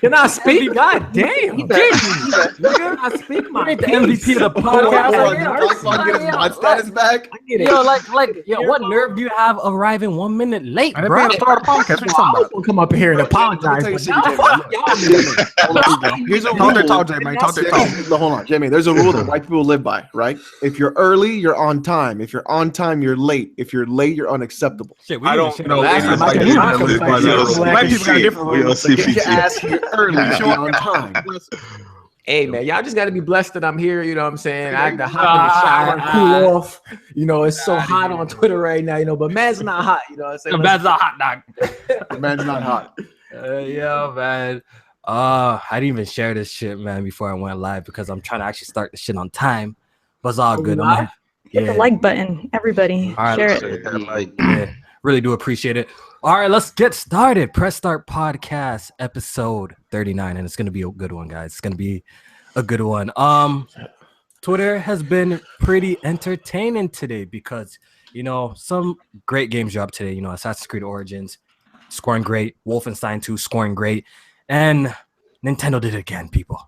You're not speaking. God damn. You're not speaking. You ain't the MVP of the podcast. Status back. What nerve do you have arriving 1 minute late, I bro? didn't start a podcast. What you talking about? Gonna come up here and apologize. Here's a Talk rule. their talk, Jay, man. Talk their talk. Hold on, Jamie. There's a rule that white people live by, right? If you're early, you're on time. If you're on time, you're late. If you're late, you're unacceptable. Shit, I don't know. Black people got different rules. Get your ass here early. You're on time. Hey man, y'all just gotta be blessed that I'm here. You know what I'm saying? I had to hop in the shower and cool off. You know, it's so hot on Twitter right now. You know, but man's not hot. You know what I'm saying? Man's not hot, dog. Man's not hot. Yeah, man. I didn't even share this shit, man, before I went live because I'm trying to actually start the shit on time. But it's all good. Hit the like button, everybody. All right, share it. Yeah, really do appreciate it. All right, let's get started. Press Start Podcast, episode 39, and it's gonna be a good one, guys. It's gonna be a good one. Twitter has been pretty entertaining today because some great games dropped today. Assassin's Creed Origins scoring great, Wolfenstein 2 scoring great, and Nintendo did it again, people.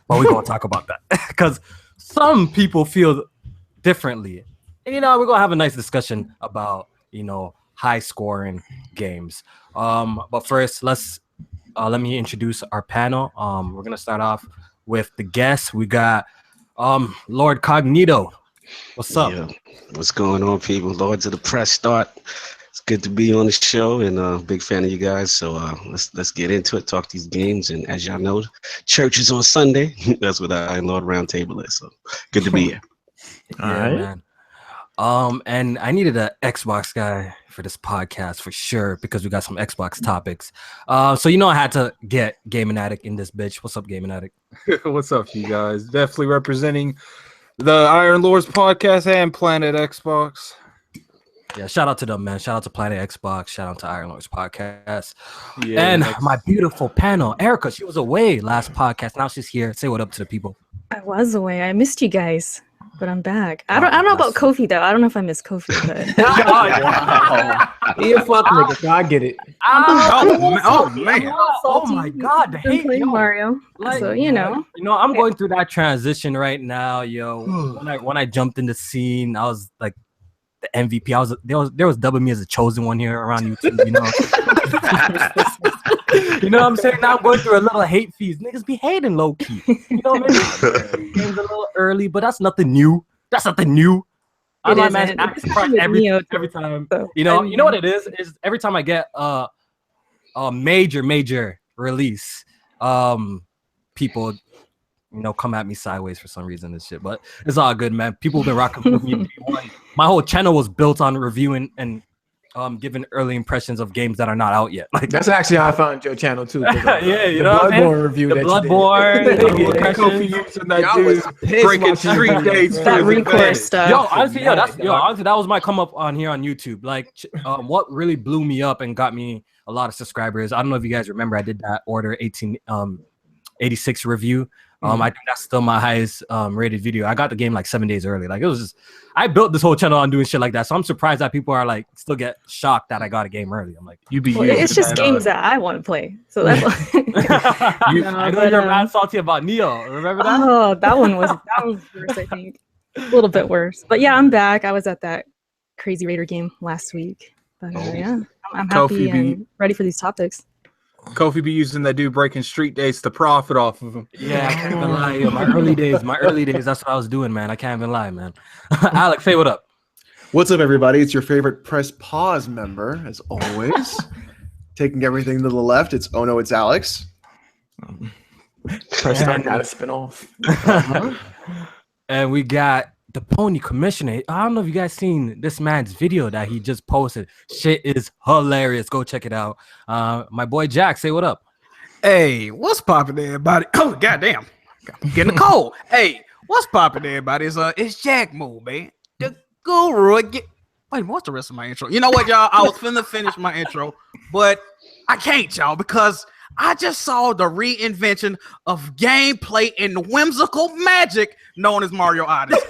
But we're gonna talk about that because some people feel differently. And we're gonna have a nice discussion about high scoring games. But first, let me introduce our panel. We're gonna start off with the guests. We got Lord Cognito. What's up? Yeah. What's going on, people? Lords of the Press Start. It's good to be on the show and big fan of you guys. So let's get into it, talk these games. And as y'all know, church is on Sunday. That's what our Lord Roundtable is. So good to be here. All right, man. And I needed an Xbox guy for this podcast for sure because we got some Xbox topics. So I had to get Gaming Addict in this bitch. What's up, Gaming Addict? What's up, you guys? Definitely representing the Iron Lords podcast and Planet Xbox. Yeah, shout out to them, man. Shout out to Planet Xbox. Shout out to Iron Lords podcast. Yeah, and my beautiful panel, Erica. She was away last podcast. Now she's here. Say what up to the people. I was away. I missed you guys, but I'm back. I don't know about Kofi though. I don't know if I miss Kofi. But You fuck nigga, so I get it. Oh man! Oh my God! The hate, playing Mario. So I'm going through that transition right now, yo. When I jumped in the scene, I was like the MVP. There was dubbing me as a chosen one here around YouTube. You know what I'm saying? Now I'm going through a little hate fees. Niggas be hating low key. You know what I mean? Game's a little early, but that's nothing new. I'm like, man, I'm surprised every time. You know what it is? Is every time I get a major release, people come at me sideways for some reason and shit. But it's all good, man. People have been rocking with me. My whole channel was built on reviewing and giving early impressions of games that are not out yet. Like that's actually how I found your channel too. Yeah, the Bloodborne review. The Bloodborne. Breaking street dates. That recourse stuff. Honestly, that was my come up on here on YouTube. Like, what really blew me up and got me a lot of subscribers. I don't know if you guys remember, I did that Order 1886 review. I think that's still my highest rated video. I got the game like 7 days early. Like it was just, I built this whole channel on doing shit like that. So I'm surprised that people are like still get shocked that I got a game early. I'm like, it's just games that I want to play. So that's I know you're mad salty about Neo. Remember that? Oh, that one was worse, I think. A little bit worse. But yeah, I'm back. I was at that Crazy Raider game last week. But yeah, I'm happy and ready for these topics. Kofi be using that dude breaking street dates to profit off of him. Yeah, I can't even lie. Yo, my early days, that's what I was doing, man. I can't even lie, man. Alex, say what up. What's up, everybody? It's your favorite Press Pause member, as always. Taking everything to the left, it's Alex. Press Start got a spinoff. And we got the Pony Commissioner. I don't know if you guys seen this man's video that he just posted. Shit is hilarious. Go check it out. My boy Jack, say what up. Hey, what's poppin', everybody? Oh, goddamn. I'm getting a cold. Hey, what's poppin', everybody? It's Jack Moore, man. The guru. Wait, what's the rest of my intro? You know what, y'all? I was finna finish my intro, but I can't, y'all, because I just saw the reinvention of gameplay and whimsical magic known as Mario Odyssey.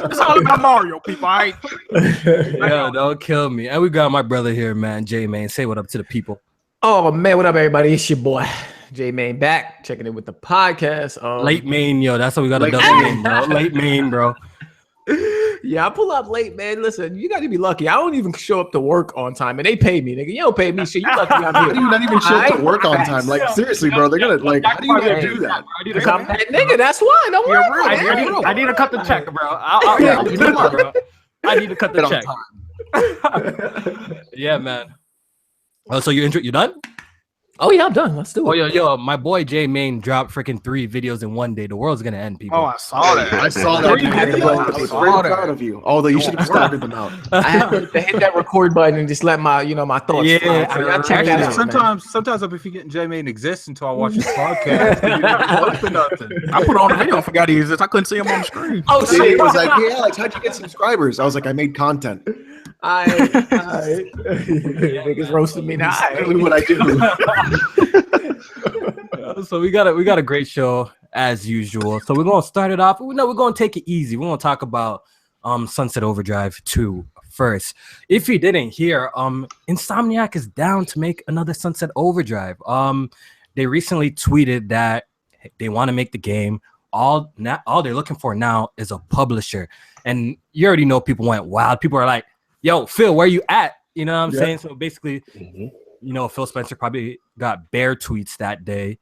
It's all about Mario, people, all right? Yeah, don't kill me. And we got my brother here, man, J-Man. Say what up to the people. Oh man, what up, everybody? It's your boy J Main back, checking in with the podcast. Late main, yo. That's what we got to do. Late main, bro. Yeah, I pull up late, man. Listen, you got to be lucky. I don't even show up to work on time, and they pay me, nigga. You don't pay me, shit. You lucky I'm here. How do you not even show up to work on time? Like seriously, bro. They're gonna like. How do you even do that? Nigga, that's why. Don't worry. I need to cut the check, bro. I need to cut the check. Yeah, man. Oh, so you done? Oh yeah, I'm done. Let's do it. Oh yo, my boy J Main dropped freaking 3 videos in one day. The world's gonna end, people. Oh, I saw that. I saw that. I was very proud of you. Although you should have started them out. I had to hit that record button and just let my thoughts. Yeah, fly. So check that out, sometimes I'll be forgetting J Main exists until I watch his podcast. I put on the video and forgot he exists. I couldn't see him on the screen. Oh shit! He was like, "Yeah, Alex, how'd you get subscribers?" I was like, "I made content." I niggas roasting me now. Exactly what I do. So we got a great show as usual. So we're gonna start it off. No, we're gonna take it easy. We're gonna talk about Sunset Overdrive 2 first. If you didn't hear, Insomniac is down to make another Sunset Overdrive. They recently tweeted that they want to make the game. All they're looking for now is a publisher. And you already know people went wild. People are like, yo, Phil, where you at? You know what I'm saying? So basically, Phil Spencer probably got bear tweets that day.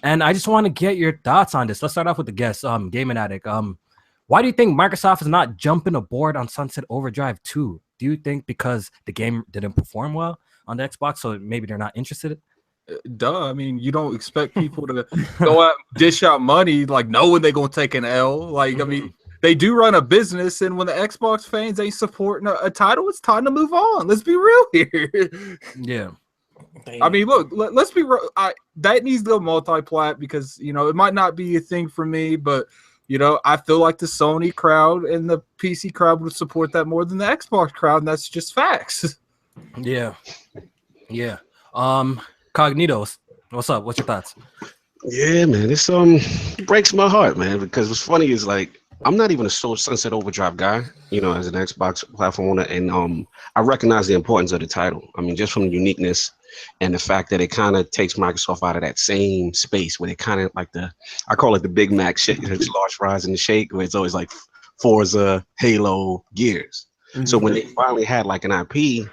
And I just want to get your thoughts on this. Let's start off with the guest, Gaming Addict. Why do you think Microsoft is not jumping aboard on Sunset Overdrive 2? Do you think because the game didn't perform well on the Xbox, so maybe they're not interested? Duh. I mean, you don't expect people to go out and dish out money like knowing they're going to take an L. Like, I mean, they do run a business, and when the Xbox fans ain't supporting a title, it's time to move on. Let's be real here. Yeah. I mean, look, let's be real. That needs to go multi-plat because, it might not be a thing for me, but, I feel like the Sony crowd and the PC crowd would support that more than the Xbox crowd, and that's just facts. Yeah. Yeah. Cognitos, what's up? What's your thoughts? Yeah, man, this breaks my heart, man, because what's funny is like I'm not even a Sunset Overdrive guy, as an Xbox platform owner, and I recognize the importance of the title. I mean, just from the uniqueness and the fact that it kind of takes Microsoft out of that same space where they kind of like I call it the Big Mac shit, large fries in the shake, where it's always like Forza, Halo, Gears. Mm-hmm. So when they finally had like an IP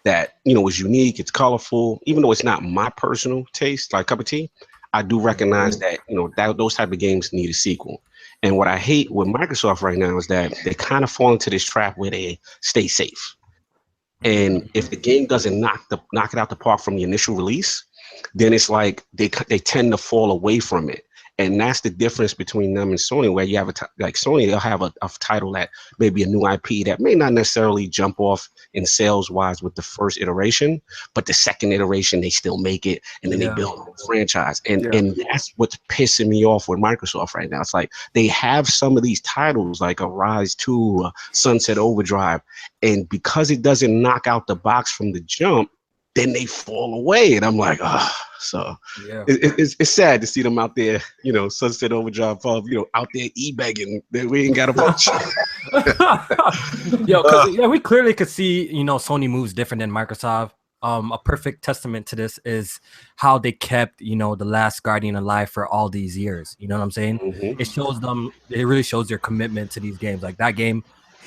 that was unique, it's colorful, even though it's not my personal taste, like cup of tea, I do recognize that that those type of games need a sequel. And what I hate with Microsoft right now is that they kind of fall into this trap where they stay safe. And if the game doesn't knock it out the park from the initial release, then it's like they tend to fall away from it. And that's the difference between them and Sony, where you have like Sony, they'll have a title that may be a new IP that may not necessarily jump off in sales wise with the first iteration, but the second iteration, they still make it. And then they build a franchise. And that's what's pissing me off with Microsoft right now. It's like they have some of these titles like a Rise 2, Sunset Overdrive. And because it doesn't knock out the box from the jump, then they fall away. And I'm like, so it's sad to see them out there, Sunset Overdrive, out there e-begging that we ain't got a bunch. We clearly could see, Sony moves different than Microsoft. A perfect testament to this is how they kept, the Last Guardian alive for all these years. You know what I'm saying? Mm-hmm. It shows them, it really shows their commitment to these games. Like that game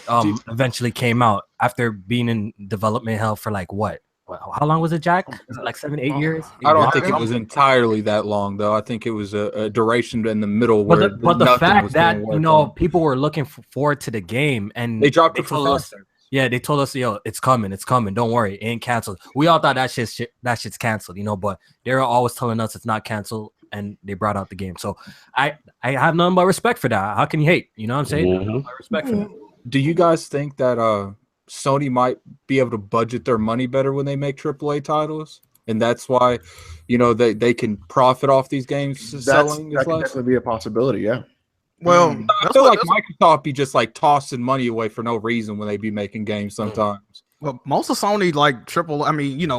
eventually came out after being in development hell for like what? How long was it, Jack? Was it like 7-8 years? I don't think it was entirely that long, though. I think it was a duration in the middle where. But the fact that people were looking forward to the game and they dropped it for us. Yeah, they told us, yo, it's coming. Don't worry, it ain't canceled. We all thought that shit's canceled, but they were always telling us it's not canceled, and they brought out the game. So I have nothing but respect for that. How can you hate? You know what I'm saying? Mm-hmm. I respect for that. Do you guys think that Sony might be able to budget their money better when they make AAA titles, and that's why, they can profit off these games selling? That can definitely be a possibility. Yeah. Well, I feel like Microsoft be just like tossing money away for no reason when they be making games sometimes. Well, most of Sony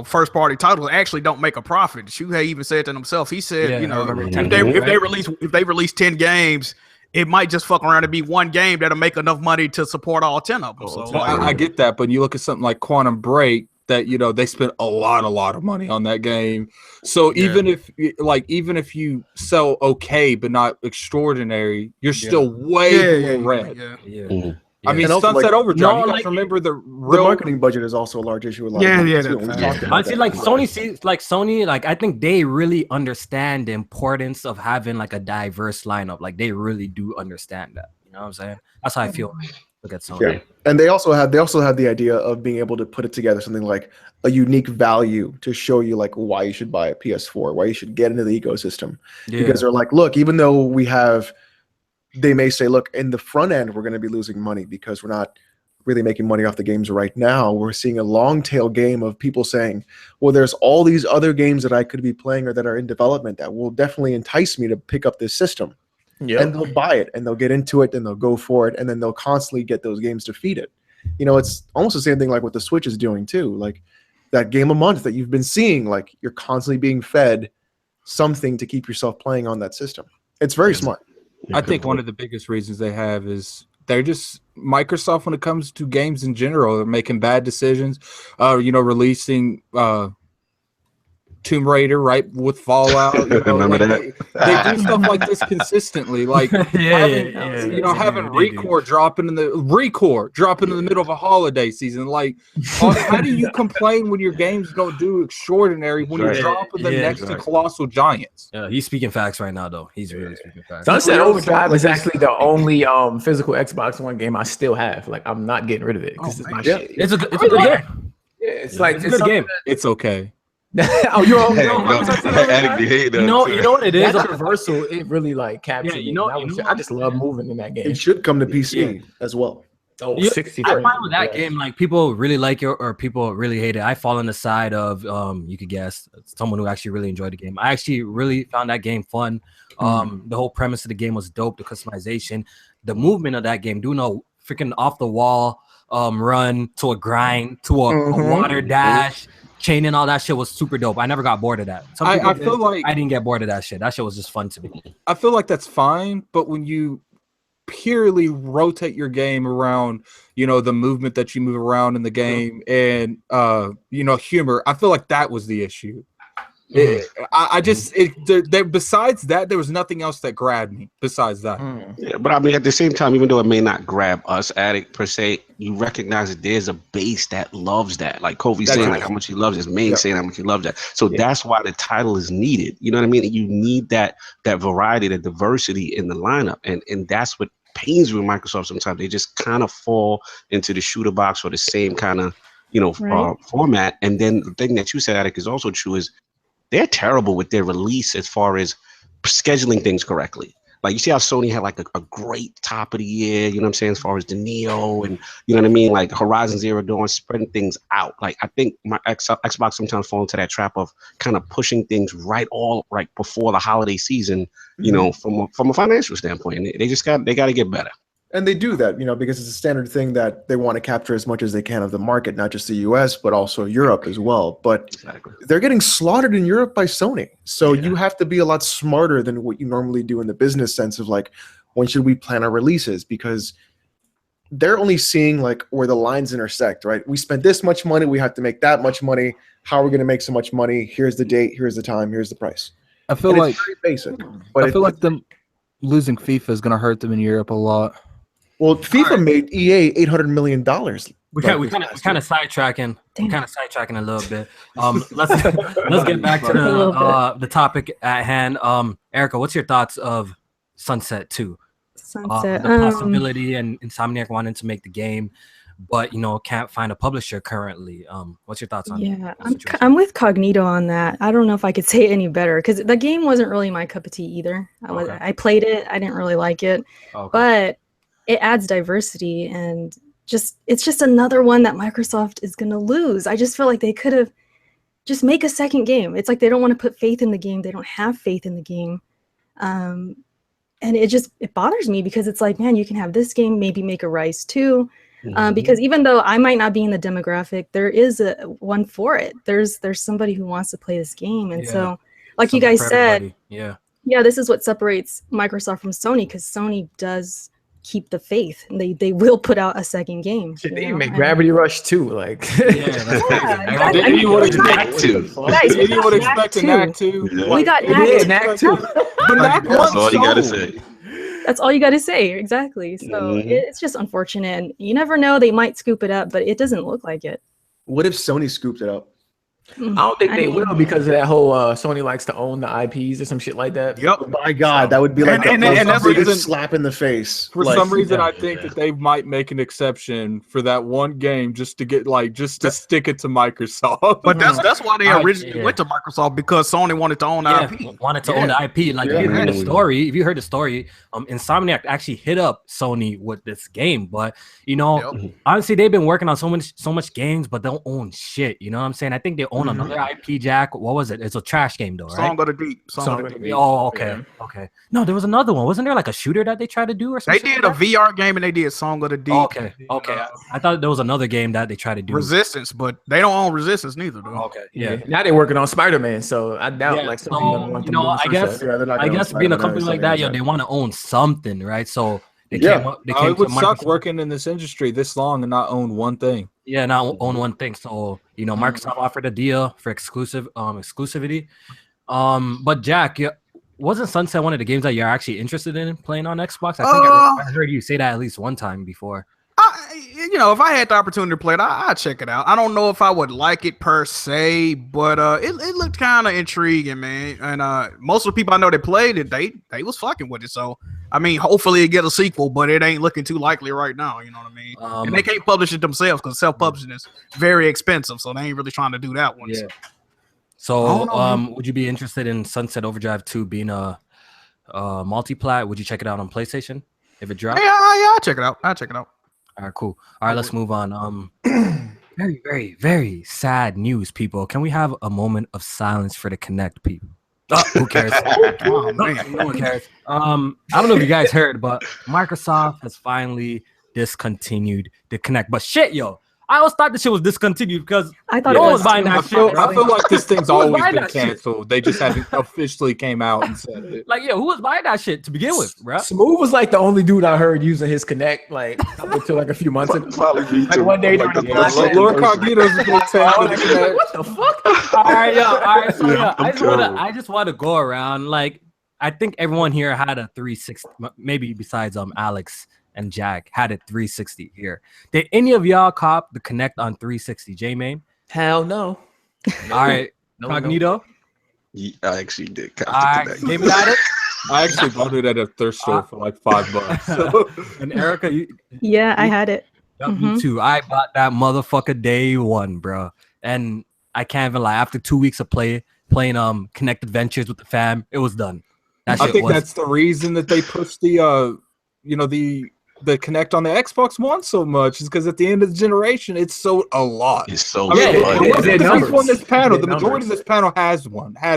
first party titles actually don't make a profit. Shuhei even said to himself. He said, if they release 10 games, it might just fuck around and be one game that'll make enough money to support all 10 of them. So I get that, but you look at something like Quantum Break, that they spent a lot of money on that game. So even if you sell okay but not extraordinary, you're still way below red. Mhm. I mean, And also, Sunset like, Overdrive. You guys remember the marketing budget is also a large issue. We talked about I see, that. like Sony, like I think they really understand the importance of having like a diverse lineup. Like they really do understand that. You know what I'm saying? That's how I feel. Look at Sony. Yeah, and they also have the idea of being able to put it together something like a unique value to show you like why you should buy a PS4, why you should get into the ecosystem. Because they're like, look, even though they may say, look, in the front end we're going to be losing money because we're not really making money off the games right now. We're seeing a long tail game of people saying, well, there's all these other games that I could be playing or that are in development that will definitely entice me to pick up this system. Yep. And they'll buy it and they'll get into it and they'll go for it and then they'll constantly get those games to feed it. It's almost the same thing like what the Switch is doing too. Like that game a month that you've been seeing, like you're constantly being fed something to keep yourself playing on that system. It's very smart. I think one of the biggest reasons they have is they're just Microsoft when it comes to games in general. They're making bad decisions. Releasing Tomb Raider right with Fallout. Remember that? They do stuff like this consistently. Like having Recore dropping in the middle of a holiday season. Like how do you complain when your games don't do extraordinary when you're dropping them next to colossal giants? Yeah, he's speaking facts right now though. He's really speaking facts. Sunset Overdrive is actually the only physical Xbox One game I still have. Like I'm not getting rid of it because it's my shit. It's a good game. Yeah, it's a good game. It's okay. You know what it is? That reversal, it really like captured me. I just love moving in that game. It should come to PC as well. Oh, 60 I find with that game, like people really like it or people really hate it. I fall on the side of you could guess someone who actually really enjoyed the game. I actually really found that game fun. The whole premise of the game was dope. The customization, the movement of that game, doing a freaking off the wall run to a grind to a water dash. Chain and all that shit was super dope. I never got bored of that. I feel like I didn't get bored of that shit. That shit was just fun to me. I feel like that's fine, but when you purely rotate your game around, the movement that you move around in the game and humor, I feel like that was the issue. Besides that, there was nothing else that grabbed me besides that. Yeah, but I mean, at the same time, even though it may not grab us, Addict per se, you recognize that there's a base that loves that. Like Kofi saying, like how much he loves his main saying how much he loves that. So that's why the title is needed. You know what I mean? You need that variety, that diversity in the lineup, and that's what pains me with Microsoft sometimes. They just kind of fall into the shooter box or the same kind of format. And then the thing that you said, Attic, is also true is they're terrible with their release as far as scheduling things correctly. Like you see how Sony had like a great top of the year, you know what I'm saying, as far as the Neo and you know what I mean, like Horizon Zero Dawn, spreading things out. Like I think my Xbox sometimes fall into that trap of kind of pushing things right before the holiday season, from a financial standpoint. And they got to get better. And they do that, because it's a standard thing that they want to capture as much as they can of the market, not just the US, but also Europe as well. But they're getting slaughtered in Europe by Sony. So you have to be a lot smarter than what you normally do in the business sense of like, when should we plan our releases? Because they're only seeing like where the lines intersect, right? We spent this much money, we have to make that much money. How are we going to make so much money? Here's the date, here's the time, here's the price. I feel like it's very basic. But I feel like them losing FIFA is going to hurt them in Europe a lot. Well, FIFA made EA $800 million. We kind of sidetracking. We're kind of sidetracking a little bit. Let's get back to the topic at hand. Erica, what's your thoughts of Sunset 2? Sunset, the possibility and Insomniac wanting to make the game, but can't find a publisher currently. What's your thoughts on that? Yeah, I'm with Cognito on that. I don't know if I could say it any better because the game wasn't really my cup of tea either. I played it. I didn't really like it, but it adds diversity and it's just another one that Microsoft is going to lose. I just feel like they could have just make a second game. It's like they don't want to put faith in the game. They don't have faith in the game. And it bothers me because it's like, man, you can have this game, maybe make a Rise 2. Because even though I might not be in the demographic, there is one for it. There's somebody who wants to play this game. And so like you guys said, this is what separates Microsoft from Sony because Sony does keep the faith. They will put out a second game. Shit, they make Gravity Rush 2. Like, You would expect an Act 2. We got Act 2. But Act 1 That's all you gotta say. That's all you got to say, exactly. So it's just unfortunate. And you never know; they might scoop it up, but it doesn't look like it. What if Sony scooped it up? I don't think they will because of that whole Sony likes to own the IPs or some shit like that. Yep. My God, that would be like the biggest slap in the face. For some reason, I think that they might make an exception for that one game just to get to stick it to Microsoft. But that's why they originally went to Microsoft, because Sony wanted to own the IP. Wanted to own the IP. Like if you heard the story, Insomniac actually hit up Sony with this game. But honestly, they've been working on so much games, but don't own shit. You know what I'm saying? I think they own another IP, Jack. What was it? It's a trash game though, right? Song of the Deep. Song of the Deep. Oh, okay. Okay. No, there was another one. Wasn't there like a shooter that they tried to do or something? They did a VR game and they did Song of the Deep. Okay. I thought there was another game that they tried to do. Resistance, but they don't own Resistance neither, though. Okay. Yeah. Now they're working on Spider-Man, so I doubt I guess being a company like that, they want to own something, right? So they came it would suck working in this industry this long and not own one thing. Yeah, not own one thing. So Microsoft offered a deal for exclusivity. But Jack, wasn't Sunset one of the games that you're actually interested in playing on Xbox? I think I heard you say that at least one time before. If I had the opportunity to play it, I'd check it out. I don't know if I would like it per se, but it looked kind of intriguing, man. And most of the people I know that played it, they was fucking with it. So I mean, hopefully it get a sequel, but it ain't looking too likely right now. You know what I mean? And they can't publish it themselves because self-publishing is very expensive, so they ain't really trying to do that one. Yeah. So would you be interested in Sunset Overdrive 2 being a multi-plat? Would you check it out on PlayStation if it dropped? Yeah, I'll check it out. All right, cool. All right, let's move on. Very, very, very sad news, people. Can we have a moment of silence for the Kinect people? Who cares? No one cares. I don't know if you guys heard, but Microsoft has finally discontinued the Kinect. But shit, I always thought this shit was discontinued because I thought no one was buying that shit. I feel like this thing's always been canceled. They just haven't officially came out and said it. Like, who was buying that shit to begin with, bro? Smooth was like the only dude I heard using his Kinect up until like a few months ago. Like one day during the podcast. Lord Cognito's a good tell. What the fuck? All right, So I just want to go around. Like, I think everyone here had a 360, maybe besides Alex and Jack had a 360 here. Did any of y'all cop the Kinect on 360, J-Main? Hell no. All right, Cognito? Yeah, I actually did. All right, David got it? I actually bought it at a thrift store for like $5. So. And Erica, I had it. Me too. I bought that motherfucker day one, bro. And I can't even lie. After 2 weeks of playing Kinect Adventures with the fam, it was done. I think that's the reason that they pushed the Kinect on the Xbox One so much is because at the end of the generation, it's so a lot. It's so the majority of this panel had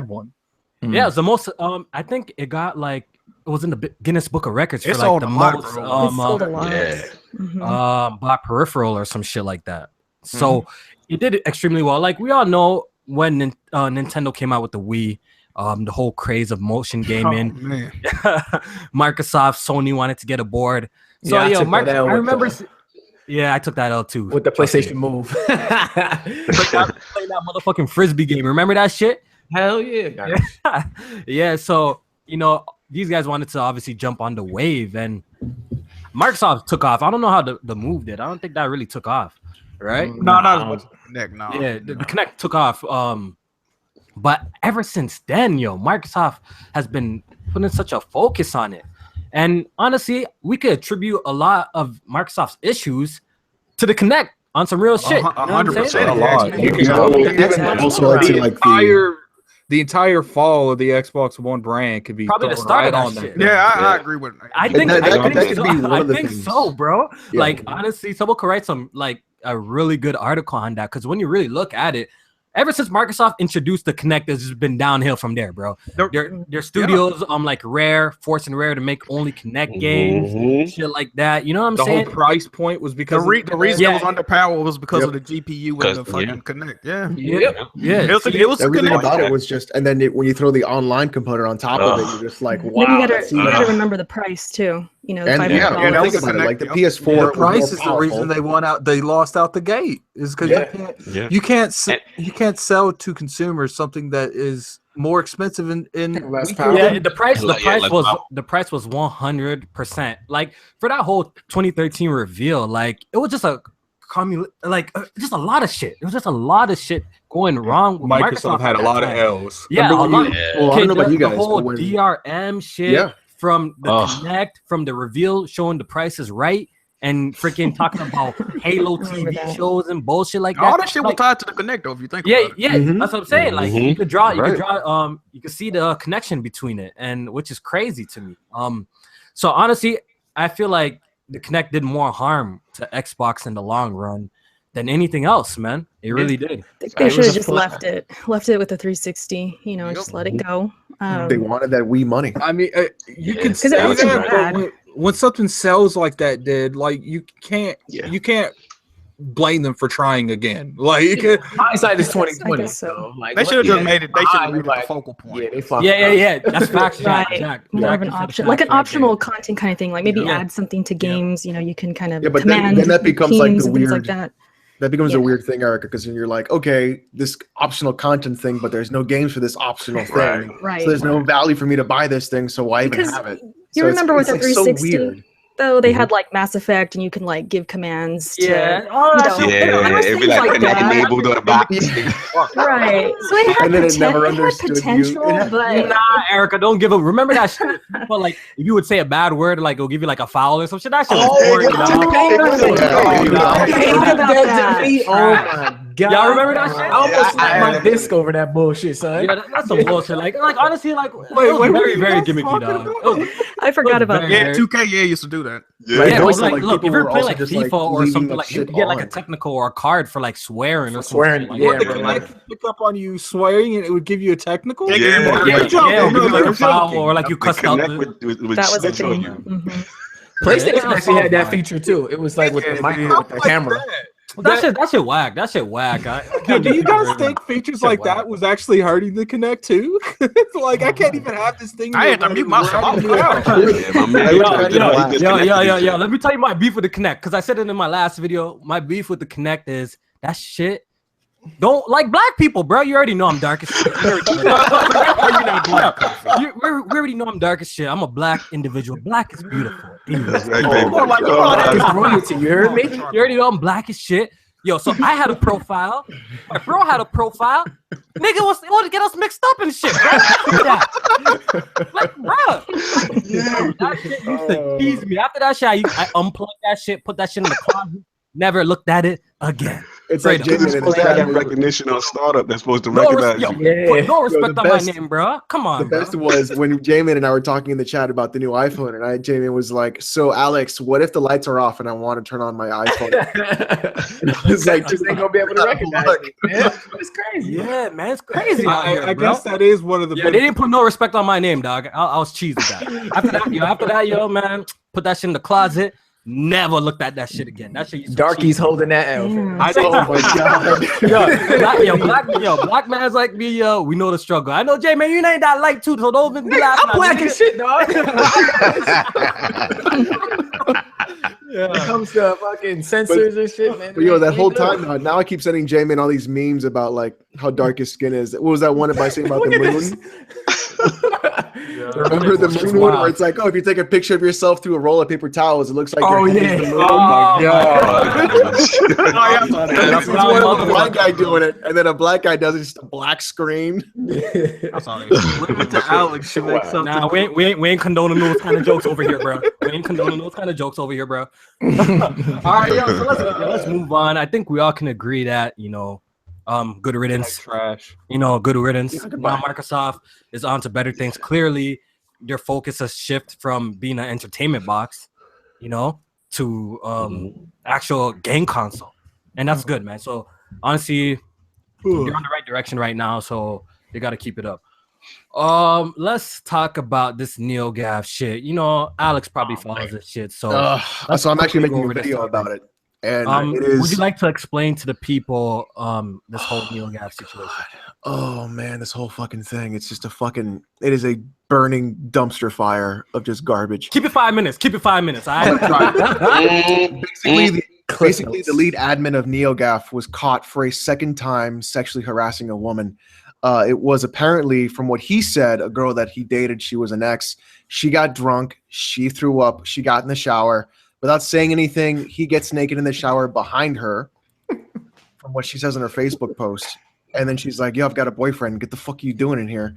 one. Yeah, it's the most. I think it got it was in the Guinness Book of Records for like the most. Sold a lot. By peripheral or some shit like that. So it did extremely well. Like we all know when Nintendo came out with the Wii. The whole craze of motion gaming. Microsoft, Sony wanted to get aboard. So I remember. Yeah, I took that L too with the PlayStation Move. Playing that motherfucking frisbee game. Remember that shit? Hell yeah. Yeah. So these guys wanted to obviously jump on the wave, and Microsoft took off. I don't know how the Move did. I don't think that really took off, right? No, not as much. Kinect, no. Yeah, the Kinect took off. But ever since then, Microsoft has been putting such a focus on it. And honestly, we could attribute a lot of Microsoft's issues to the Kinect on some real shit. 100%. A lot. The entire fall of the Xbox One brand could be probably the start of that shit. Yeah, I agree with it. I think I think so, bro. Yeah. Like, honestly, someone could write a really good article on that because when you really look at it, ever since Microsoft introduced the Kinect, it's just been downhill from there, bro. Their studios, like forcing Rare to make only Kinect games, shit like that. You know what I'm saying? The whole price point was because the reason it was underpowered was because of the GPU and the fucking Kinect. Yeah. It was everything about it was just, and then when you throw the online component on top of it, you're just like, wow. Then you gotta remember the price too. You know, And $500. that was about it. Like the PS4, The price is the reason they lost out the gate. Is because you can't sell to consumers something that is more expensive in less power. Yeah, the price was 100%. Like for that whole 2013 reveal, like it was just just a lot of shit. It was just a lot of shit going wrong. Microsoft had a lot of L's. Yeah, Well, I don't know about you guys, the whole but DRM shit from the Kinect, from the reveal showing the price is right, and freaking talking about Halo TV shows and bullshit like that. All that shit was tied to the Kinect, though. If you think about it. Yeah, that's what I'm saying. Like you could draw, you could see the connection between it, and which is crazy to me. So honestly, I feel like the Kinect did more harm to Xbox in the long run than anything else, man. It really did. They should have just left it with the 360. You know, just let it go. They wanted that Wii money. I mean, you can say that, but when something sells like that did, like you can't blame them for trying again. Like hindsight is 2020. So like they should have just made it. They should have made it the focal point. Yeah, they fucked yeah. That's facts. More of an option, like an optional content kind of thing. Like maybe add something to games. You know, you can kind of but then that becomes like the weird. Like that. That becomes a weird thing, Erica, because then you're like, okay, this optional content thing, but there's no games for this optional thing. Right. So there's no value for me to buy this thing, so why even have it? You remember with the 360, though, they had like Mass Effect, and you can like give commands to, it'd be like enabled on a box. Right. So it had, and then it never understood potential, but nah, Erica, don't give up. Remember that shit? But like, if you would say a bad word, like it'll give you like a foul or some shit. That shit was boring. Oh my god! Y'all remember that shit? I almost slapped my disc over that bullshit, son. Yeah, that's some bullshit. Like honestly, like very gimmicky, dog. I forgot about that. Yeah, 2K used to do that. Yeah, like look, if you're playing like FIFA or something, like you get like a technical or a card for like swearing or something. Yeah, pick up on you swearing and it would give you a technical. Or like you cussed out. That was a thing. PlayStation actually had that feature too. It was like with the micro, with the camera. That shit whack. That shit whack. Do you guys think features like that was actually hurting the Kinect too? Like I can't even have this thing. I had to mute myself. Yo, let me tell you my beef with the Kinect, because I said it in my last video. My beef with the Kinect is that shit. Don't like black people, bro. You already know I'm dark as shit. We already know I'm dark as shit. I'm a black individual. Black is beautiful. Royalty, you heard me? You already know I'm black as shit. Yo, so I had a profile. My bro had a profile. Nigga want to get us mixed up and shit, bro. Like, bro. That shit used to tease me. After that shit, I unplugged that shit, put that shit in the closet, never looked at it again. It's like James recognition on startup that's supposed to recognize you. Put no respect on my name, bro. Come on. The best was when Jamin and I were talking in the chat about the new iPhone, and Jamin was like, "So Alex, what if the lights are off and I want to turn on my iPhone?" And I was like, "Just ain't gonna be able to recognize it, man. It's crazy." Yeah, man, it's crazy. I guess that is one of the. Yeah, they didn't put no respect on my name, dog. I was cheesed with that. After that, man, put that shit in the closet. Never looked at that shit again. That shit used to Darky's holding that L. Oh my god. Black man's like me, we know the struggle. I know, Jay, man, you ain't that light too, so don't even be laughing. I'm black as shit, dog. Yeah. When it comes to fucking sensors and shit, man. But that whole time now I keep sending Jamin all these memes about like how dark his skin is. What was that one about saying about the moon? Remember the moon one where it's like, oh, if you take a picture of yourself through a roll of paper towels, it looks like you're hitting the moon. Oh my god. It's one of a white guy doing it, and then a black guy does it, just a black screen. I'm sorry. Leave it to Alex to make something. Nah, we ain't condoning those kind of jokes over here, bro. We ain't condoning those kind of jokes over here, bro. All right, so let's move on. I think we all can agree that, good riddance. Trash. Good riddance. Now Microsoft is on to better things. Clearly, their focus has shifted from being an entertainment box, to actual game console. And that's good, man. So honestly, they're on the right direction right now, so they gotta keep it up. Let's talk about this NeoGaf shit. Alex probably follows this shit, so I'm actually making a video about it. And it is. Would you like to explain to the people this whole NeoGaf situation? Oh man, this whole fucking thing. It's just it is a burning dumpster fire of just garbage. Keep it 5 minutes. Keep it 5 minutes. Basically, the lead admin of NeoGaf was caught for a second time sexually harassing a woman. It was apparently, from what he said, a girl that he dated. She was an ex. She got drunk. She threw up. She got in the shower. Without saying anything, he gets naked in the shower behind her, from what she says in her Facebook post. And then she's like, yo, I've got a boyfriend. Get the fuck are you doing in here?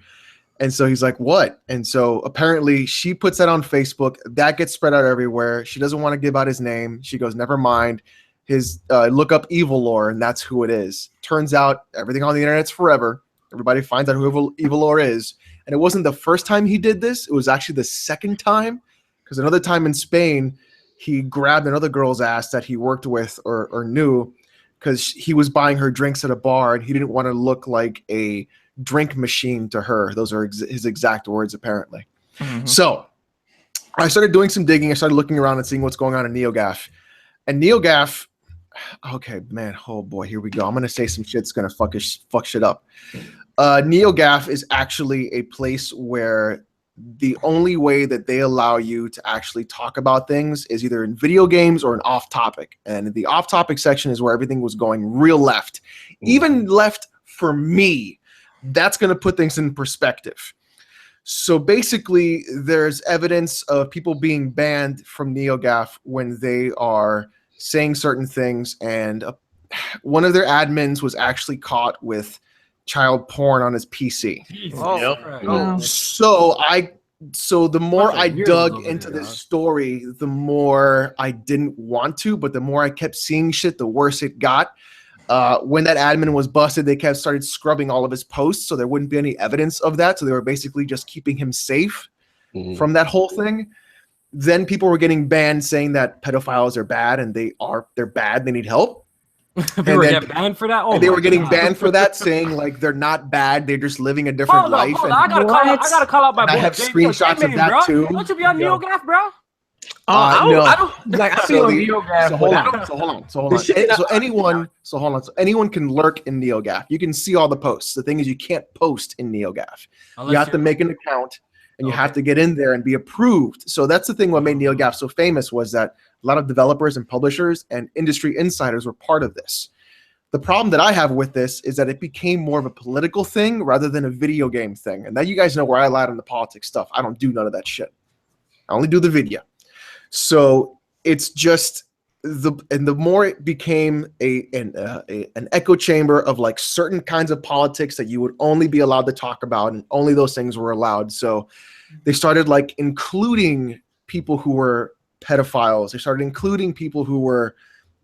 And so he's like, what? And so apparently she puts that on Facebook. That gets spread out everywhere. She doesn't want to give out his name. She goes, never mind. Look up Evil Lore, and that's who it is. Turns out everything on the internet's forever. Everybody finds out who Evil Lore is. And it wasn't the first time he did this. It was actually the second time. Because another time in Spain, he grabbed another girl's ass that he worked with or knew, because he was buying her drinks at a bar and he didn't want to look like a drink machine to her. Those are his exact words, apparently. Mm-hmm. So I started doing some digging. I started looking around and seeing what's going on in NeoGaf. And NeoGaf, okay, man, oh boy, here we go. I'm going to say some shit's going to fuck shit up. NeoGaf is actually a place where the only way that they allow you to actually talk about things is either in video games or an off-topic. And the off-topic section is where everything was going real left. Even left for me. That's going to put things in perspective. So basically, there's evidence of people being banned from NeoGaf when they are saying certain things. And one of their admins was actually caught with child porn on his PC. So the more I dug into this story, the more I didn't want to, but the more I kept seeing shit, the worse it got. When that admin was busted, they started scrubbing all of his posts, so there wouldn't be any evidence of that. So they were basically just keeping him safe from that whole thing. Then people were getting banned, saying that pedophiles are bad, and they're bad. They need help. They were getting banned for that. They were getting banned for that, saying like they're not bad. They're just living a different life. I gotta call out my boy. I have screenshots of that too. Don't you be on NeoGaf, bro? I don't like. I see on NeoGaf. So hold on. So anyone can lurk in NeoGaf. You can see all the posts. The thing is, you can't post in NeoGaf. You have to make an account, and you have to get in there and be approved. So that's the thing. What made NeoGaf so famous was that a lot of developers and publishers and industry insiders were part of this. The problem that I have with this is that it became more of a political thing rather than a video game thing. And now you guys know where I lie on the politics stuff. I don't do none of that shit. I only do the video. So it's just the more it became an echo chamber of like certain kinds of politics that you would only be allowed to talk about, and only those things were allowed. So they started like including people who were pedophiles. They started including people who were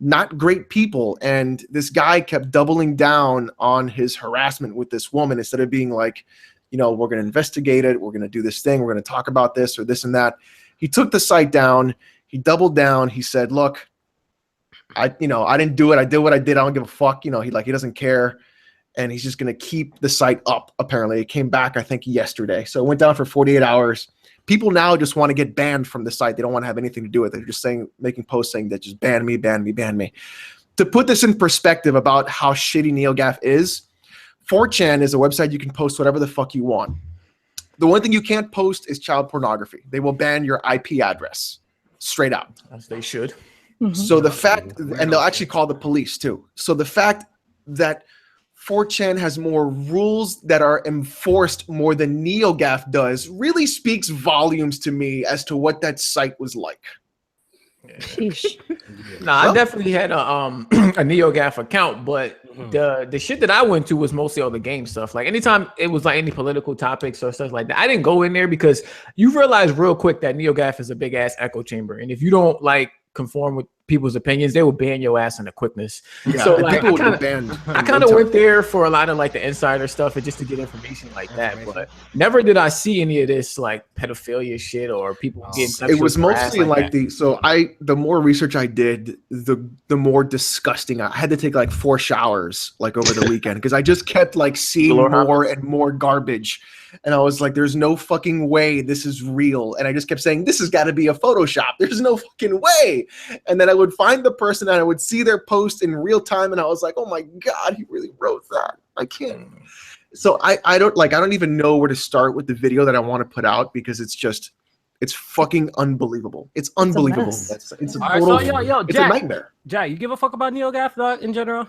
not great people. And this guy kept doubling down on his harassment with this woman instead of being like, we're going to investigate it. We're going to do this thing. We're going to talk about this or this and that. He took the site down. He doubled down. He said, look, I didn't do it. I did what I did. I don't give a fuck. He doesn't care. And he's just going to keep the site up. Apparently it came back, I think yesterday. So it went down for 48 hours. People now just want to get banned from the site. They don't want to have anything to do with it. They're just making posts saying that just ban me, ban me, ban me. To put this in perspective about how shitty NeoGaf is, 4chan is a website you can post whatever the fuck you want. The one thing you can't post is child pornography. They will ban your IP address straight out. As they should. Mm-hmm. So the fact, and they'll actually call the police too. So the fact that 4chan has more rules that are enforced more than NeoGaf does really speaks volumes to me as to what that site was like. I definitely had a NeoGaf account, but the shit that I went to was mostly all the game stuff. Like anytime it was like any political topics or stuff like that, I didn't go in there because you realize real quick that NeoGaf is a big ass echo chamber, and if you don't like conform with people's opinions, they will ban your ass in a quickness. Yeah, so like, people would ban. I kind of went there for a lot of like the insider stuff and just to get information like that, but never did I see any of this like pedophilia shit or people getting. It was mostly like the more research I did, the more disgusting. I had to take like 4 showers like over the weekend because I just kept like seeing more and more garbage. And I was like, there's no fucking way this is real. And I just kept saying, this has got to be a Photoshop. There's no fucking way. And then I would find the person and I would see their post in real time, and I was like, oh my god, he really wrote that. I can't. So I don't even know where to start with the video that I want to put out, because it's fucking unbelievable. It's unbelievable. It's a total, it's a nightmare. Jack, you give a fuck about NeoGaf in general?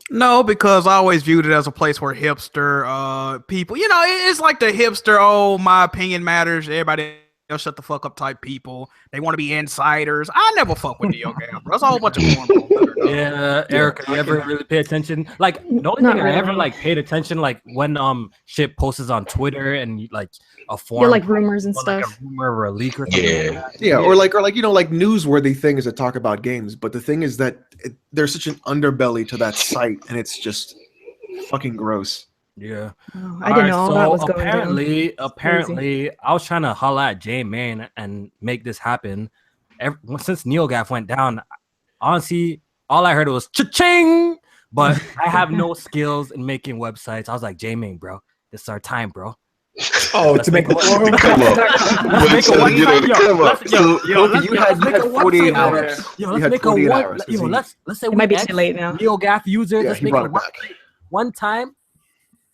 No, because I always viewed it as a place where hipster people, it's like the hipster, my opinion matters, everybody else shut the fuck up type people. They want to be insiders. I never fuck with NeoGaf, bro. It's a whole bunch of cornballs. Yeah, Erica, you ever really pay attention? Like, the only thing I ever paid attention, like when shit posts on Twitter and like a forum, like rumors and stuff, like a rumor or a leak or something. Yeah, or like newsworthy things that talk about games. But the thing is that there's such an underbelly to that site, and it's just fucking gross. Yeah, I didn't know all that was going on. Apparently, I was trying to holla at J-Man and make this happen. Since NeoGaf went down, honestly, all I heard was cha-ching, but I have no skills in making websites. I was like, J-Man, bro, this is our time, bro. Oh, to make a forum? Come up. Let's make you had 48 hours. Let's make a one. Let's say it might be too late now. NeoGaf users, let's make it one time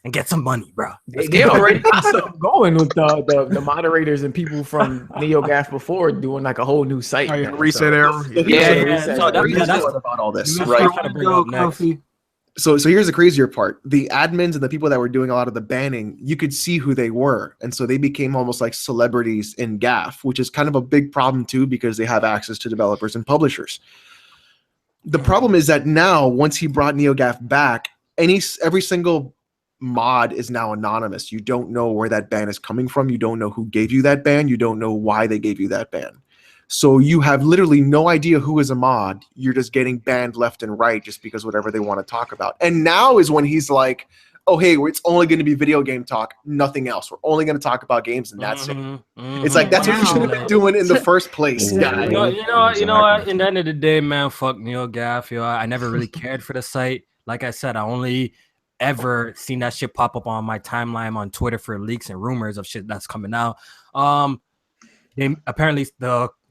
and get some money, bro. They already got something going with the moderators and people from NeoGaf before doing like a whole new site. Reset error. So that's about all this, right? So here's the crazier part. The admins and the people that were doing a lot of the banning, you could see who they were. And so they became almost like celebrities in GAF, which is kind of a big problem too, because they have access to developers and publishers. The problem is that now, once he brought NeoGaf back, every single mod is now anonymous. You don't know where that ban is coming from. You don't know who gave you that ban. You don't know why they gave you that ban. So you have literally no idea who is a mod. You're just getting banned left and right just because whatever they want to talk about. And now is when he's like, oh, hey, it's only going to be video game talk, nothing else. We're only going to talk about games, and that's it. It's like, that's what you should have been doing in the first place. You know what? In the end of the day, man, fuck NeoGaf. I never really cared for the site. Like I said, I only ever seen that shit pop up on my timeline on Twitter for leaks and rumors of shit that's coming out. Apparently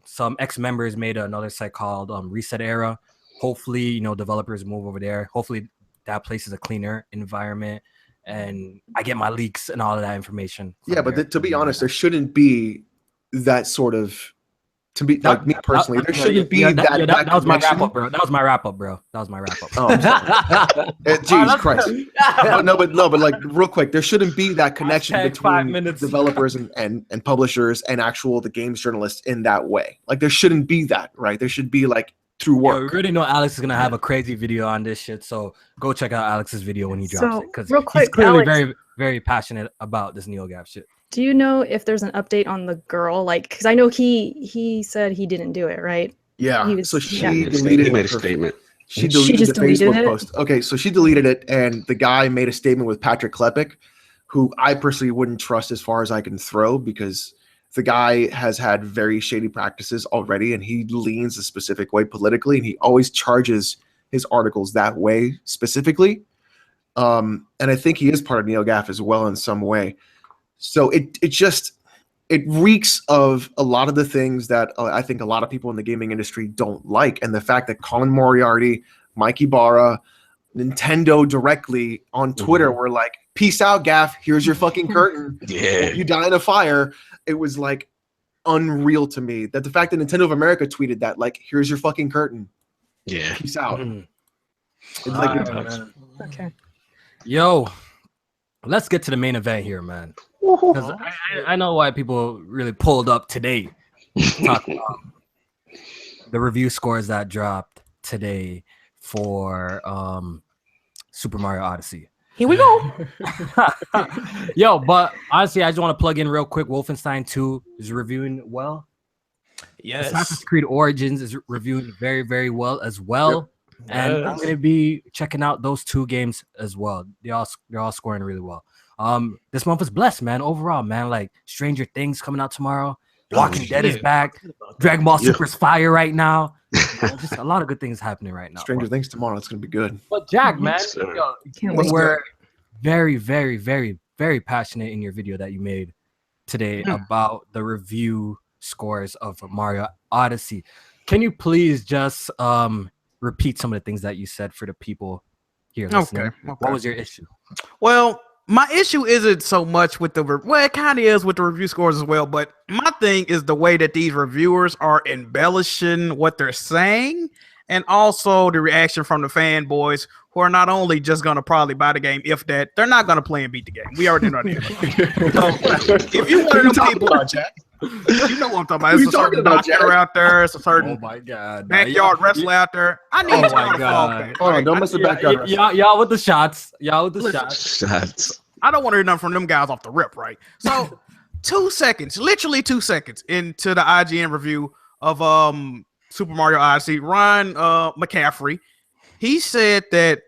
some ex-members made another site called Reset Era. Hopefully, developers move over there. Hopefully that place is a cleaner environment and I get my leaks and all of that information. Yeah, but to be honest, there shouldn't be that sort of, to be like me personally, there shouldn't be that. That was my wrap up, bro. That was my wrap up, bro. Oh, Jesus Christ. But like real quick, there shouldn't be that connection between developers and publishers and the games journalists in that way. Like there shouldn't be that, right? There should be like through work. Yeah, we already know Alex is gonna have a crazy video on this shit, so go check out Alex's video when he drops it, because he's clearly very, very passionate about this NeoGaf shit. Do you know if there's an update on the girl? Like, because I know he said he didn't do it, right? Yeah. So she deleted he made a statement. She deleted the Facebook post. Okay, so she deleted it, and the guy made a statement with Patrick Klepek, who I personally wouldn't trust as far as I can throw, because the guy has had very shady practices already, and he leans a specific way politically, and he always charges his articles that way specifically. And I think he is part of NeoGaf as well in some way. So it reeks of a lot of the things that I think a lot of people in the gaming industry don't like. And the fact that Colin Moriarty, Mike Ibarra, Nintendo directly on Twitter were like, peace out, Gaff. Here's your fucking curtain. Yeah. You die in a fire. It was like unreal to me that the fact that Nintendo of America tweeted that, like, here's your fucking curtain. Yeah. Peace out. It's like, okay. Yo, let's get to the main event here, man. Because I know why people really pulled up today to talk about the review scores that dropped today for Super Mario Odyssey. Here we go. Yo, but honestly, I just want to plug in real quick. Wolfenstein 2 is reviewing well. Yes. Assassin's Creed Origins is reviewing very, very well as well. Yep. And I'm going to be checking out those two games as well. They're all scoring really well. This month is blessed, man. Overall, man, like Stranger Things coming out tomorrow. Walking Dead is back. Dragon Ball Super's fire right now. Just a lot of good things happening right now. Stranger Things tomorrow. It's gonna be good. But Jack, man, we're very, very, very, very passionate in your video that you made today about the review scores of Mario Odyssey. can you please just repeat some of the things that you said for the people here listening? Okay. What was your issue? Well, my issue isn't so much with it kind of is with the review scores as well, but my thing is the way that these reviewers are embellishing what they're saying, and also the reaction from the fanboys who are not only just going to probably buy the game, if that, they're not going to play and beat the game. We already know that. So, if you one of them people, you know what I'm talking about. It's a certain doctor out there. It's a certain backyard wrestler out there. I need to fall back. Hold on, don't miss the backyard wrestler. Y'all with the shots. Y'all with the shots. I don't want to hear nothing from them guys off the rip, right? So 2 seconds, literally 2 seconds into the IGN review of Super Mario Odyssey, Ryan McCaffrey, he said that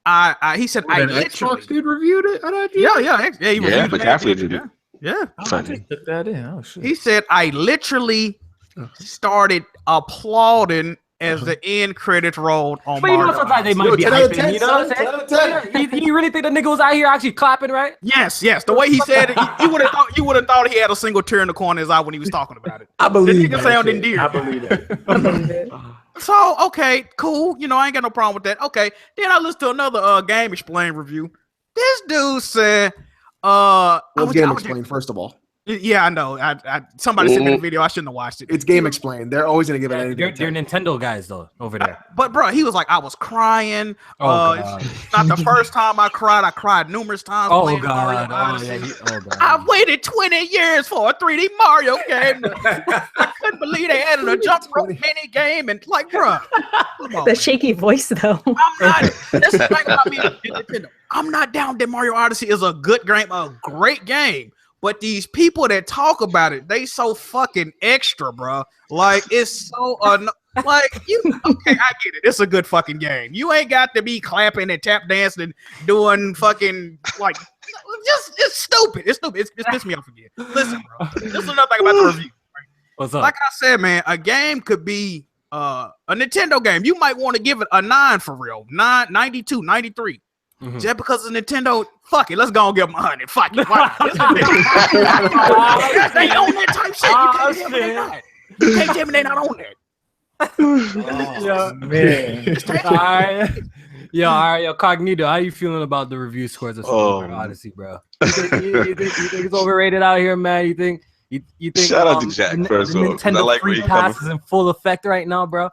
I Xbox dude reviewed it on IGN? Yeah, he reviewed McCaffrey did it. Yeah. I just took that in. Oh shit. He said I literally started applauding as the end credits rolled on But you know, Mario sometimes they might be hyping. You know what I'm saying? You really think the nigga was out here actually clapping, right? Yes. The way he said it, you would have thought he had a single tear in the corner of his eye when he was talking about it. I believe the nigga that sounded shit. endearing. I believe that. So okay, cool. You know, I ain't got no problem with that. Okay, then I listened to another Game Explain review. This dude said, Game Explain first of all. Yeah, I know. Somebody sent me the video. I shouldn't have watched it. It's Game Explain. They're always gonna give it anything. They're Nintendo guys though over there. But bro, he was like, I was crying. It's not the first time I cried. I cried numerous times. Oh god. I waited 20 years for a 3D Mario game. I couldn't believe they added a jump rope mini game and like, bro. The shaky voice though. I'm not. That's the thing about me. Nintendo. I'm not down that Mario Odyssey is a good game, a great game. But these people that talk about it, they so fucking extra, bro. Like, it's so like you. Okay, I get it. It's a good fucking game. You ain't got to be clapping and tap dancing and doing fucking like. It's stupid. It's stupid. It's pissed me off again. Listen, bro. This is another thing about the review. Right? What's up? Like I said, man, a game could be a Nintendo game. You might want to give it a 9 for real. 92, 93. Mm-hmm. Just because it's Nintendo, fuck it. Let's go and give them 100. Fuck it. They own that type shit. You can't tell me they're not on that. Man. All right, yo, Cognito, how you feeling about the review scores of Super Mario Odyssey, bro? You think it's overrated out here, man? You think? Shout out to Jack first of all. Nintendo I like free pass is in full effect right now, bro.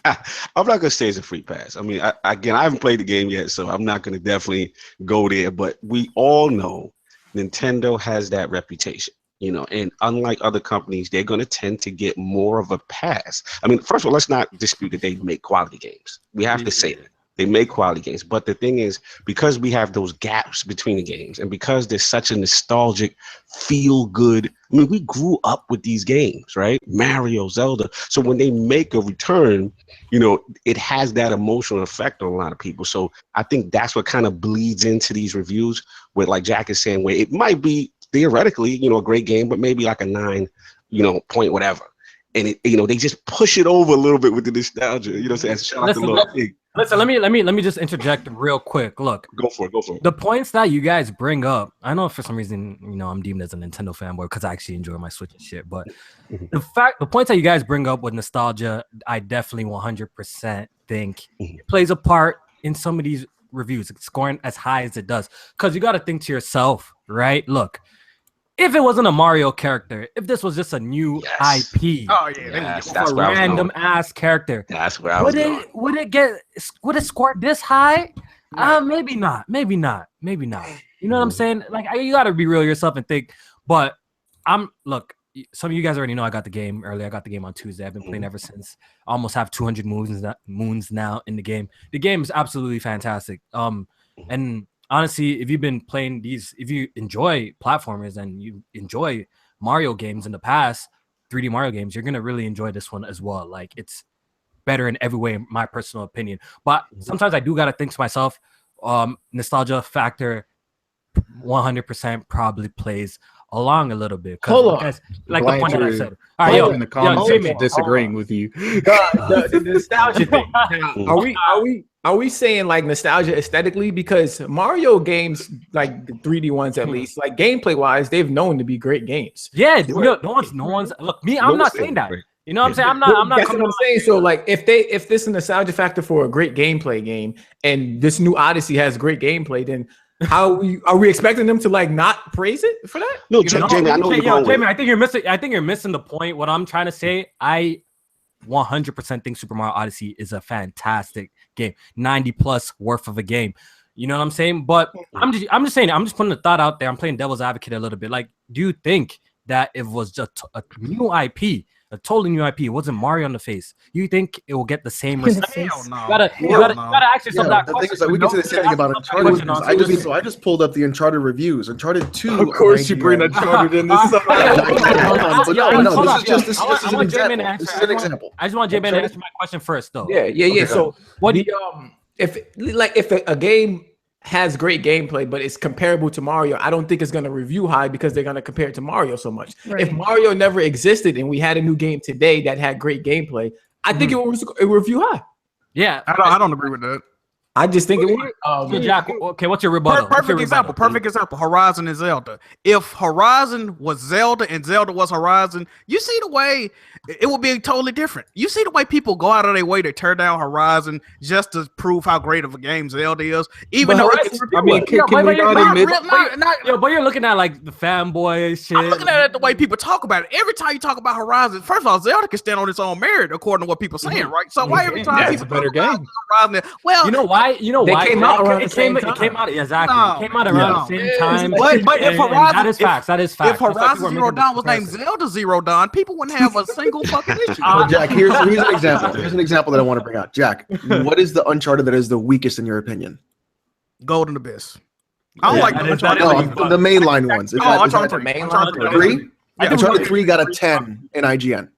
I'm not gonna say it's a free pass. I mean, I haven't played the game yet, so I'm not gonna definitely go there. But we all know Nintendo has that reputation, you know. And unlike other companies, they're gonna tend to get more of a pass. I mean, first of all, let's not dispute that they make quality games. We have to say that. They make quality games. But the thing is, because we have those gaps between the games and because there's such a nostalgic, feel good, I mean, we grew up with these games, right? Mario, Zelda. So when they make a return, you know, it has that emotional effect on a lot of people. So I think that's what kind of bleeds into these reviews where, like Jack is saying, where it might be theoretically, you know, a great game, but maybe like a 9, you know, point whatever. And it, you know, they just push it over a little bit with the nostalgia. You know what I'm saying? Shout out to Lil Pig. Listen, let me just interject real quick. Look, go for it. The points that you guys bring up, I know for some reason, you know, I'm deemed as a Nintendo fanboy because I actually enjoy my Switch and shit. But the points that you guys bring up with nostalgia, I definitely 100% think it plays a part in some of these reviews, scoring as high as it does. Because you got to think to yourself, right? Look, if it wasn't a Mario character, if this was just a new IP, that's a random ass character, that's where I was going. Would it score this high? Maybe not. You know what I'm saying? Like, you got to be real yourself and think. But look, some of you guys already know I got the game early. I got the game on Tuesday. I've been playing ever since. I almost have 200 moons now in the game. The game is absolutely fantastic. And honestly, if you've been playing these, if you enjoy platformers and you enjoy Mario games in the past, 3D Mario games, you're gonna really enjoy this one as well. Like, it's better in every way, in my personal opinion. But sometimes I do gotta think to myself, nostalgia factor 100% probably plays along a little bit. Hold on. Like the point that I said. All right, yo, in the comments disagreeing with you. The nostalgia thing. Are we saying like nostalgia aesthetically? Because Mario games, like the 3D ones at least, like gameplay wise, they've known to be great games. Yeah, no one's. Look, me, I'm not saying that. You know what I'm saying? I'm not. That's what I'm saying. So like, if this is a nostalgia factor for a great gameplay game, and this new Odyssey has great gameplay, then how are we expecting them to like not praise it for that? No, Jamie, I know you're going Jamie, I think you're missing the point. What I'm trying to say, I 100% think Super Mario Odyssey is a fantastic game, 90+ worth of a game. You know what I'm saying? But I'm just saying, I'm just putting a thought out there. I'm playing devil's advocate a little bit. Like, do you think that if it was just a new IP, a totally new IP, it wasn't Mario on the face, you think it will get the same response? Hell no. You gotta ask yourself that the question. thing is, like, we can say the same thing about Uncharted. I just pulled up the Uncharted reviews. Uncharted 2. Of course, you bring Uncharted in this. This is an example. I just want J-Man to answer my question first, though. Yeah. So what do you if a game has great gameplay, but it's comparable to Mario, I don't think it's going to review high because they're going to compare it to Mario so much. Right. If Mario never existed and we had a new game today that had great gameplay, I think it will review high. Yeah, I don't agree with that. I just think it would. Jack, okay, what's your rebuttal? Perfect example. Horizon and Zelda. If Horizon was Zelda and Zelda was Horizon, you see the way it would be totally different. You see the way people go out of their way to tear down Horizon just to prove how great of a game Zelda is. Even though but you're looking at like the fanboy shit. I'm looking at it the way people talk about it. Every time you talk about Horizon, first of all, Zelda can stand on its own merit according to what people are saying, right? So why every time people better game? Horizon, well, you know why? It came out around the same time. It came out around the same time. But if Horizon, that is facts. If Horizon Zero Dawn was named Zelda Zero Dawn, people wouldn't have a single fucking issue. Jack, here's an example. Here's an example that I want to bring out. Jack, what is the Uncharted that is the weakest in your opinion? Golden Abyss. I don't like the Uncharted. The mainline ones. Uncharted 3. Uncharted 3 got a 10 in IGN.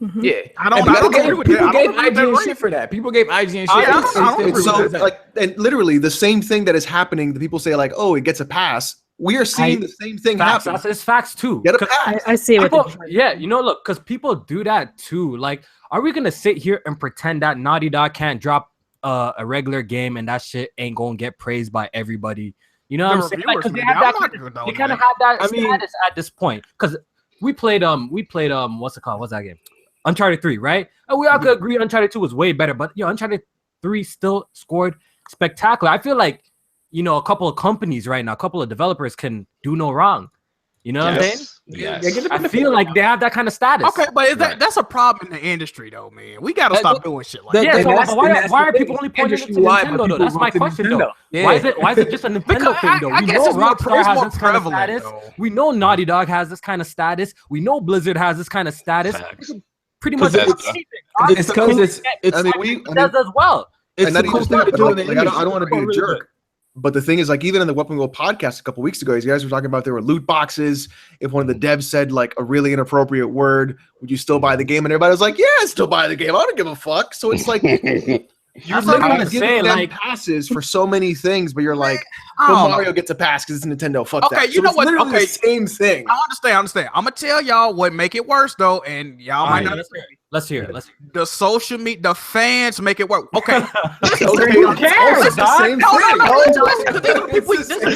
Mm-hmm. Yeah, people gave IGN shit for that. People gave IGN shit. And literally the same thing that is happening. The people say like, "Oh, it gets a pass." We are seeing the same thing happen. It's facts too. Get a pass. I see it. Yeah, look, because people do that too. Like, are we gonna sit here and pretend that Naughty Dog can't drop a regular game and that shit ain't gonna get praised by everybody? You know what I'm saying? Like, they kind of have that status at this point. Because we played what's it called? What's that game? Uncharted 3, right? And we all could agree Uncharted 2 was way better, but Uncharted 3 still scored spectacular. I feel like, a couple of companies right now, a couple of developers can do no wrong. You know what I'm saying? Yes. I feel like they have that kind of status. Okay, but that's a problem in the industry, though, man. We gotta stop doing shit like that. Yeah, so why are people only pointing to Nintendo, though? That's my question, though. Yeah. Why is it just a Nintendo thing, though? I guess it's Rockstar has this kind of status. We know Naughty Dog has this kind of status. We know Blizzard has this kind of status. Pretty much it's because it's does as well. It's I don't want to be a jerk. But the thing is, like, even in the Weapon Wheel podcast a couple weeks ago, you guys were talking about there were loot boxes. If one of the devs said like a really inappropriate word, would you still buy the game? And everybody was like, "Yeah, I still buy the game. I don't give a fuck." So it's like you're literally giving them passes for so many things, but you're like, Mario gets a pass because it's Nintendo. Fuck that. Okay, you know what? Okay, the same thing. I understand. I'm gonna tell y'all what make it worse though, and y'all might not. Let's hear it. The social media, the fans make it work. Okay. Who cares? It's the same thing. These are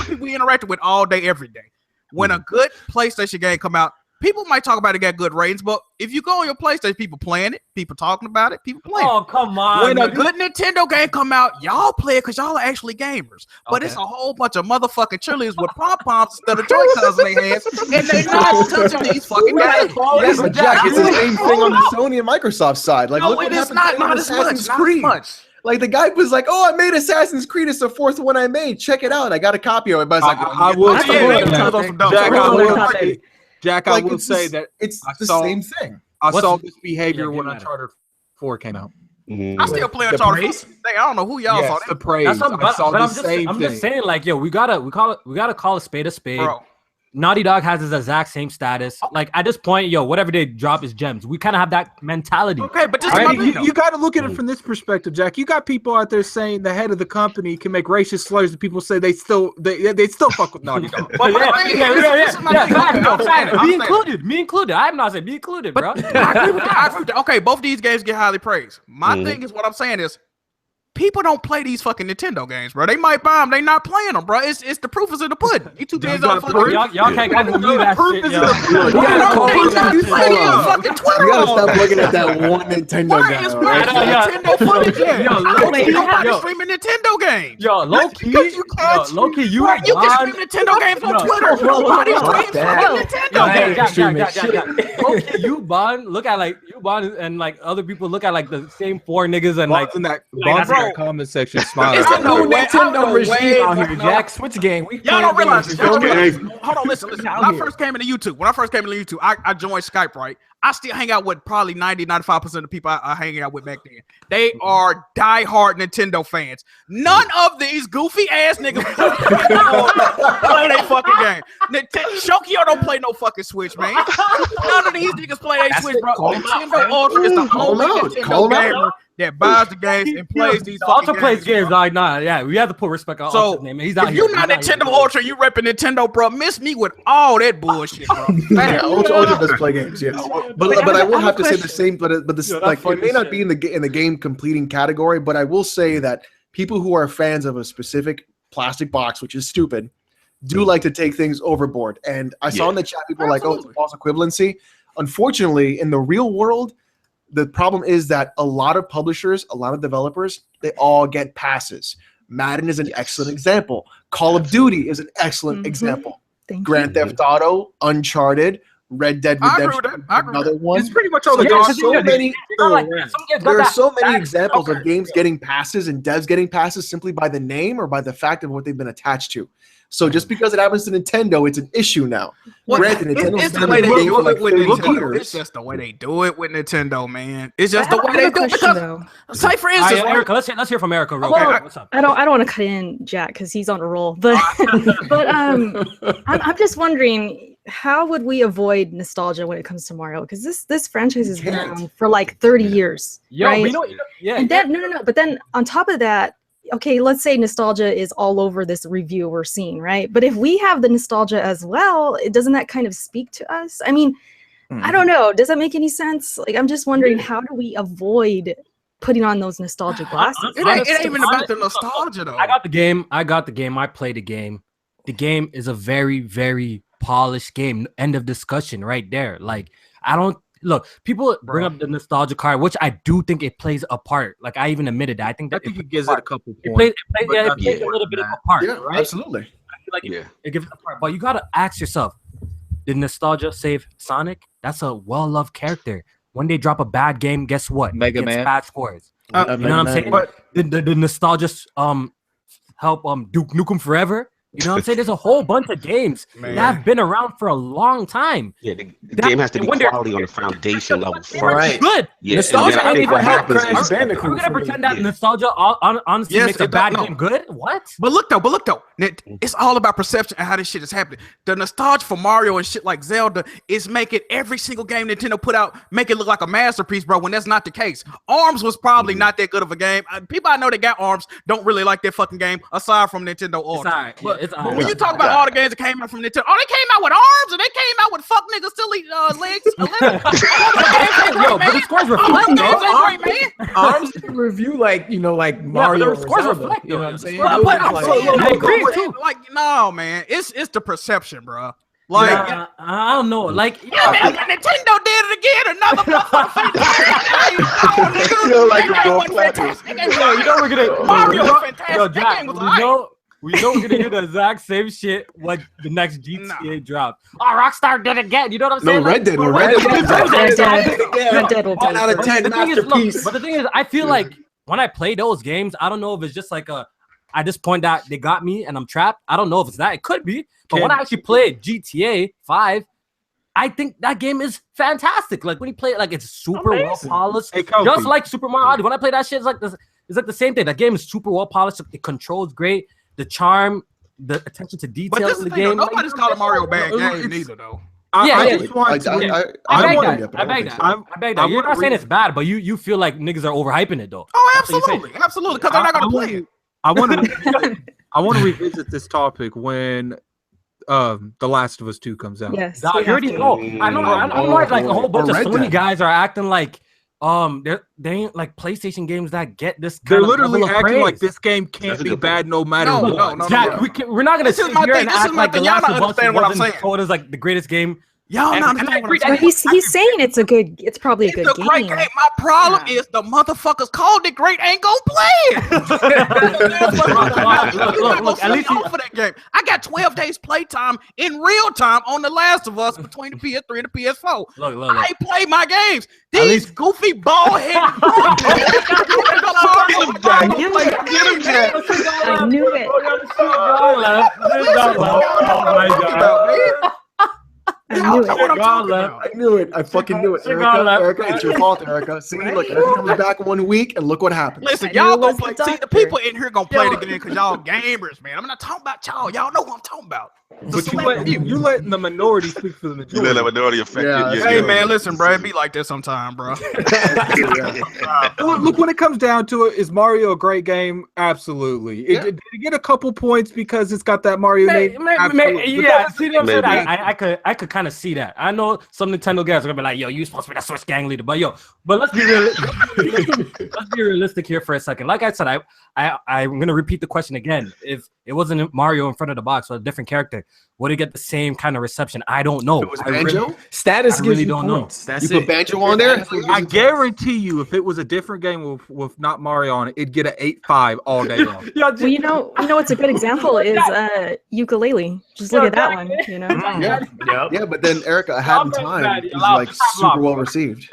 people we interacted with all day, every day. When a good PlayStation game come out, people might talk about it, get good ratings, but if you go on your PlayStation, people playing it, people talking about it, people playing it. Oh, come on. When a good Nintendo game come out, y'all play it because y'all are actually gamers. But it's a whole bunch of motherfucking cheerleaders with pom-poms instead of Joy-Cons in their hands, and they not touching these fucking games. Yes, but Jack, it's the same thing on the Sony and Microsoft side. Like, no, it is not as much. Like, the guy was like, "Oh, I made Assassin's Creed. It's the fourth one I made. Check it out. I got a copy of it." But I was like, Jack, I will say that it's the same thing. I saw this behavior when Uncharted 4 came out. I still play Uncharted 4. I don't know who y'all saw that. The praise. I'm just saying, like, yo, we gotta call a spade a spade. Bro. Naughty Dog has his exact same status. Like, at this point, yo, whatever they drop is gems. We kind of have that mentality. Okay, but just you got to look at it from this perspective, Jack. You got people out there saying the head of the company can make racist slurs, and people say they still fuck with Naughty Dog. Me included. I'm not saying be included, bro. I agree with that. Okay, both these games get highly praised. My thing is, what I'm saying is, people don't play these fucking Nintendo games, bro. They might buy them, they not playing them, bro. It's the proof is in the pudding. You too busy on fucking. Y'all can't believe that shit, yo. You gotta stop looking at that one Nintendo guy. Nintendo footage. Yo, streaming Nintendo games. Yo, low key, you can stream Nintendo games on Twitter. Nobody's streaming Nintendo. Low key, you Bond look at like you Bond and like other people look at like the same 4 niggas and like in that comment section smiling. It's a new Nintendo regime out here, Jack. Switch game. Y'all don't realize. Hold on, listen. When I first came into YouTube, I joined Skype, right? I still hang out with probably 90-95% of the people I hang out with back then. They are diehard Nintendo fans. None of these goofy ass niggas play their fucking game. Shokio don't play no fucking Switch, man. None of these niggas play their Switch, bro. Nintendo Ultra is the only Nintendo gamer that buys the games and plays these Ultra plays games. Like, nah, yeah, we have to put respect on Ultra's name. He's out if here. You're not Nintendo Ultra, you repping Nintendo, bro. Miss me with all that bullshit, bro. Yeah, Ultra does play games, yes. But I will have to say the same. But this like it may not be in the game completing category, but I will say that people who are fans of a specific plastic box, which is stupid, do like to take things overboard. And I saw in the chat people are like, "Oh, it's false equivalency." Unfortunately, in the real world, the problem is that a lot of publishers, a lot of developers, they all get passes. Madden is an excellent example. Call of Duty is an excellent example. Grand Theft Auto, Uncharted, Red Dead Redemption, another one. It's pretty much all the there are so many examples of games getting passes and devs getting passes simply by the name or by the fact of what they've been attached to. So just because it happens to Nintendo, it's an issue now. Granted, Nintendo's been in the game for like 30 years. It's just the way they do it with Nintendo, man. It's just the way they do it. Because, say for instance, Erica, let's hear from Erica real quick. What's up? I don't want to cut in Jack because he's on a roll, but I'm just wondering, how would we avoid nostalgia when it comes to Mario? Because this franchise has been around for like 30 years, right? We know, yeah. And then no. But then on top of that, okay, let's say nostalgia is all over this review we're seeing, right? But if we have the nostalgia as well, doesn't that kind of speak to us? I mean, I don't know. Does that make any sense? Like, I'm just wondering, how do we avoid putting on those nostalgia glasses? It ain't even about the nostalgia, though. I got the game. I played the game. The game is a very, very polished game. End of discussion right there. Like, I don't... Look, people bring up the nostalgia card, which I do think it plays a part. Like, I even admitted that. I think it gives it a couple points. It plays a little bit of a part, right? Absolutely. I feel like it gives it a part. But you got to ask yourself, did nostalgia save Sonic? That's a well-loved character. When they drop a bad game, guess what? Mega Man. Bad scores. You know what I'm saying? But the nostalgia help Duke Nukem Forever? You know what I'm saying? There's a whole bunch of games that have been around for a long time. Yeah, the game has to be quality on the foundation level first. Right. Good. Yeah, nostalgia ain't even help happens Crash Bandicoot. We're gonna pretend that nostalgia honestly makes a bad game good? What? But look though, it's all about perception and how this shit is happening. The nostalgia for Mario and shit like Zelda is making every single game Nintendo put out make it look like a masterpiece, bro. When that's not the case. ARMS was probably not that good of a game. People I know that got ARMS don't really like that fucking game aside from Nintendo Ultra. But when you talk about all the games that came out from Nintendo, they came out with ARMS and they came out with fuck niggas silly legs. Yo, but the scores reflect, man. ARMS didn't review like Mario. The scores reflect, you know what I'm saying? I agree too. Like, no, man, it's the perception, bro. Like, I don't know. Like, man, Nintendo did it again. Another motherfucker. We're gonna Mario fantastic. Yo, Jack, we know we're gonna do the exact same shit when the next GTA drops. Oh, Rockstar did it again. You know what I'm saying? No, Red Dead. Red Dead will 10 out of 10 masterpiece. But the thing is, I feel like when I play those games, I don't know if it's just like at this point that they got me and I'm trapped. I don't know if it's that. It could be. But when I actually played GTA 5, I think that game is fantastic. Like when you play it, like it's super well polished, just like Super Mario Odyssey. When I play that shit, it's like the same thing. That game is super well polished. It controls great. The charm, the attention to detail in the game. Nobody's calling Mario bad game neither, though. I beg that. You're not saying it's bad, but you feel like niggas are overhyping it though. Oh, absolutely, because they're not gonna play it. I want to revisit this topic when The Last of Us 2 comes out. Yes, you already know. I know. Like a whole bunch of Sony guys are acting like they ain't like PlayStation games that get this. They're kind literally of acting praise. like this game can't be bad no matter what. No, Jack, we're not gonna sit here and act like The Last of Us wasn't told as like the greatest game. Y'all not understand what I'm saying. He's saying it's probably a good game. Great game. My problem is the motherfuckers called it great ain't gonna play it. Look, at least for that game. I got 12 days playtime in real time on The Last of Us between the PS3 and the PS4. Look. I ain't play my games. These goofy bald headed. I knew it. I knew it. I fucking knew it. Erica, it's your fault, Erica. See, look, Erica comes back 1 week, and look what happens. Listen, y'all gonna play. See, the people in here gonna play the game because y'all gamers, man. I'm not talking about y'all. Y'all know what I'm talking about. But you letting the minority speak for the majority. You let the minority affect you. Hey, man, listen, bro. It be like that sometime, bro. Look, when it comes down to it, is Mario a great game? Absolutely. Did it get a couple points because it's got that Mario name? Yeah, see what I'm saying? I could kind of see that. I know some Nintendo guys are gonna be like, "Yo, you supposed to be the Switch gang leader," but let's be realistic here for a second. Like I said, I'm gonna repeat the question again. If it wasn't Mario in front of the box or a different character, would it get the same kind of reception? I don't know. If it was Banjo? Status gives you don't points. know. That's You put Banjo on there? I guarantee you, if it was a different game with not Mario on it, it'd get an 8.5 all day long. Well, you know what's a good example is Ukulele. Just look at that one. You know. Yeah, but then Erica, A Hat in Time is like super well received.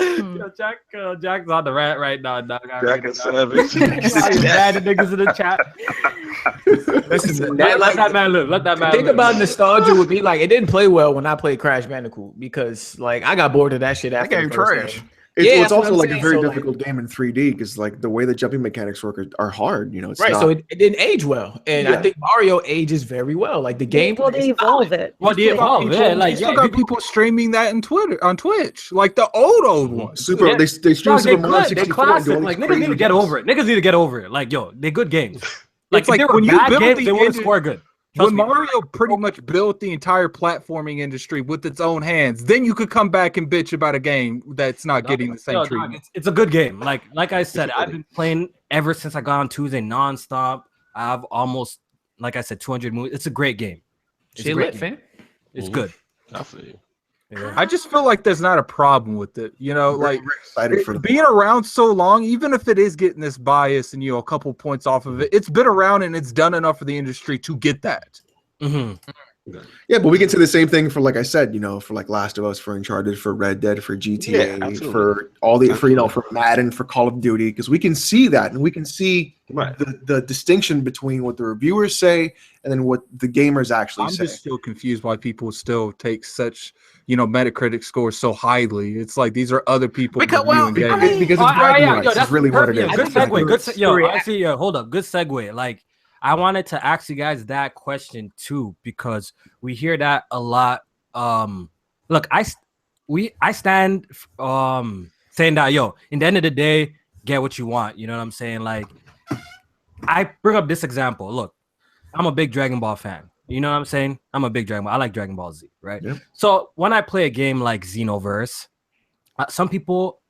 Yo, Jack's on the rant right now, dog. Jack is savage. Bad niggas in the chat. Listen, let that man live. Let that man think live. about nostalgia would be like it didn't play well when I played Crash Bandicoot because like I got bored of that shit after That game the first trash. game. It's also like a saying. very So, difficult game in 3D because like the way the jumping mechanics work are hard. You know, it's right? not, So it didn't age well, and I think Mario ages very well. Like the game, Well, they evolve it. Well, they evolve. Yeah, like You still got people streaming that on Twitch, like the old ones. super. They stream Super Mario 64 and do classic. all Like these niggas need to crazy get jumps. over it. Niggas need to get over it. Like yo, they're good games. Like It's like if they were when you bad build games, the they wouldn't engine- score good. When Mario pretty much built the entire platforming industry with its own hands, then you could come back and bitch about a game that's not getting the same treatment. It's a good game. Like I said, I've been playing ever since I got on Tuesday nonstop. I've almost, like I said, 200 movies. It's a great game. It's a great game. fan. It's good. I feel you. Yeah. I just feel like there's not a problem with it. You know, like Excited for being around so long, even if it is getting this bias and a couple points off of it, it's been around and it's done enough for the industry to get that. Mm-hmm. Yeah, but we can say the same thing for, like I said, for like Last of Us, for Uncharted, for Red Dead, for GTA, for all the for Madden, for Call of Duty, because we can see that and we can see the distinction between what the reviewers say and then what the gamers actually say. I'm just still confused why people still take such Metacritic scores so highly. It's like these are other people because it's bragging rights. That's really what it is. Good segue. Hold up. Good segue. Like, I wanted to ask you guys that question too, because we hear that a lot. Look, I stand saying that, in the end of the day, get what you want. You know what I'm saying? Like, I bring up this example. Look, I'm a big Dragon Ball fan. You know what I'm saying? I'm a big Dragon Ball. I like Dragon Ball Z, right? Yeah. So when I play a game like Xenoverse, some people,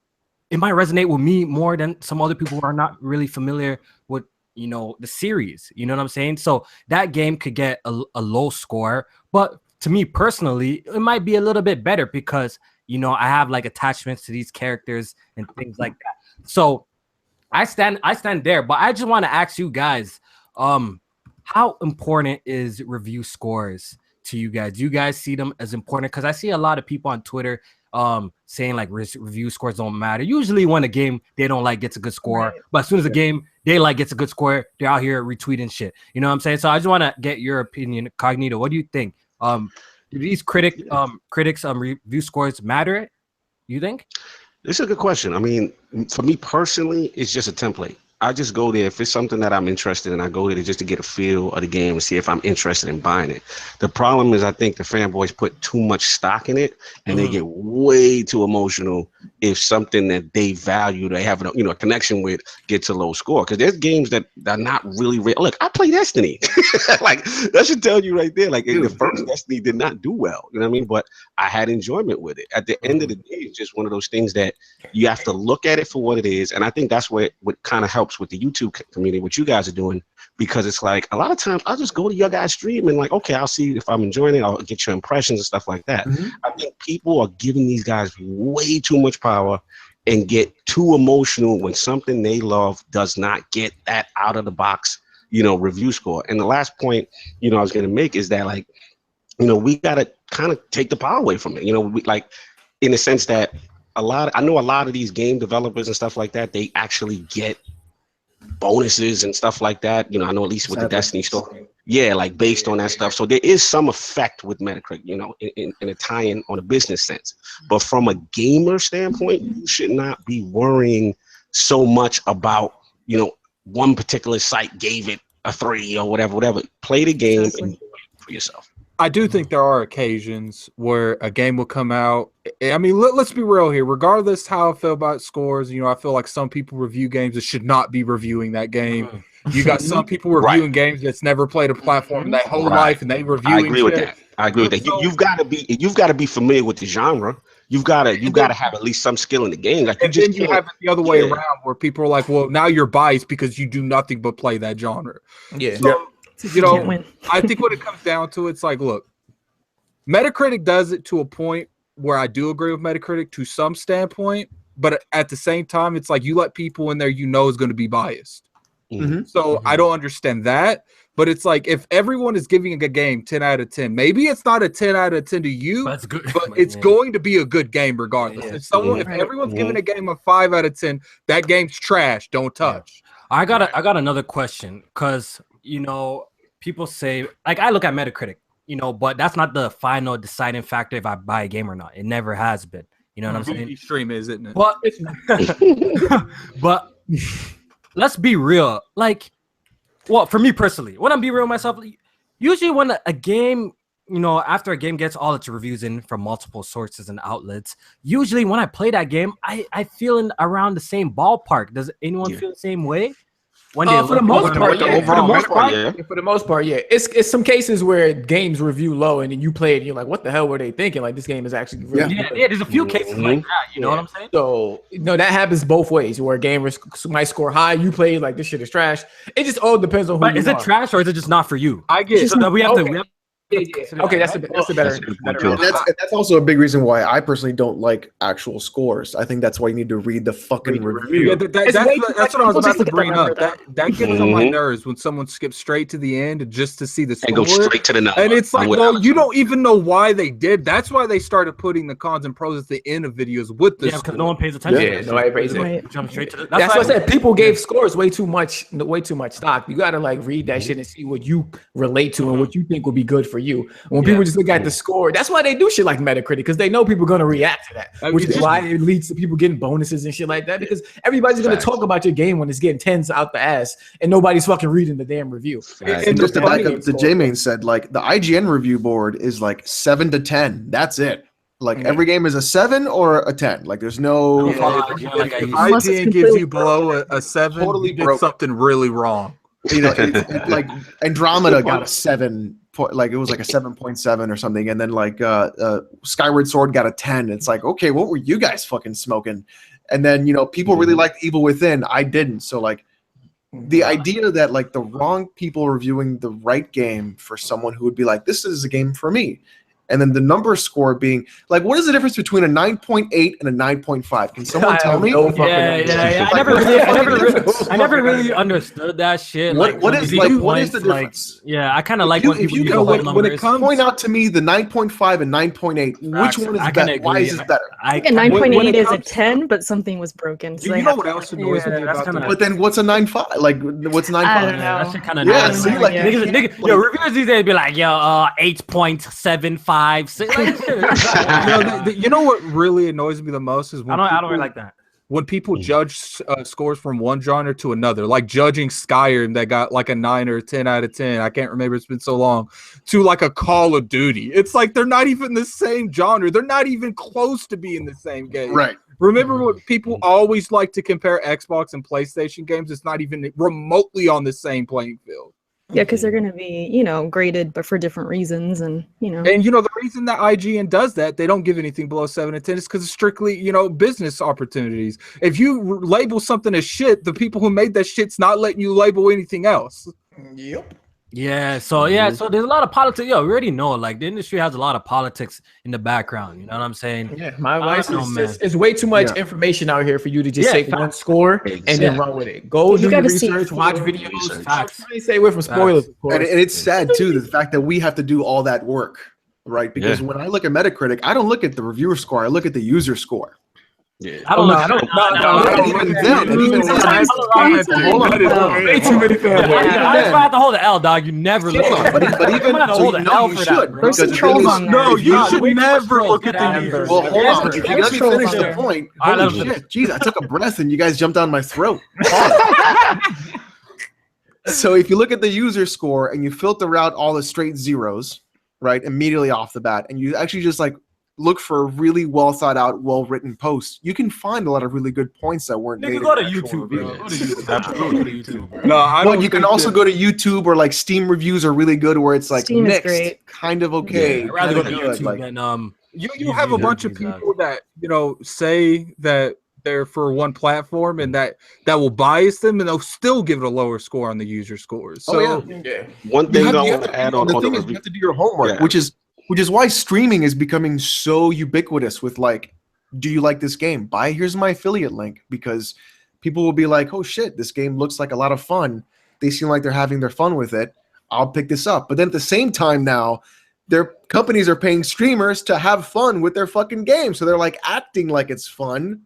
it might resonate with me more than some other people who are not really familiar with the series. You know what I'm saying? So that game could get a low score, but to me personally, it might be a little bit better because I have like attachments to these characters and things like that. So I stand there, but I just want to ask you guys, how important is review scores to you guys? Do you guys see them as important? Because I see a lot of people on Twitter saying like review scores don't matter. Usually when a game they don't like gets a good score, right. But as soon as a game they like gets a good score, they're out here retweeting shit. You know what I'm saying? So I just want to get your opinion, Cognito. What do you think? Do these critics review scores matter? You think? This is a good question. I mean, for me personally, it's just a template. I just go there if it's something that I'm interested in. I go there just to get a feel of the game and see if I'm interested in buying it. The problem is, I think the fanboys put too much stock in it, and they get way too emotional if something that they value, they have a connection with, gets a low score. Because there's games that are not really real. Look, I play Destiny. Like that should tell you right there. Like the first Destiny did not do well. You know what I mean? But I had enjoyment with it. At the end of the day, it's just one of those things that you have to look at it for what it is. And I think that's what kind of helps with the YouTube community, what you guys are doing, because it's like a lot of times I'll just go to your guys' stream and like, okay, I'll see if I'm enjoying it. I'll get your impressions and stuff like that. I think people are giving these guys way too much power and get too emotional when something they love does not get that out of the box, review score. And the last point, I was going to make is that like, we got to kind of take the power away from it. We like in the sense that I know a lot of these game developers and stuff like that, they actually get bonuses and stuff like that. I know at least with the Destiny story. Yeah, like based on that stuff. So there is some effect with Metacritic, in a tie-in on a business sense. But from a gamer standpoint, you should not be worrying so much about, one particular site gave it a 3 or whatever. Play the game and enjoy it for yourself. I do think there are occasions where a game will come out. I mean, let's be real here. Regardless how I feel about scores, I feel like some people review games that should not be reviewing that game. You got some people reviewing games that's never played a platform in their whole life, and they review. I agree with that. So, You've got to be familiar with the genre. You've got to have at least some skill in the game. Like and then you have it the other way around, where people are like, "Well, now you're biased because you do nothing but play that genre." Yeah. So, I think when it comes down to it, it's like, look, Metacritic does it to a point where I do agree with Metacritic to some standpoint, but at the same time, it's like you let people in there is going to be biased. So I don't understand that, but it's like if everyone is giving a game 10 out of 10, maybe it's not a 10 out of 10 to you, but it's going to be a good game regardless. If everyone's giving a game a 5 out of 10, that game's trash. Don't touch. I got another question because people say, like, I look at Metacritic, but that's not the final deciding factor if I buy a game or not. It never has been. You know what I'm saying? Stream is, isn't it? But let's be real. Like, well, for me personally, when I'm being real with myself, usually when a game, after a game gets all its reviews in from multiple sources and outlets, usually when I play that game, I feel in around the same ballpark. Does anyone feel the same way? For the most part, yeah. It's some cases where games review low and then you play it and you're like, what the hell were they thinking? Like, this game is actually really good. Yeah, there's a few cases like that. You know what I'm saying? So, that happens both ways, where gamers might score high, you play like this shit is trash. It just all depends on who you is it trash or is it just not for you? I get so that we have to. Okay, that's a better. That's also a big reason why I personally don't like actual scores. I think that's why you need to read the fucking review. Yeah, that's what I was about to bring up. That gets on my nerves when someone skips straight to the end just to see the score. And go straight to the number. And it's like, well, you don't even know why they did. That's why they started putting the cons and pros at the end of videos with the because no one pays attention. Yeah, nobody pays attention. Jump straight to the. That's what I said. People gave scores way too much stock. You got to like read that shit and see what you relate to and what you think will be good for you. When people just look at the score, that's why they do shit like Metacritic, because they know people are going to react to that, which is why it leads to people getting bonuses and shit like that, because everybody's going to talk about your game when it's getting 10s out the ass and nobody's fucking reading the damn review. And just to back up, the J-Main said, like, the IGN review board is like 7 to 10. That's it. Like, every game is a 7 or a 10. Like, there's no... IGN gives you below a 7, totally did something really wrong. Like, Andromeda got a 7... like it was like a 7.7 or something, and then like Skyward Sword got a 10. It's like, okay, what were you guys fucking smoking? And then people really liked Evil Within. I didn't. So like the idea that like the wrong people reviewing the right game for someone who would be like, this is a game for me. And then the number score being like, what is the difference between a 9.8 and a 9.5? Can someone tell me? Yeah. I never really understood that shit. What is the difference? I kind of like when people use when it comes. Point out to me the 9.5 and 9.8. Which one is better? Why is this better? I think a 9.8 is a 10, but something was broken. So you know what else annoys me about that? But then what's a 9.5? Like what's 9.5? That shit kind of niggas, reviewers these days be like, 8.75. You know what really annoys me the most is when I don't really like that. when people judge scores from one genre to another, like judging Skyrim that got like a 9 or a 10 out of 10, I can't remember, it's been so long, to like a Call of Duty. It's like they're not even the same genre. They're not even close to being the same game. Right. Remember what people always like to compare Xbox and PlayStation games? It's not even remotely on the same playing field. Yeah, because they're going to be, graded, but for different reasons. And the reason that IGN does that, they don't give anything below 7 and 10 is because it's strictly, business opportunities. If you label something as shit, the people who made that shit's not letting you label anything else. Yep. Yeah, so there's a lot of politics. Yo, we already know, like, the industry has a lot of politics in the background. You know what I'm saying? Yeah, my advice is it's way too much information out here for you to just take one score and then run with it. Go do your research, watch videos. Facts. Stay away from spoilers, of course. And it's sad too, the fact that we have to do all that work, right? Because when I look at Metacritic, I don't look at the reviewer score. I look at the user score. Yeah. I don't know. I have to hold the L, dog. You never look. But even so, you should. No, you should never look at the users. Well, hold on. If you let me finish the point, holy shit, jeez, I took a breath and you guys jumped down my throat. So if you look at the user score and you filter out all the straight zeros, right, immediately off the bat, and you actually just like look for a really well thought out, well written post, you can find a lot of really good points that weren't made. Go to YouTube, bro. Go to YouTube. No, I don't. Well, you can also go to YouTube, or like Steam reviews are really good, where it's like Steam is mixed, great. kind of okay. I'd rather go to good, YouTube like, than You have a bunch of people that say that they're for one platform and that will bias them, and they'll still give it a lower score on the user scores. So One thing I want to add on. The thing is, you have to do your homework, which is why streaming is becoming so ubiquitous with like, do you like this game? Here's my affiliate link, because people will be like, oh shit, this game looks like a lot of fun. They seem like they're having their fun with it. I'll pick this up. But then at the same time now, their companies are paying streamers to have fun with their fucking game. So they're like acting like it's fun.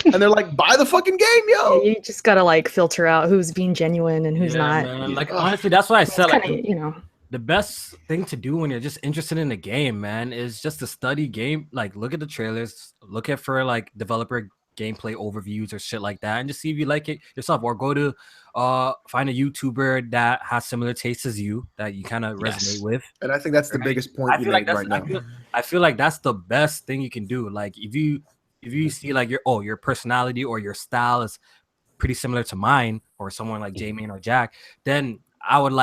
And they're like, buy the fucking game, yo. Yeah, you just got to like filter out who's being genuine and who's not. Man. Like, honestly, that's why I said, like, kinda, the best thing to do when you're just interested in the game, man, is just to study game. Like, look at the trailers, look at for like developer gameplay overviews or shit like that, and just see if you like it yourself. Or go to find a YouTuber that has similar tastes as you that you kind of resonate with. And I think that's the biggest point you made right now. I feel like that's the best thing you can do. Like, if you see like your personality or your style is pretty similar to mine, or someone like Jamie or Jack, then I would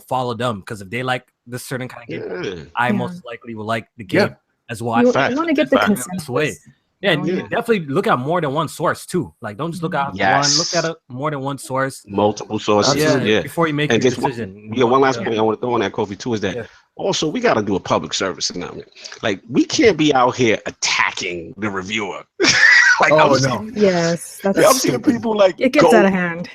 follow them, because if they like this certain kind of game, I most likely will like the game as well. You want to get the consensus way. Yeah, and you definitely look at more than one source too. Like, don't just look at one. Look at more than one source. Multiple sources. Before you make your decision. One last point I want to throw on that, Kofi, too, is that also we got to do a public service announcement. Like, we can't be out here attacking the reviewer. Yes, I'm seeing people like it gets out of hand.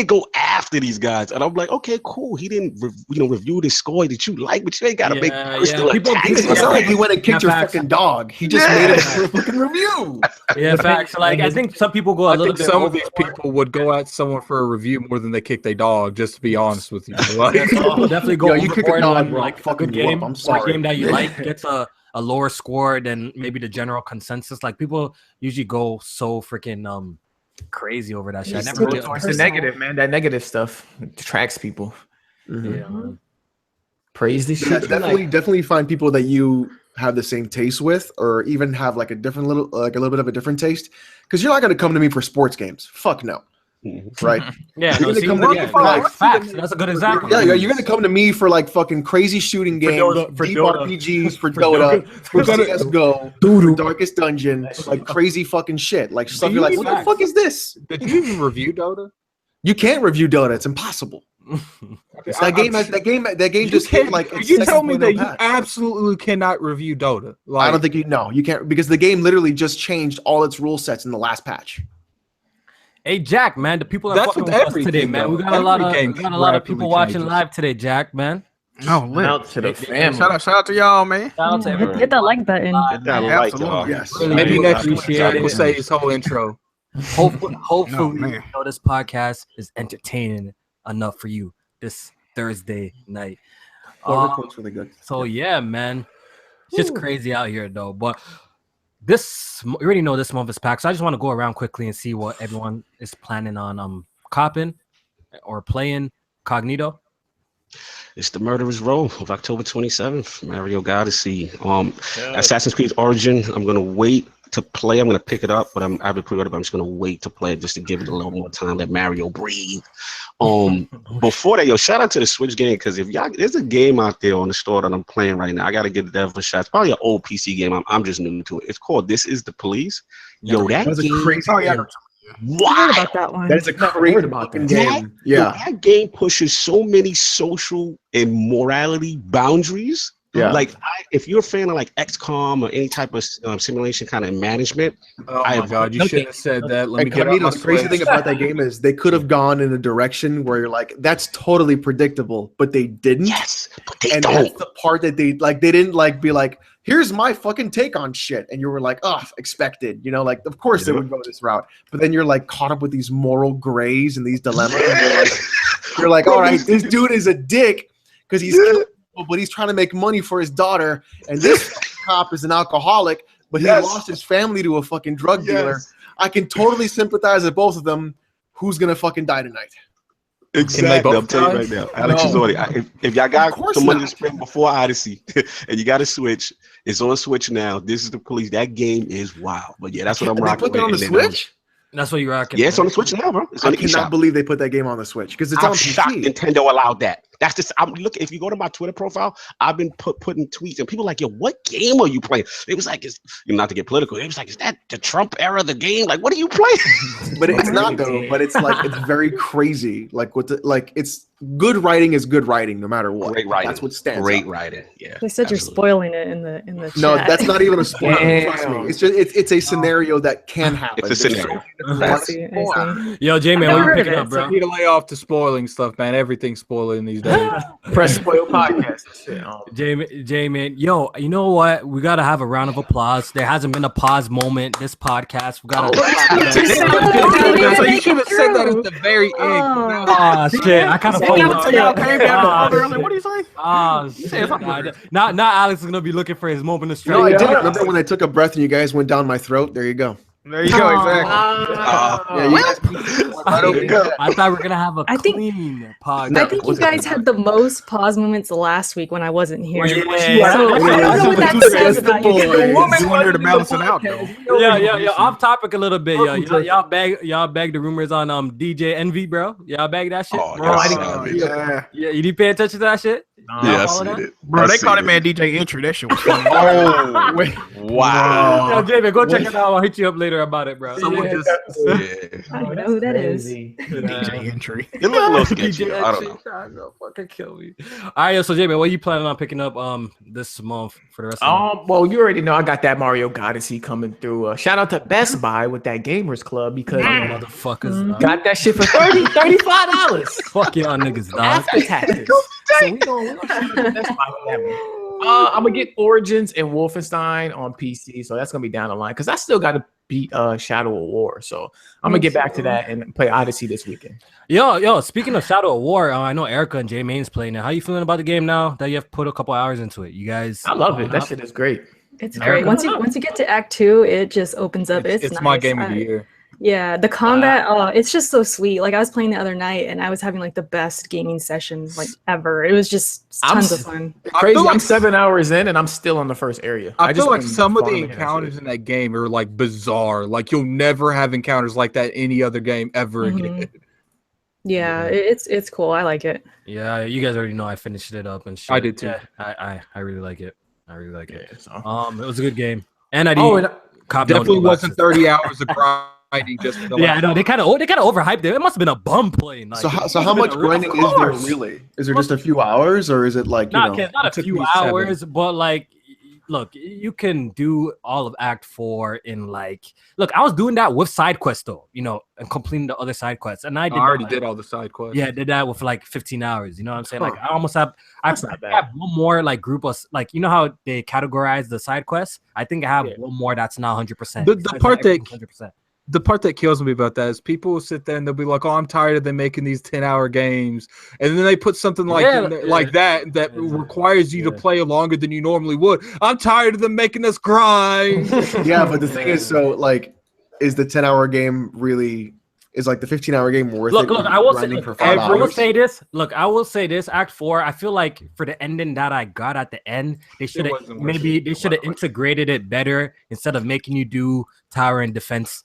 Go after these guys, and I'm like, okay, cool. He didn't, review this score that you like, but you ain't gotta make personal attacks. It's not like he went and kicked your fucking dog. He just made it a fucking review. Yeah, facts. Like, I think some people go a little bit. Some of these people would go at someone for a review more than they kick their dog. Just to be honest with you, like, definitely go. You kick a dog, bro. Like a good game. I'm sorry. A game that you like gets a lower score than maybe the general consensus. Like, people usually go so freaking crazy over that shit. I never really the negative, man. That negative stuff attracts people. Yeah, man. Praise this shit. Definitely find people that you have the same taste with, or even have like a little bit of a different taste. Because you're not going to come to me for sports games. Fuck no. Right? Yeah, you're gonna come to me for like facts. That's a good example. Yeah, you're gonna come to me for like fucking crazy shooting games, deep RPGs, for Dota, for CS:GO, for Darkest Dungeon, like crazy fucking shit. Like stuff you're like, what the fuck is this? Did you even review Dota? You can't review Dota. It's impossible. That game just hit like. You tell me that you absolutely cannot review Dota. I don't think you can't, because the game literally just changed all its rule sets in the last patch. Hey, Jack, man, the people that fucking with us today, man. We got a lot of people watching live today, Jack, man. Oh, lit. Shout out to the family. Shout out to y'all, man. Shout out to everyone. Hit that like button. Yes. Maybe next week Jack will say his whole intro. Hopefully, this podcast is entertaining enough for you this Thursday night. Report's really good. So yeah, man, it's just crazy out here though. But you already know this month is packed, so I just want to go around quickly and see what everyone is planning on copping or playing. Cognito. It's the Murderer's Row of October 27th, Mario Odyssey. Assassin's Creed Origin, I'm gonna wait to play. I'm gonna pick it up, but I have to pre-order, but I'm just gonna wait to play it just to give it a little more time, let Mario breathe. Before that, shout out to the Switch game, because if y'all, there's a game out there on the store that I'm playing right now. I gotta give the devil a shot. It's probably an old PC game. I'm just new to it. It's called This Is the Police. That game, a crazy game. I heard about that one. That is a crazy fucking game. Yeah, that game pushes so many social and morality boundaries. Yeah. Like, if you're a fan of like XCOM or any type of simulation kind of management, oh my god, you should have said that. Let me get the crazy thing about that game is they could have gone in a direction where you're like, that's totally predictable, but they didn't. Yes, but they and don't. That's the part that they didn't like be like, here's my fucking take on shit, and you were like, oh, expected, like, of course they would go this route, but then you're like caught up with these moral grays and these dilemmas, and you're like, all right, this dude is a dick because he's killing people, but he's trying to make money for his daughter, and this cop is an alcoholic, but he lost his family to a fucking drug dealer. I can totally sympathize with both of them. Who's gonna fucking die tonight? Exactly. I'm telling you right now, Alex is already. If y'all got some money to spend before Odyssey, and you got a Switch, it's on Switch now. This Is the Police. That game is wild. But yeah, that's what I'm rocking. They put that on the Switch. That's what you're rocking. Yeah, it's on the Switch now, bro. I cannot believe they put that game on the Switch because it's on PC. Shocked Nintendo allowed that. That's just. I'm looking. If you go to my Twitter profile, I've been putting tweets, and people are like, "Yo, what game are you playing?" It was like, not to get political. It was like, "Is that the Trump era of the game? Like, what are you playing?" But it's not though. But it's like it's very crazy. Like it's good writing is good writing no matter what. Great writing. That's what stands. Great writing. Yeah. They said you're spoiling it in the chat. No, that's not even a spoiler. Trust me. It's just it's a scenario that can happen. It's a scenario. I see. Yo, J-Man, what are you picking up, bro? I need to lay off the spoiling stuff, man. Everything's spoiling these days. Press spoil podcast. J-Man, yo, you know what? We gotta have a round of applause. There hasn't been a pause moment this podcast. We gotta. So you should have said that at the very end. Oh shit! I kind of. What do you say? Oh shit! Now Alex is gonna be looking for his moment of strength. No, I did. Remember when I took a breath and you guys went down my throat? There you go. There you go. Exactly. I thought we were gonna have a clean podcast. I think you guys had the most pause moments last week when I wasn't here. So I don't know what that says about you. Woman wanted to balance it out, though. Yeah. Off topic a little bit, yo. Y'all bag the rumors on DJ Envy, bro. Y'all bag that shit. Yeah, you didn't pay attention to that shit. Yeah, I seen it. Bro, they called him man DJ Entry. That shit was funny. Oh, wait. Wow. Yo, Jamie, go check it out. I'll hit you up later about it, bro. I don't know who that is. DJ Entry. It looked a little sketchy. I don't know. Fucking kill me. All right, so Jamie, what are you planning on picking up this month for the rest of the month? Well, you already know I got that Mario Odyssey coming through. Shout out to Best Buy with that Gamers Club because motherfuckers got that shit for $35. Fuck y'all niggas, dog. After taxes. So we gonna shout out to Best Buy with that one. I'm gonna get Origins and Wolfenstein on PC, so that's gonna be down the line because I still got to beat Shadow of War. So I'm gonna get back to that and play Odyssey this weekend. Yo, speaking of Shadow of War, I know Erica and Jay Main's playing it. How you feeling about the game now that you have put a couple hours into it? You guys, I love it. That shit is great. It's great. Once you get to Act 2, it just opens up. It's nice. My game of the year. Yeah, the combat, it's just so sweet. Like I was playing the other night and I was having like the best gaming sessions like ever. It was just tons of fun. Crazy. I'm 7 hours in and I'm still on the first area. I feel like some of the encounters in that game are like bizarre. Like you'll never have encounters like that in any other game ever again. Yeah, it's cool. I like it. Yeah, you guys already know I finished it up and shit. I did too. Yeah, I really like it. It was a good game. And I definitely wasn't 30 hours of grinding. Just for the I know they kind of overhyped it. It must have been a bum playing. Like, so how much grinding is there really? Is there just a few hours, or is it like not a few hours, but like, look, you can do all of Act 4 in like. Look, I was doing that with side quests though, and completing the other side quests, and I already did all the side quests. Yeah, I did that with like 15 hours. You know what I'm saying? Like I almost have. I have one more like group of like how they categorize the side quests. I think I have one more that's not 100%. The part that 100%. the part that kills me about that is people will sit there and they'll be like, "Oh, I'm tired of them making these 10-hour games," and then they put something like that requires you to play longer than you normally would. I'm tired of them making us grind. Yeah, but the thing is, so like, is the 10-hour game really? Is like the 15-hour game worth it? Look, I will say this. Look, I will say this. Act 4, I feel like for the ending that I got at the end, they should have integrated it better instead of making you do tower and defense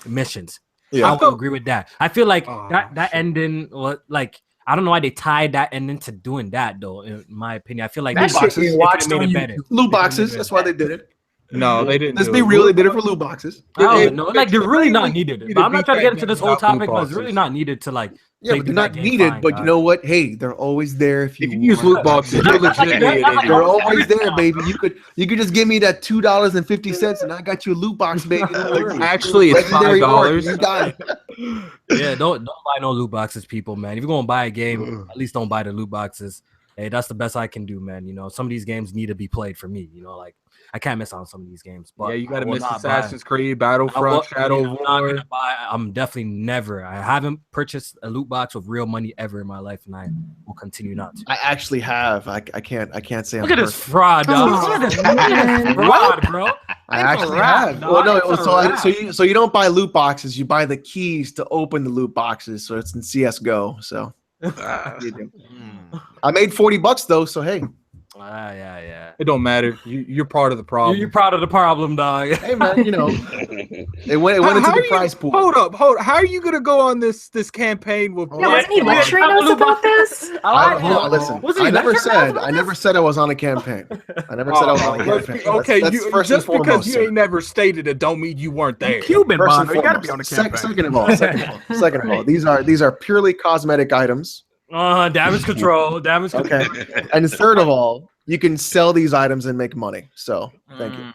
missions. Yeah, I will agree with that. I feel like that ending, like, I don't know why they tied that ending to doing that though. In my opinion, I feel like loot boxes. That's why they did it. No, they didn't. Let's be real. They did it for loot boxes. I don't know. Like, they're really not needed. But I'm not trying to get into this whole topic, but it's really not needed to like. Yeah, but they're not needed. But you know what? Hey, they're always there if you use loot boxes. They're always there, baby. You could just give me that $2.50 and I got you a loot box, baby. Actually, it's $5. You got it. Yeah, don't buy no loot boxes, people, man. If you're gonna buy a game, at least don't buy the loot boxes. Hey, that's the best I can do, man. You know, some of these games need to be played for me. You know, like. I can't miss out on some of these games. But yeah, you got to miss Assassin's Creed, Battlefront, Shadow War. I'm definitely never. I haven't purchased a loot box with real money ever in my life, and I will continue not to. I actually have. I can't say. Look at this fraud, dog. Look at this fraud, bro. I actually have. Well, no, so you don't buy loot boxes. You buy the keys to open the loot boxes. So it's in CS:GO. So I made $40 though. So hey. Yeah. It don't matter. You're part of the problem. You're part of the problem, dog. Hey man, you know, it went into the prize pool. Hold up. How are you gonna go on this campaign with? Yeah, wasn't he lecturing us about this? Listen, I never said I was on a campaign. I never said I was on a campaign. Okay, just because you ain't never stated it, don't mean you weren't there. Cuban, you gotta be on the campaign. Second of all, these are purely cosmetic items. Damage control. Okay. And third of all, you can sell these items and make money. So thank you.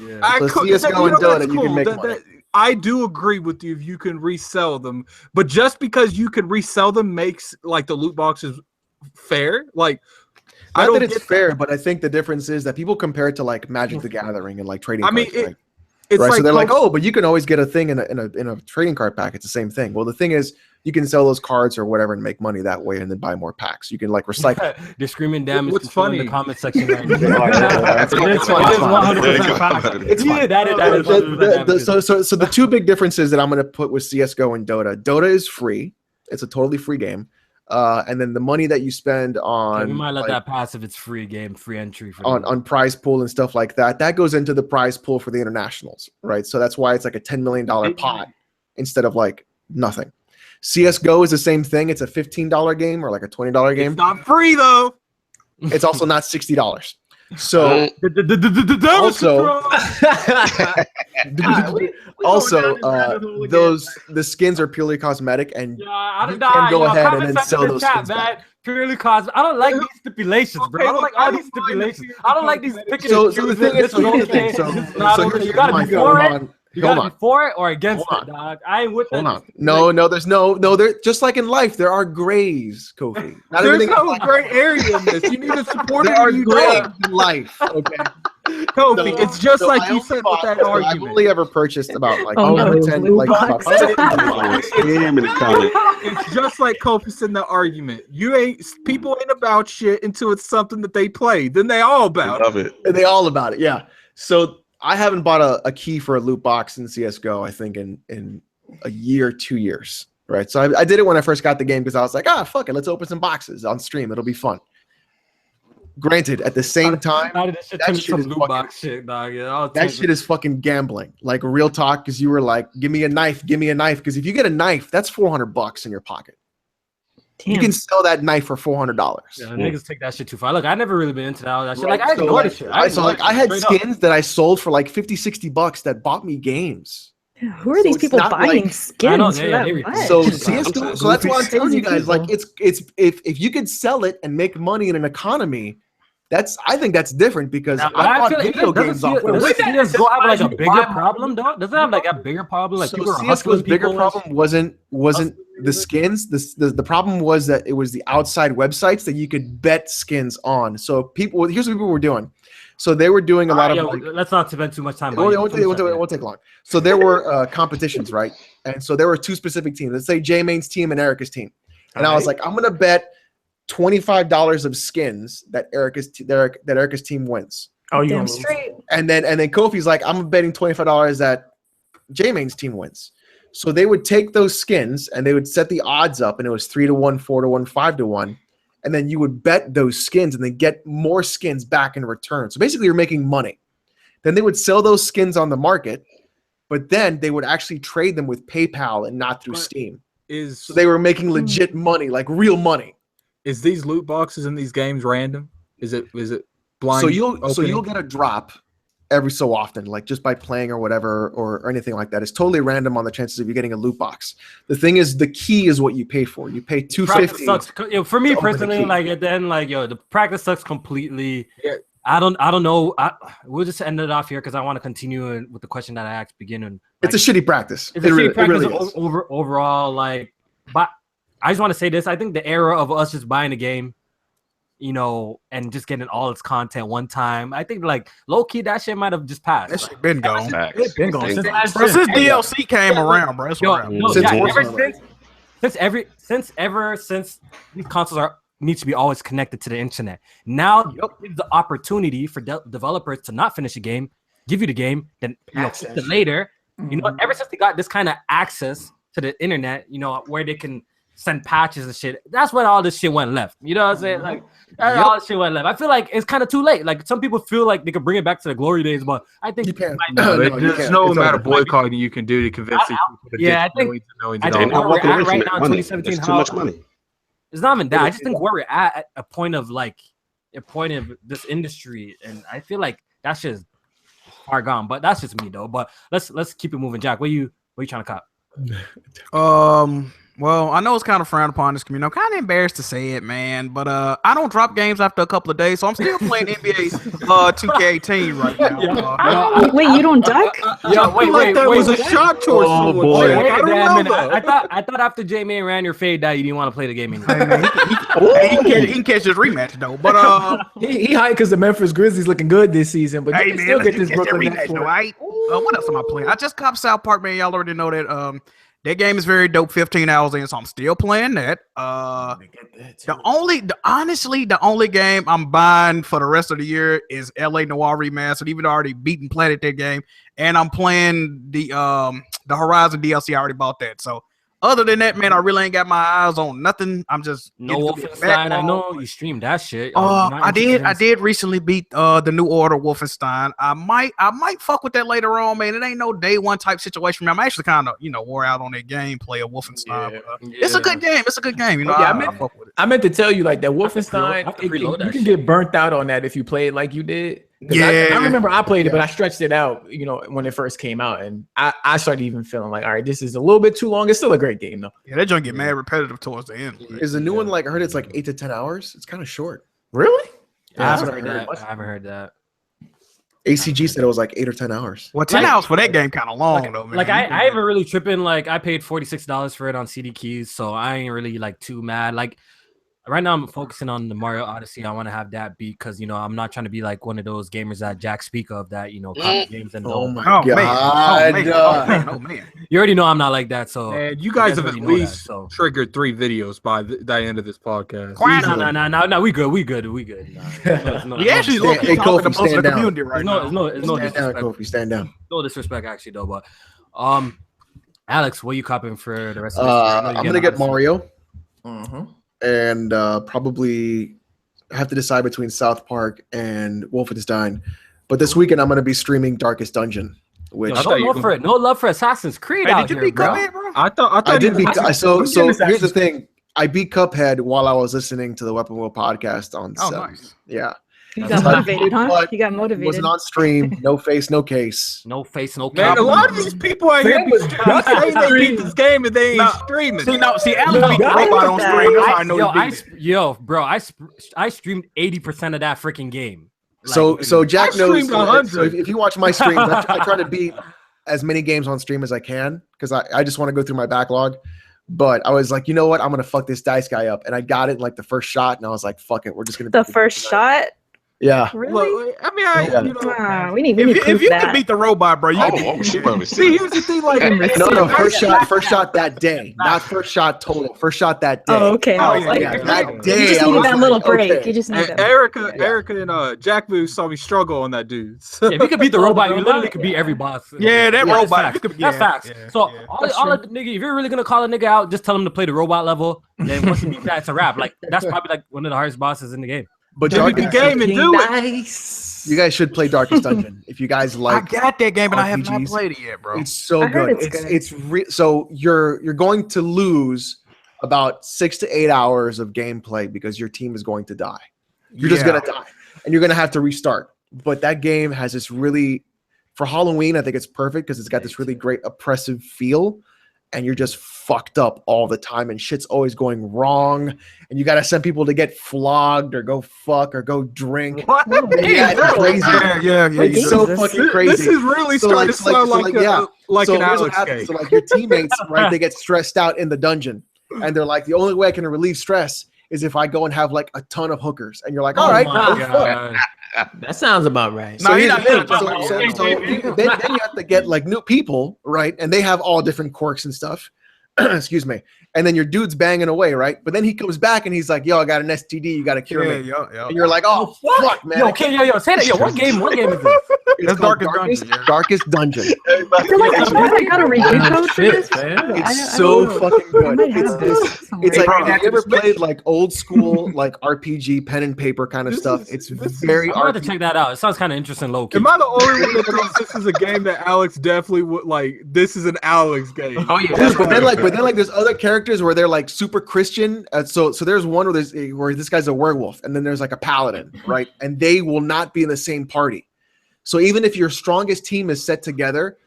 Yeah. So CS:GO and Dota, you can make money. I do agree with you if you can resell them, but just because you can resell them makes like the loot boxes fair. Like, I don't think it's fair, but I think the difference is that people compare it to like Magic the Gathering and like trading cards. It's right? So they're like, oh, but you can always get a thing in a trading card pack. It's the same thing. Well, the thing is, you can sell those cards or whatever and make money that way, and then buy more packs. You can like recycle. They're screaming damage. What's funny in the comment section? Right So the two big differences that I'm going to put with CS:GO and Dota. Dota is free. It's a totally free game. And then the money that you spend on, we might let that pass if it's free game, free entry for on prize pool and stuff like that. That goes into the prize pool for the internationals, right? So that's why it's like a $10 million pot instead of like nothing. CS:GO is the same thing. It's a $15 game or like a $20 game. It's not free though. It's also not $60. So the skins are purely cosmetic, and you can go ahead and then sell those skins back. Purely cosmetic. I don't like these stipulations, bro. I don't like all these stipulations. I don't like these picking and choosing. The thing is, you gotta be for it. You gotta be for it or against it, dog. I ain't with that. There's no. There just like in life, there are grays, Kofi. There's no gray area in this. You need to support it. There are grays in life. Okay. Kofi, it's just like you said with that argument. I've only ever purchased about like 10 like It's just like Kofi said in the argument. People ain't about shit until it's something that they play. Then they all about it. They all about it. Yeah. So I haven't bought a key for a loot box in CS:GO, I think, in a year, 2 years, right? So I did it when I first got the game because I was like, fuck it, let's open some boxes on stream. It'll be fun. Granted, at the same time, that shit is fucking gambling. Like, real talk, because you were like, give me a knife. Because if you get a knife, that's $400 in your pocket. Damn. You can sell that knife for $400. Yeah, niggas take that shit too far. Look, I never really been into that shit. Like, I ignored it shit. I had skins that I sold for like $50-$60 that bought me games. Yeah, who are these people buying skins? So that's why I'm telling you guys, like, it's if you could sell it and make money in an economy, I think that's different because I bought video games off. Does CS:GO have like a bigger problem, dog? Does it have like a bigger problem? Like, people are hustling people. Bigger problem wasn't the skins. The problem was that it was the outside websites that you could bet skins on. So here's what people were doing. So they were doing a lot of. Let's not spend too much time. It won't take long. So there were competitions, right? And so there were two specific teams. Let's say J-Main's team and Erica's team. And I was like, I'm gonna bet $25 of skins that Erica's team wins. Oh, you Damn gonna straight. And then Kofi's like, I'm betting $25 that J-Main's team wins. So they would take those skins and they would set the odds up, and it was 3-1, 4-1, 5-1. And then you would bet those skins and then get more skins back in return. So basically you're making money. Then they would sell those skins on the market, but then they would actually trade them with PayPal and not through Steam. So they were making legit money, like real money. Is these loot boxes in these games random? Is it blind? So you'll get a drop every so often, like just by playing or whatever, or anything like that. It's totally random on the chances of you getting a loot box. The thing is, the key is what you pay for. You pay $250. Sucks. For me personally, like at the end, like the practice sucks completely. Yeah. I don't know. We'll just end it off here because I want to continue with the question that I asked beginning. Like, it's a shitty practice. It's a shitty practice overall. Like, but I just want to say this. I think the era of us just buying the game, and just getting all its content one time. I think like low key that shit might have just passed. That shit been gone. It's been gone since DLC came around, bro. Since these consoles needs to be always connected to the internet. Now gives the opportunity for developers to not finish a game, give you the game, then fix it later. Ever since they got this kind of access to the internet, where they can send patches and shit. That's when all this shit went left. You know what I'm saying? Like all this shit went left. I feel like it's kind of too late. Like some people feel like they could bring it back to the glory days, but I think you can't. There's no amount of boycotting you can do to convince people. I think where we're at right now in 2017. It's too much money. It's not even that. I just think where we're at a point of this industry, and I feel like that's just far gone. But that's just me though. But let's keep it moving, Jack. What you trying to cop? Well, I know it's kind of frowned upon this community. I'm kind of embarrassed to say it, man, but I don't drop games after a couple of days, so I'm still playing NBA 2K18 right now. Wait, you don't duck? Wait, that was a shot towards someone. Boy. I thought after J-Man ran your fade that you didn't want to play the game anymore. He can catch this rematch though, but he hyped because the Memphis Grizzlies looking good this season, but you can still get this Brooklyn Nets. What else am I playing? I just copped South Park, man. Y'all already know that. That game is very dope. 15 hours in, so I'm still playing that. The only game I'm buying for the rest of the year is LA Noire Remastered. Even though I already beaten Planet that game, and I'm playing the Horizon DLC. I already bought that. So other than that, man, I really ain't got my eyes on nothing. I'm just Wolfenstein. I know you streamed that shit. I did recently beat the New Order Wolfenstein. I might fuck with that later on, man. It ain't no day one type situation for me. I'm actually kind of wore out on that gameplay of Wolfenstein. It's a good game. It's a good game. I fuck with it. I meant to tell you like that Wolfenstein. You can get burnt out on that if you play it like you did. I remember I played it, but I stretched it out, when it first came out, and I started even feeling like, all right, this is a little bit too long. It's still a great game though. Yeah, that joint get mad repetitive towards the end. Is the new one like? I heard it's like 8 to 10 hours. It's kind of short. Really? I haven't heard that. ACG said it was like 8 or 10 hours. Well, 10 hours for that game kind of long though, man. Like I haven't really tripping. Like I paid $46 for it on CD keys, so I ain't really like too mad. Like right now, I'm focusing on the Mario Odyssey. I want to have that beat because I'm not trying to be like one of those gamers that Jack speak of that copy games and oh my god, man. You already know I'm not like that. So and you guys have at least triggered 3 videos by the end of this podcast. No, we good. You actually look hey, Kofi, the stand down. Community right now. No stand down, Kofi, stand down. No disrespect, actually, though. But Alex, what are you copying for the rest of this? I'm gonna get Mario. Mm-hmm. And probably have to decide between South Park and Wolfenstein. But this weekend I'm going to be streaming Darkest Dungeon. Which no love for Assassin's Creed out here, bro. I thought I did beat. So here's the thing. I beat Cuphead while I was listening to the Weapon Wheel podcast on. Nice. Yeah. You got motivated, huh? You got motivated. Wasn't on stream. No face, no case. No face, no case. Man, a lot of these people out here saying they beat this game and they ain't streaming. See, Alex beat the robot on stream. That's how I know I streamed 80% of that freaking game. So Jack knows. So if you watch my streams, I try to beat as many games on stream as I can because I just want to go through my backlog. But I was like, you know what? I'm gonna fuck this dice guy up, and I got it in like the first shot, and I was like, fuck it, we're just gonna. The first shot. Yeah. Really? Look, I mean, you know, we need If proof you that. can beat the robot, bro, you can Oh, she probably see, here's the thing, like, No, first shot that day, not first shot total. First shot that day. Oh, okay. I Oh, was like, yeah, that day. you just I needed was that like, little break. okay. You just needed And that. Erica and Jack Boo saw me struggle on that dude. Yeah, if you could beat the robot, you literally could beat every boss. Yeah, that That's robot. facts. You could, That's facts. yeah, So yeah. all of the nigga, if you're really gonna call a nigga out, just tell him to play the robot level. Then once you beat that, it's a wrap. Like that's probably like one of the hardest bosses in the game. But Give me the Darkest, game and do it. Nice. you guys should play Darkest Dungeon if you guys I like. got that game, but I have not RPGs. played it yet, bro. It's so I heard good. it's good. So you're going to lose about 6 to 8 hours of gameplay because your team is going to die. You're just gonna die, and you're gonna have to restart. But that game has this really, for Halloween, I think it's perfect because it's got this really great oppressive feel, and you're just fucked up all the time, and shit's always going wrong, and you gotta send people to get flogged or go fuck or go drink. What? Yeah, it's crazy. Yeah. What It's game so is this? fucking crazy. This is really starting to sound like So an here's what Alex happens. game. So like your teammates, right? They get stressed out in the dungeon, and they're like, the only way I can relieve stress is if I go and have like a ton of hookers. And you're like, all right, Oh my go fuck. God. That sounds about right. No, So he's here's not the thing. talking about Then you have to get like new people, right? And they have all different quirks and stuff. Excuse me. And then your dude's banging away, right? But then he comes back and he's like, yo, I got an STD. You got to cure me. And you're like, oh, fuck, man. Yo, okay, yo, say that. Yo, what game is this? It's That's called Darkest Dungeon, yeah. Darkest Dungeon. I feel like I got a review code for this. man. It's so fucking I good. might have this somewhere. It's like, Bro, have you ever played like old school, like RPG, pen and paper kind of stuff? It's very I'm gonna have to RPG. check that out. It sounds kind of interesting, low key. Am I the only one that thinks this is a game that Alex definitely would like? This is an Alex game. Oh yeah, But then like there's other characters where they're like super Christian. So there's one where this guy's a werewolf, and then there's like a paladin, right? And they will not be in the same party. So even if your strongest team is set together,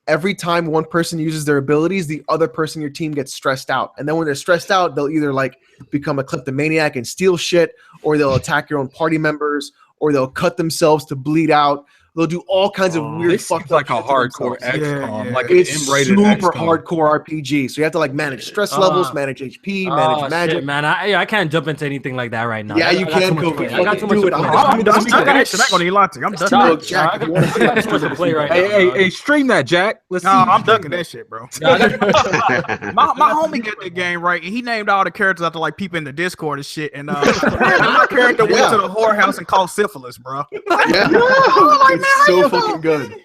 every time one person uses their abilities, the other person in your team gets stressed out. And then when they're stressed out, they'll either like become a kleptomaniac and steal shit, or they'll attack your own party members, or they'll cut themselves to bleed out. They'll do all kinds of weird This fucked seems like up a shit to hardcore themselves. XCOM, Yeah. like an It's M-rated super XCOM. hardcore RPG. So you have to like manage stress levels, manage HP, manage magic. Shit, man. I can't jump into anything like that right now. Yeah, I you got can, too much Kobe. to play. I got too much Do to it. play. I'm I'm stuck in that shit. I'm gonna need lots. I'm done. Look, Jack, if you want I got too much to play right now. Hey, stream that, Jack. Let's No, see. I'm dunking that shit, bro. my homie got that game right, and he named all the characters after like people in the Discord and shit. And my character went to the whorehouse and caught syphilis, bro. Yeah, it's so fucking good.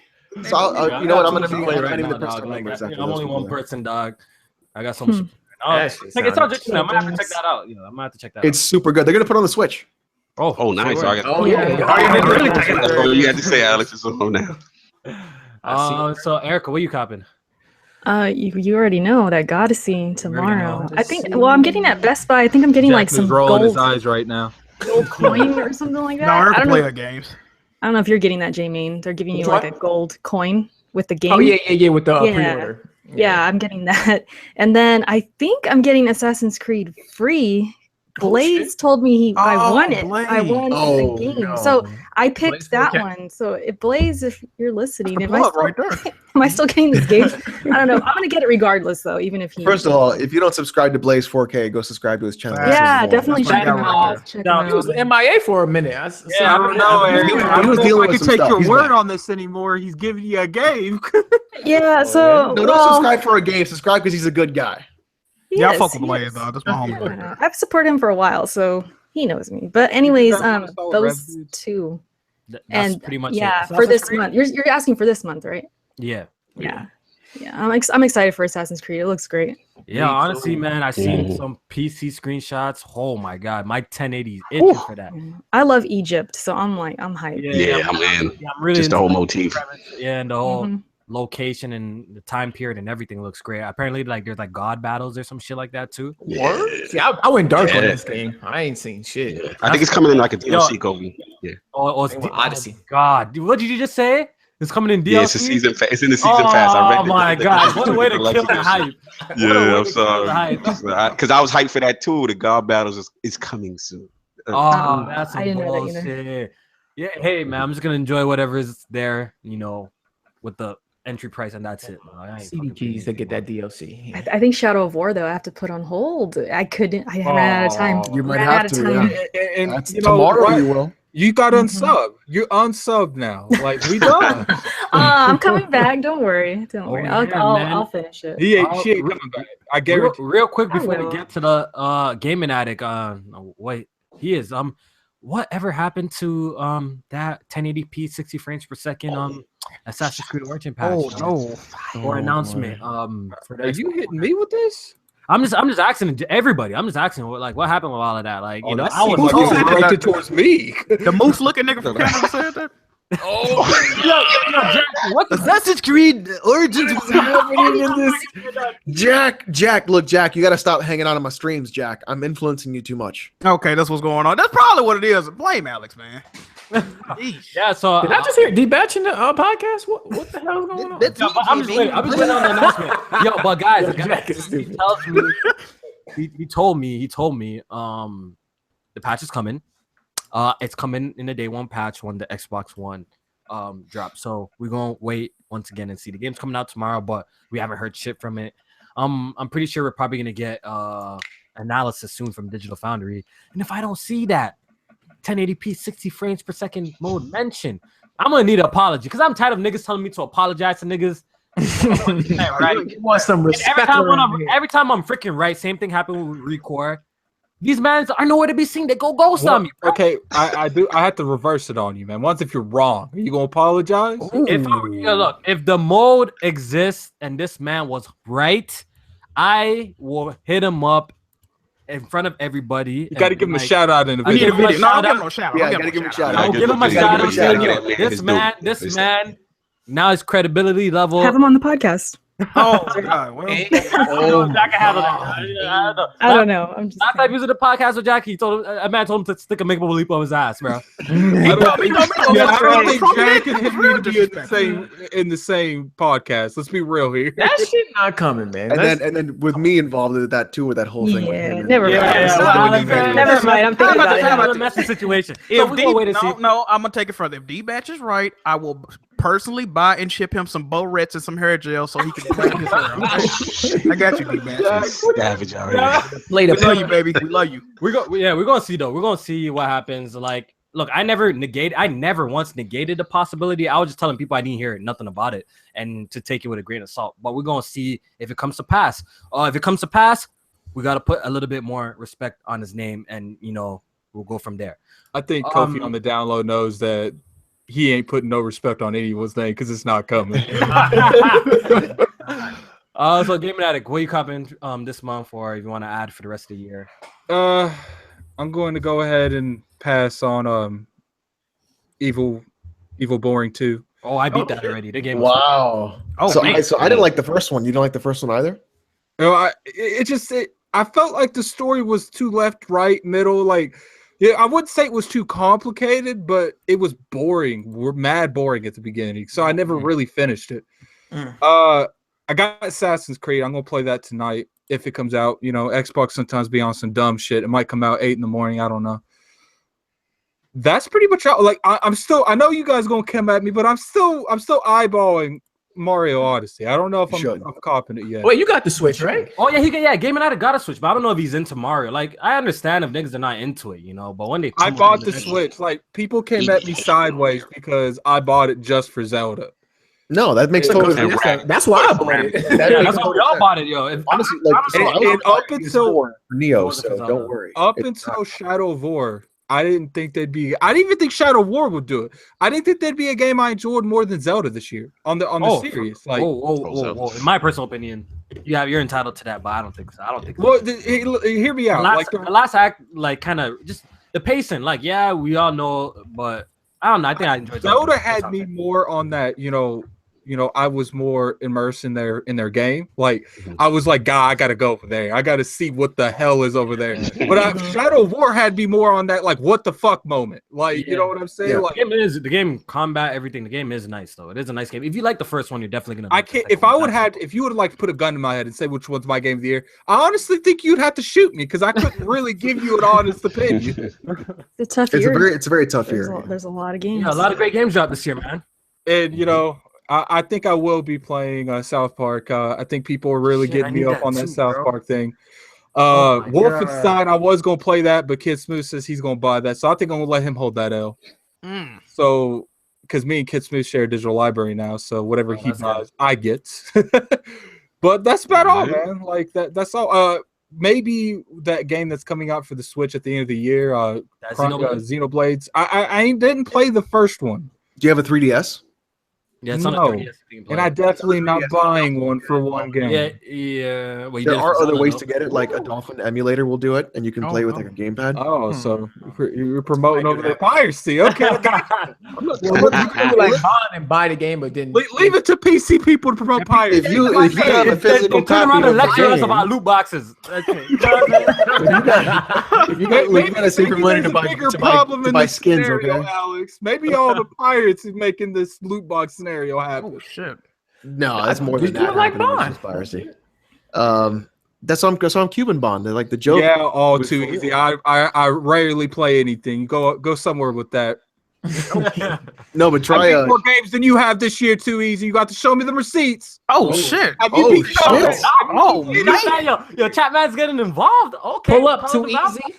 So you know what? I'm gonna be play I'm right not even now, the person dog. to remember exactly I'm those only people one there. person, dog. I got some. That shit Like, it sounds sounds interesting. I'm gonna have to check that out. I'm gonna have to check that It's super good. They're gonna put it on the Switch. out. Oh, nice. So I got, Oh yeah. that's all you had to say, Alex. It's on now. So Erica, what you copping? You already know that Goddessy tomorrow. know. I think. Well, I'm getting at Best Buy. I think I'm getting Jack like is some rolling his gold eyes right now. coin or something like that. No, I I don't play know. her games. I don't know if you're getting that, J-Main. They're giving you like a gold coin with the game. Oh yeah, with the Yeah. pre-order. Yeah, I'm getting that. And then I think I'm getting Assassin's Creed free. Blaze told me I won it. I won Oh, the game. no. So I picked Blaze, that okay. one. So Blaze, if you're listening, The am I, plug still, right there. am I still getting this game? I don't know. I'm gonna get it regardless though, even if he First of all, if you don't subscribe to Blaze 4K, go subscribe to his channel. yeah, definitely That's my check him guy out. right Check No, him He was out. MIA for a minute. I don't know, Eric. He was I don't know dealing if I with can some take stuff. your He's word back. on this anymore. He's giving you a game. Yeah, so No, don't subscribe for a game. Subscribe because he's a good guy. Yeah, I yes, fuck with he Blaze, is. dog. That's my homie. Right there. I've supported him for a while, so he knows me. But anyways, Solid those revenue. two. That's And pretty much yeah, it. for this Assassin's Creed? month. You're asking for this month, right? Yeah. Yeah. I'm excited for Assassin's Creed. It looks great. Yeah, honestly, man, I've seen some PC screenshots. Oh my god, my 1080 is itching for that. I love Egypt, so I'm hyped. Yeah, I'm in. Yeah, I'm really Just the into whole motif. Yeah, and the whole Mhm. location and the time period and everything looks great. Apparently, like there's like god battles or some shit like that too. Yeah. See, I went dark on Yeah. this game. I ain't seen shit. Yeah. I think it's coming in like a DLC, Kobe. Yeah. Oh, it's Odyssey. God, what did you just say? It's coming in DLC. Yeah, it's a season. It's in the season pass. I read Oh my god, what a way to kill the hype. What a way Yeah, I'm to kill the hype. sorry. Because I was hyped for that too. The God battles is coming soon. Oh, that's I some didn't know that either. bullshit. Yeah, hey man, I'm just gonna enjoy whatever is there, with the entry price, and that's it. I ain't CD fucking keys to paying get that DLC. I think Shadow of War though I have to put on hold. I ran out of time. You might Ran have out of to, time. yeah. And That's you know, tomorrow. right, You will. You got unsub. You're unsubbed now. Like we done. I'm coming back. Don't worry. Don't worry. I'll finish it. She ain't coming back. I guarantee. Real quick I before we will. get to the gaming addict. Wait, he is whatever happened to that 1080p 60 frames per second Assassin's Creed Origin patch? Or announcement. For Are you hitting me with this? I'm just asking everybody. I'm just asking what happened with all of that. Like, you know, I was like it's directed towards me. The moose looking nigga from Canada said that. Yo, Jack, what the Assassin's Creed Origins was happening in this. Jack, look, Jack, you got to stop hanging out on my streams, Jack. I'm influencing you too much. Okay, that's what's going on. That's probably what it is. Blame Alex, man. Yeah, so did I just hear D-Batch in the podcast? What the hell is going on? I'm just waiting on the announcement. Yo, but guys, he told me the patch is coming. It's coming in the day one patch when the Xbox One drops. So we're gonna wait once again and see. The game's coming out tomorrow, but we haven't heard shit from it. I'm pretty sure we're probably gonna get analysis soon from Digital Foundry. And if I don't see that 1080p 60 frames per second mode mentioned, I'm gonna need an apology because I'm tired of niggas telling me to apologize to niggas. Right? You want some respect? Every time I'm freaking right, same thing happened with Recore. These mans are nowhere to be seen. They go ghost on me. Bro. Okay, I have to reverse it on you, man. Once if you're wrong, are you gonna apologize? If the mode exists and this man was right, I will hit him up in front of everybody. You got to give him a shout out in the video. video. No, I'll give him a shout out. Yeah, gotta give him a shout out. I'll give him a shout out. This man, now his credibility level. Have him on the podcast. Oh my God! Well, Jack can handle that. I don't know. I'm just last time he was in the podcast with Jackie, a man told him to stick a make believe on his ass, bro. I don't think Jack and him need to be in the same podcast. Let's be real here. That shit not coming, man. And then with me involved in that too, with that whole thing. Never mind. Never mind. I'm thinking about it. Another messy situation. So we're gonna wait and see. No, I'm gonna take it further. If D-Batch is right, I will personally buy and ship him some Bo Rets and some hair gel so he can play his hair. Okay? I got you, D-Batch. Savage already. We love you, baby. We love you. We're gonna see though. We're gonna see what happens. Like, look, I never once negated the possibility. I was just telling people I didn't hear nothing about it and to take it with a grain of salt. But we're gonna see if it comes to pass. If it comes to pass, we gotta put a little bit more respect on his name, and we'll go from there. I think Kofi on the download knows that he ain't putting no respect on anyone's name because it's not coming. So Gaming Addict, what are you copping this month, or if you want to add for the rest of the year? I'm going to go ahead and pass on Evil Boring 2. Oh, I beat that already. The game. Wow. So I didn't like the first one. You don't like the first one either? No, I felt like the story was too left, right, middle. Like, yeah, I wouldn't say it was too complicated, but it was boring. We're mad boring at the beginning, so I never really finished it. I got Assassin's Creed. I'm gonna play that tonight if it comes out. Xbox sometimes be on some dumb shit. It might come out 8 a.m. I don't know. That's pretty much out. Like I'm still. I know you guys gonna come at me, but I'm still eyeballing Mario Odyssey. I don't know if I'm copping it yet. Wait, you got the Switch, right? Oh yeah, Gaming Addict got a Switch, but I don't know if he's into Mario. Like, I understand if niggas are not into it, but when they I bought the Switch, like people came at me sideways because I bought it just for Zelda. No, that makes total sense. That's why I bought it. That's why we all bought it, yo. Honestly, up until Neo, so don't worry. Up until Shadow of War, I didn't even think Shadow of War would do it. I didn't think there'd be a game I enjoyed more than Zelda this year on the series. Like, whoa. In my personal opinion, you're entitled to that, but I don't think so. Well, hear me out. The last act, kind of just the pacing. Like, yeah, we all know, but I don't know. I think I enjoyed Zelda. Had me more on that, I was more immersed in their game. Like, I was like, God, I gotta go over there. I gotta see what the hell is over there. But Shadow of War had me more on that, like, what the fuck moment. Like, you know what I'm saying? Yeah. Like, the game combat, everything. The game is nice though. It is a nice game. If you like the first one, you're definitely gonna. If you would like to put a gun to my head and say which one's my game of the year, I honestly think you'd have to shoot me because I couldn't really give you an honest opinion. It's a tough year. It's a very tough year. There's a lot of games. Yeah, a lot of great games dropped this year, man. And I think I will be playing South Park. I think people are really getting me up on that South Park thing. Wolfenstein, I was gonna play that, but Kid Smooth says he's gonna buy that, so I think I'm gonna let him hold that L. So, because me and Kid Smooth share a digital library now, so whatever he buys, I get. But that's about all, man. Like that's all. Maybe that game that's coming out for the Switch at the end of the year, Xenoblades. I didn't play the first one. Do you have a 3DS? Yeah, it's on a 3DS. And I definitely not buying one for one game. Yeah. Well, there are other ways to get it, like a Dolphin emulator will do it, and you can play with like a gamepad. Oh, so you're promoting over the piracy. Okay. You can like buy and buy the game, but then leave it to PC people to promote piracy. If you have a physical turn around copy and of lecture the us game, about loot boxes. That's it. You know if you got to save your money to buy skins, scenario, okay? Alex. Maybe all the pirates is making this loot box scenario happen. Oh shit! No, that's more than that. Like Bond. Piracy. That's on Cuban Bond. They're like the joke. Yeah, all too easy. I rarely play anything. Go somewhere with that. No, but try I beat more games than you have this year. Too easy. You got to show me the receipts. Oh shit! Oh shit! Oh man! Yo, chat man's getting involved. Okay, pull up too easy.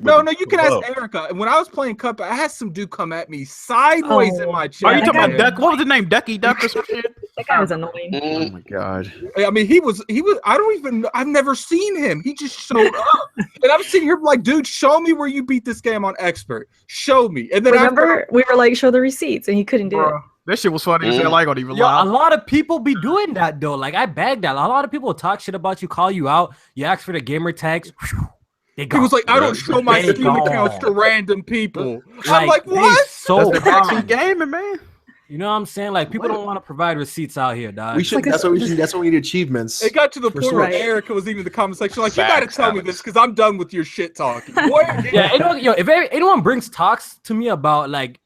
No, you can ask Erica. When I was playing Cup, I had some dude come at me sideways in my chat. Are you talking about Duck? What was the name? Ducky Duck or some shit? That guy was annoying. Oh my god! I mean, he was. I've never seen him. He just showed up, and I'm sitting here like, dude, show me where you beat this game on expert. Show me. And then remember, we were like, show the receipts, and he couldn't do it. That shit was funny as hell. I ain't even lie. A lot of people be doing that though. Like I bag that. A lot of people talk shit about you, call you out. You ask for the gamer tags. He was like, I don't show my Steam accounts to random people. I'm like, what? So backseat gaming, man. You know what I'm saying? Like people don't want to provide receipts out here, dog. We should. That's what we need achievements. It got to the point where Erica was even in the comment section like, you got to tell me this because I'm done with your shit talking. If anyone brings talks to me about like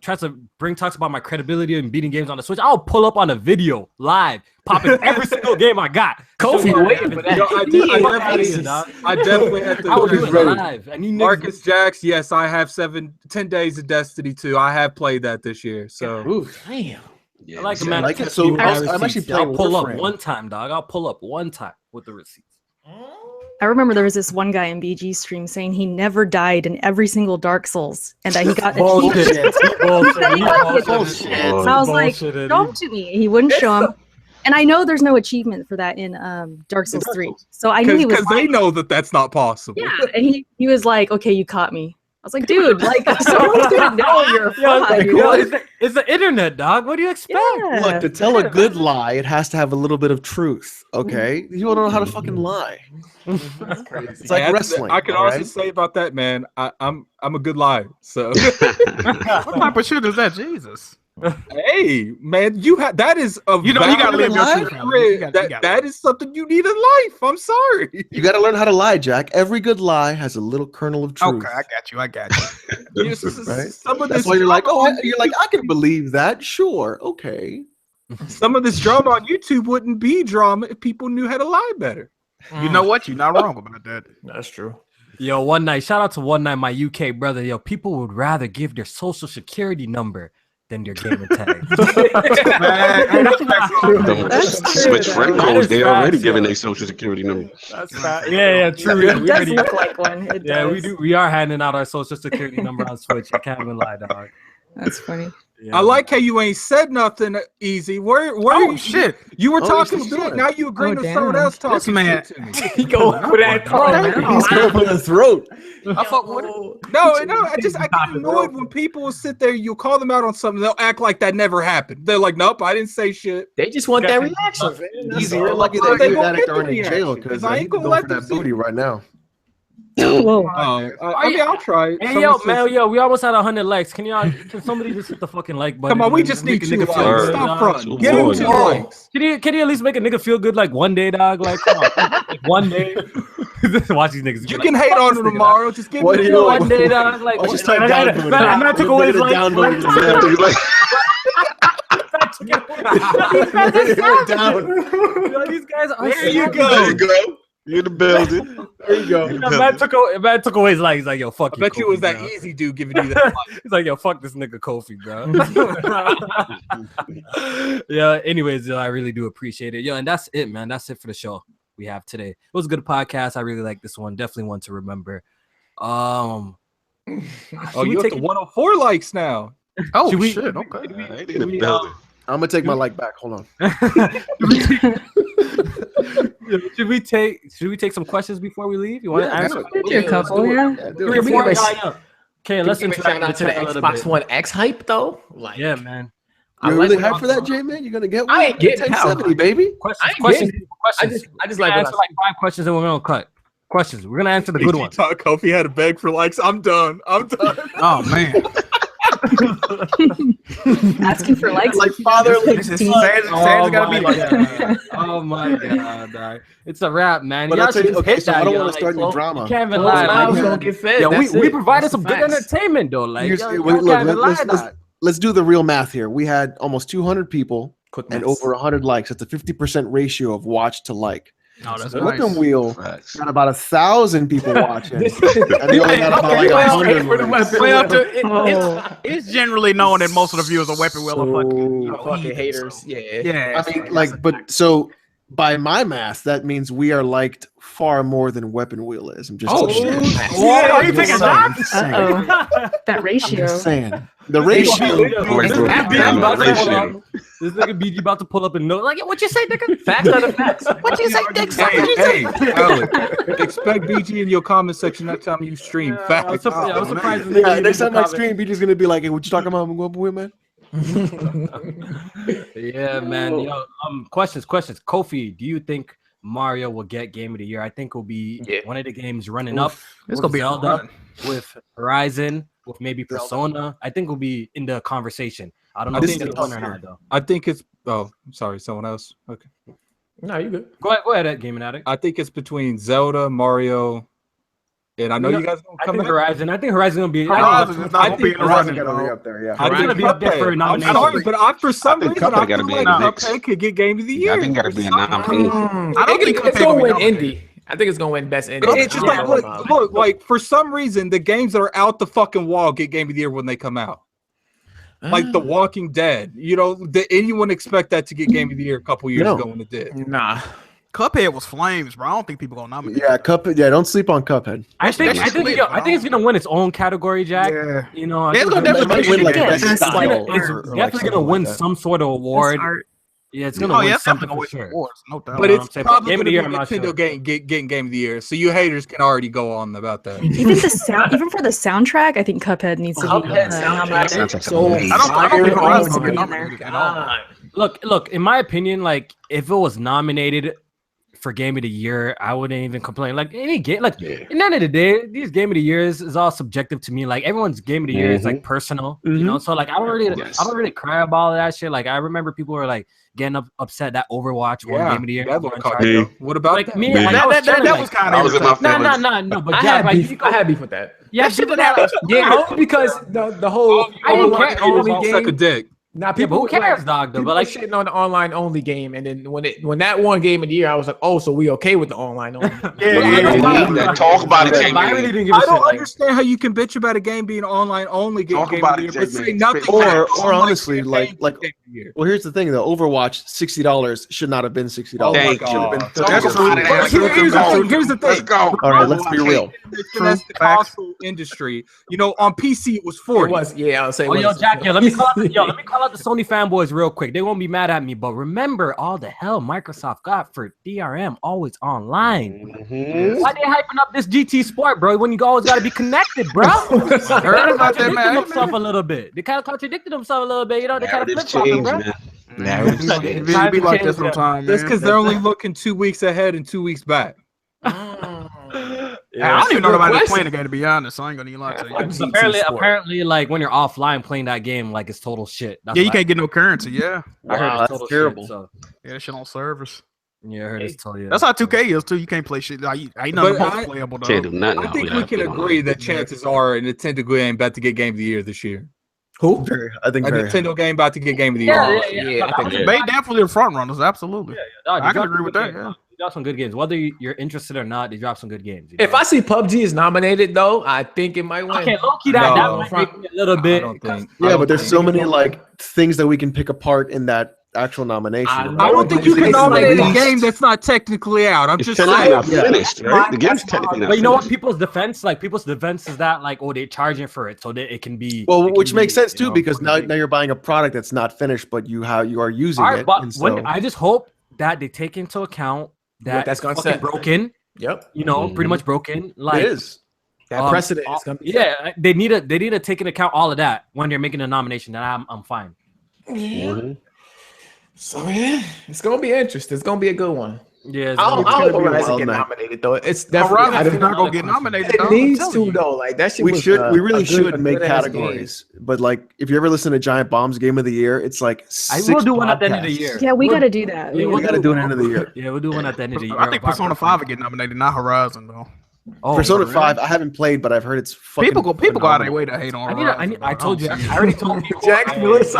tries to bring talks about my credibility and beating games on the Switch, I'll pull up on a video live, popping every single game I got. Kofi waiting for that. I definitely had to. I would do it live. And Marcus Jax, yes, I have 10 days of Destiny 2. I have played that this year. So, damn. I like man. I'm actually playing. I'll pull up one time, dog. I'll pull up one time with the receipts. I remember there was this one guy in BG stream saying he never died in every single Dark Souls and that he got bullshit. So I was like, show him to me. He wouldn't show him. And I know there's no achievement for that in Dark Souls 3. So I knew he was because they know that that's not possible. Yeah, and he was like, okay, you caught me. I was like, dude, like someone's gonna know you're a fraud. It's the internet, dog. What do you expect? Yeah. Look, to tell a good lie, it has to have a little bit of truth. Okay, you don't know how to fucking lie. It's like wrestling. I can also say about that, man. I'm a good liar. So what type of shit is that, Jesus? Hey, man, that is a you gotta live your truth. That is something you need in life. I'm sorry. You gotta learn how to lie, Jack. Every good lie has a little kernel of truth. Okay, I got you. Right? That's why you're like, I can believe that. Sure, okay. Some of this drama on YouTube wouldn't be drama if people knew how to lie better. You know what? You're not wrong about that. That's true. Yo, One Night. Shout out to One Night, my UK brother. Yo, people would rather give their social security number than their gamer tag. Switch friend codes. They already giving their social security number. That's right. Yeah, true. It does look like one. It does. We are handing out our social security number on Switch. I can't even lie, dog. That's funny. Yeah. I like how you ain't said nothing easy. Where you shit? You were talking shit. Now you agreeing to someone else talking shit to me. He going for that throat. He's going for the throat. I fuck with it. No. I get annoyed when people will sit there. You call them out on something. They'll act like that never happened. They're like, nope, I didn't say shit. They just want that reaction. You're lucky that you're addict aren't in jail because I ain't going for that booty right now. Whoa. I'll try it. Hey, yo, we almost had 100 likes. Can somebody just hit the fucking like button? Come on, we just need 2 likes. Stop front. Get him 2 likes. Can you at least make a nigga feel good like one day, dog? Like, come on. Like one day. Watch these niggas. You can hate on him tomorrow. Just give me one day, dog. Like, just type downvote. I'm not taking away his downvote. These guys are there you go. You in the building. There you go. Man took away his life. He's like, yo, fuck you. I bet you it was Kofi, that bro. easy dude giving you that. He's like, yo, fuck this nigga Kofi, bro. Yeah, anyways, yo, I really do appreciate it. Yo, and that's it, man. That's it for the show we have today. It was a good podcast. I really like this one. Definitely one to remember. Oh, you have the 104 likes now. Oh, Should we- shit. Okay. They in the building. I'm gonna take my like back. Hold on. Should we take some questions before we leave? You want to answer? Do a couple, yeah. do it. Okay, let's Shout interact out with to the it a little Xbox bit. One X hype though. Like, Yeah, man. I You like really what hyped for that, J man? You're gonna get one? I ain't getting 1070, baby. Questions. I just We're like gonna what answer like 5 questions and we're gonna cut. Questions. We're gonna answer the good ones. Kofi had to beg for likes. I'm done. Oh, man. Asking for likes. Like fatherly. This is Sans gotta be like that. Oh my god, dog. It's a wrap, man. But Y'all I'll tell you, should okay, hit so that, I don't yo. want to start any Like, drama. You can't even Close lie. mouths Like, don't get fed. yeah, That's we it. provided That's some the good facts. entertainment though. Like, Here's- y'all wait, can't even lie look, let's do the real math here. We had almost 200 people Quick and maths. over 100 likes. That's a 50% ratio of watch to like. Oh, that's The nice. Whipping Wheel Facts. got about 1,000 people watching, and This- they only got about like Well, 100 for the likes. weapon. Oh, It's generally known that most of the viewers of Weapon Wheel are fucking, So- Fucking haters. Yeah. yeah. I mean, like, but so by my math, that means we are liked far more than Weapon Wheel is. I'm just Oh, saying. shit. Yeah, Are you taking I'm shots? just saying. uh-oh. That I'm ratio. just saying. The ratio. This nigga BG about to pull up a note. Like, what you say, nigga? Facts are the facts. What you say, dick? Hey, Alex, expect BG in your comment section next time you stream. I was Facts. surprised. this nigga Yeah, didn't next time I comment. stream, BJ's gonna be like, "Hey, what you talking about? I'm going with man." Yeah, man. Yo, questions. Kofi, do you think Mario will get Game of the Year? I think it'll be one of the games running up. It's gonna be a Zelda, run. with Horizon, with maybe Persona. I think will be in the conversation. I don't know I if think it's it's one or not though. I think it's. Oh, sorry, someone else. Okay. No, you good. Go ahead, Gaming Addict. I think it's between Zelda, Mario, and I know you guys gonna I come think in. Horizon. I think Horizon gonna be. Horizon is not I gonna be think in the Horizon running. gotta be bro. up there, yeah. I Horizon think be up there for a I'm nomination. sorry, but for some think reason, Cuphead I gotta feel be like in the mix. Cuphead could get Game of the Yeah, Year. I think gotta be a nominee. I don't think it's Cuphead gonna will win be nominated. indie. I think it's gonna win best indie. It's just like look, like for some reason, the games that are out the fucking wall get Game of the Year when they come out. Like The Walking Dead, did anyone expect that to get Game of the Year a couple years ago when it did? Nah. Cuphead was flames, bro. I don't think people gonna nominate. Yeah, Cuphead. Yeah, don't sleep on Cuphead. I think lit, it's gonna win its own category, Jack. Yeah. You know, I Yeah, think it's gonna It might definitely win like Yeah, best best style. art. or, it's like, definitely something gonna win like that. some sort of award. art. Yeah, it's gonna Oh win yeah, it's something definitely for gonna win sure. awards, no doubt. But know it's what I'm saying? probably Game of the going to Year, be I'm not Nintendo sure. getting Game of the Year. So you haters can already go on about that. Even for the soundtrack, I think Cuphead needs to be Cuphead nominated. Soundtrack's So amazing. I don't think fire. Horizon's Oh gonna be my nominated at all. God. Look. In my opinion, like if it was nominated for Game of the Year, I wouldn't even complain. Like any game, like in the end of the day, these Game of the Years is all subjective to me. Like everyone's Game of the Year is like personal, you know. So like I don't really cry about all that shit. Like I remember people were like getting upset that Overwatch won Game of the Year. that little Uncharted. card, though. What about Like that? me, Me. like, I was That chilling, was kind I of was in my feelings. no. But I Jack, had like beef. you I had beef with that. yeah, shit, that Yeah, only because the whole I didn't online care. only Don't suck a game. dick. Now Yeah, but people who cares, dog? Though, People but like, shitting on the online only game, and then when that one game of the year, I was like, oh, so we okay with the online only? That talk about it, but I really Jake. didn't give a I shit. don't like, understand how you can bitch about a game being online only. Get Talk Game about of the it, Year, but Jake, say man. nothing. Or- about or online honestly, campaigns like- get Game of the Year. Well, here's the thing: though, Overwatch $60 should not have been $60. Oh my Thank you. God. Talk That's about it. true. Let's Here's go. here's the thing. Let's go. All right, let's be real. That's the console industry. On PC it was It 40. was, yeah, I'll say. oh, yo, Jack, let me call out the Sony fanboys real quick. They won't be mad at me, but remember all the hell Microsoft got for DRM always online. Why they hyping up this GT Sport, bro? When you always got to be connected, bro. They Heard about that, contradicted man. themselves a little bit. They kind of contradicted themselves a little bit. They kind of Narratives flip flopping, change, bro. man. Narratives change. It be like that sometimes, That's man. because they're only looking 2 weeks ahead and 2 weeks back. I don't even know nobody that's playing the game, to be honest. So I ain't gonna even lie to you. Apparently, like when you're offline playing that game, like it's total shit. That's Yeah, you why can't get no currency. Yeah, I heard Wow, it's that's total terrible. Shit, so. yeah, that shit on servers. Yeah, I heard it's total. Yeah. That's how 2K is too. You can't play shit. Like, ain't nothing But most playable though. Can't do nothing. I think now. we can agree that chances are Nintendo game about to get Game of the Year this year. Who? I think A very. Nintendo game about to get Game of the Year. Yeah. Yeah, I think They definitely the front runners. Absolutely. Dog, I can you agree with that. got- Yeah. drop some good games. Whether you're interested or not, they drop some good games. You know? If I see PUBG is nominated, though, I think it might win. Okay, low-key, that might make me a little bit. Yeah, but there's so many like things that we can pick apart in that actual nomination. I don't think you can nominate a game that's not technically out. I'm just saying. Not finished, right? The game's technically not But you know what? finished. People's defense is that like, oh, they're charging for it, so that it can be. Well, which makes sense too, you know, because now you're buying a product that's not finished, but you are using all right, it. but and so, I just hope that they take into account that that's gonna fucking set. broken. Yep. You know, pretty much broken. Like it is. That precedent is gonna be yeah, they need to take into account all of that when they're making a nomination. And I'm fine. Yeah. So yeah, it's gonna be interesting. It's gonna be a good one. Yeah, I hope Horizon get night. nominated though. It's definitely Horizon's not gonna get nominated. it needs to though. Like that shit. We was, we really should a make good-ass categories. But like, if you ever listen to Giant Bomb's Game of the Year, it's like I 6 will do one at the end of the podcasts. year. Yeah, we got to do that. Yeah, We got to do it at the end of the year. Yeah, we'll do one at the end of the year. I think Persona 5 will get nominated, not Horizon though. Oh, Persona really? 5, I haven't played, but I've heard it's fucking People go out of their phenomenal. way to hate on I Horizon. told you. I already told you. Jack Lewis.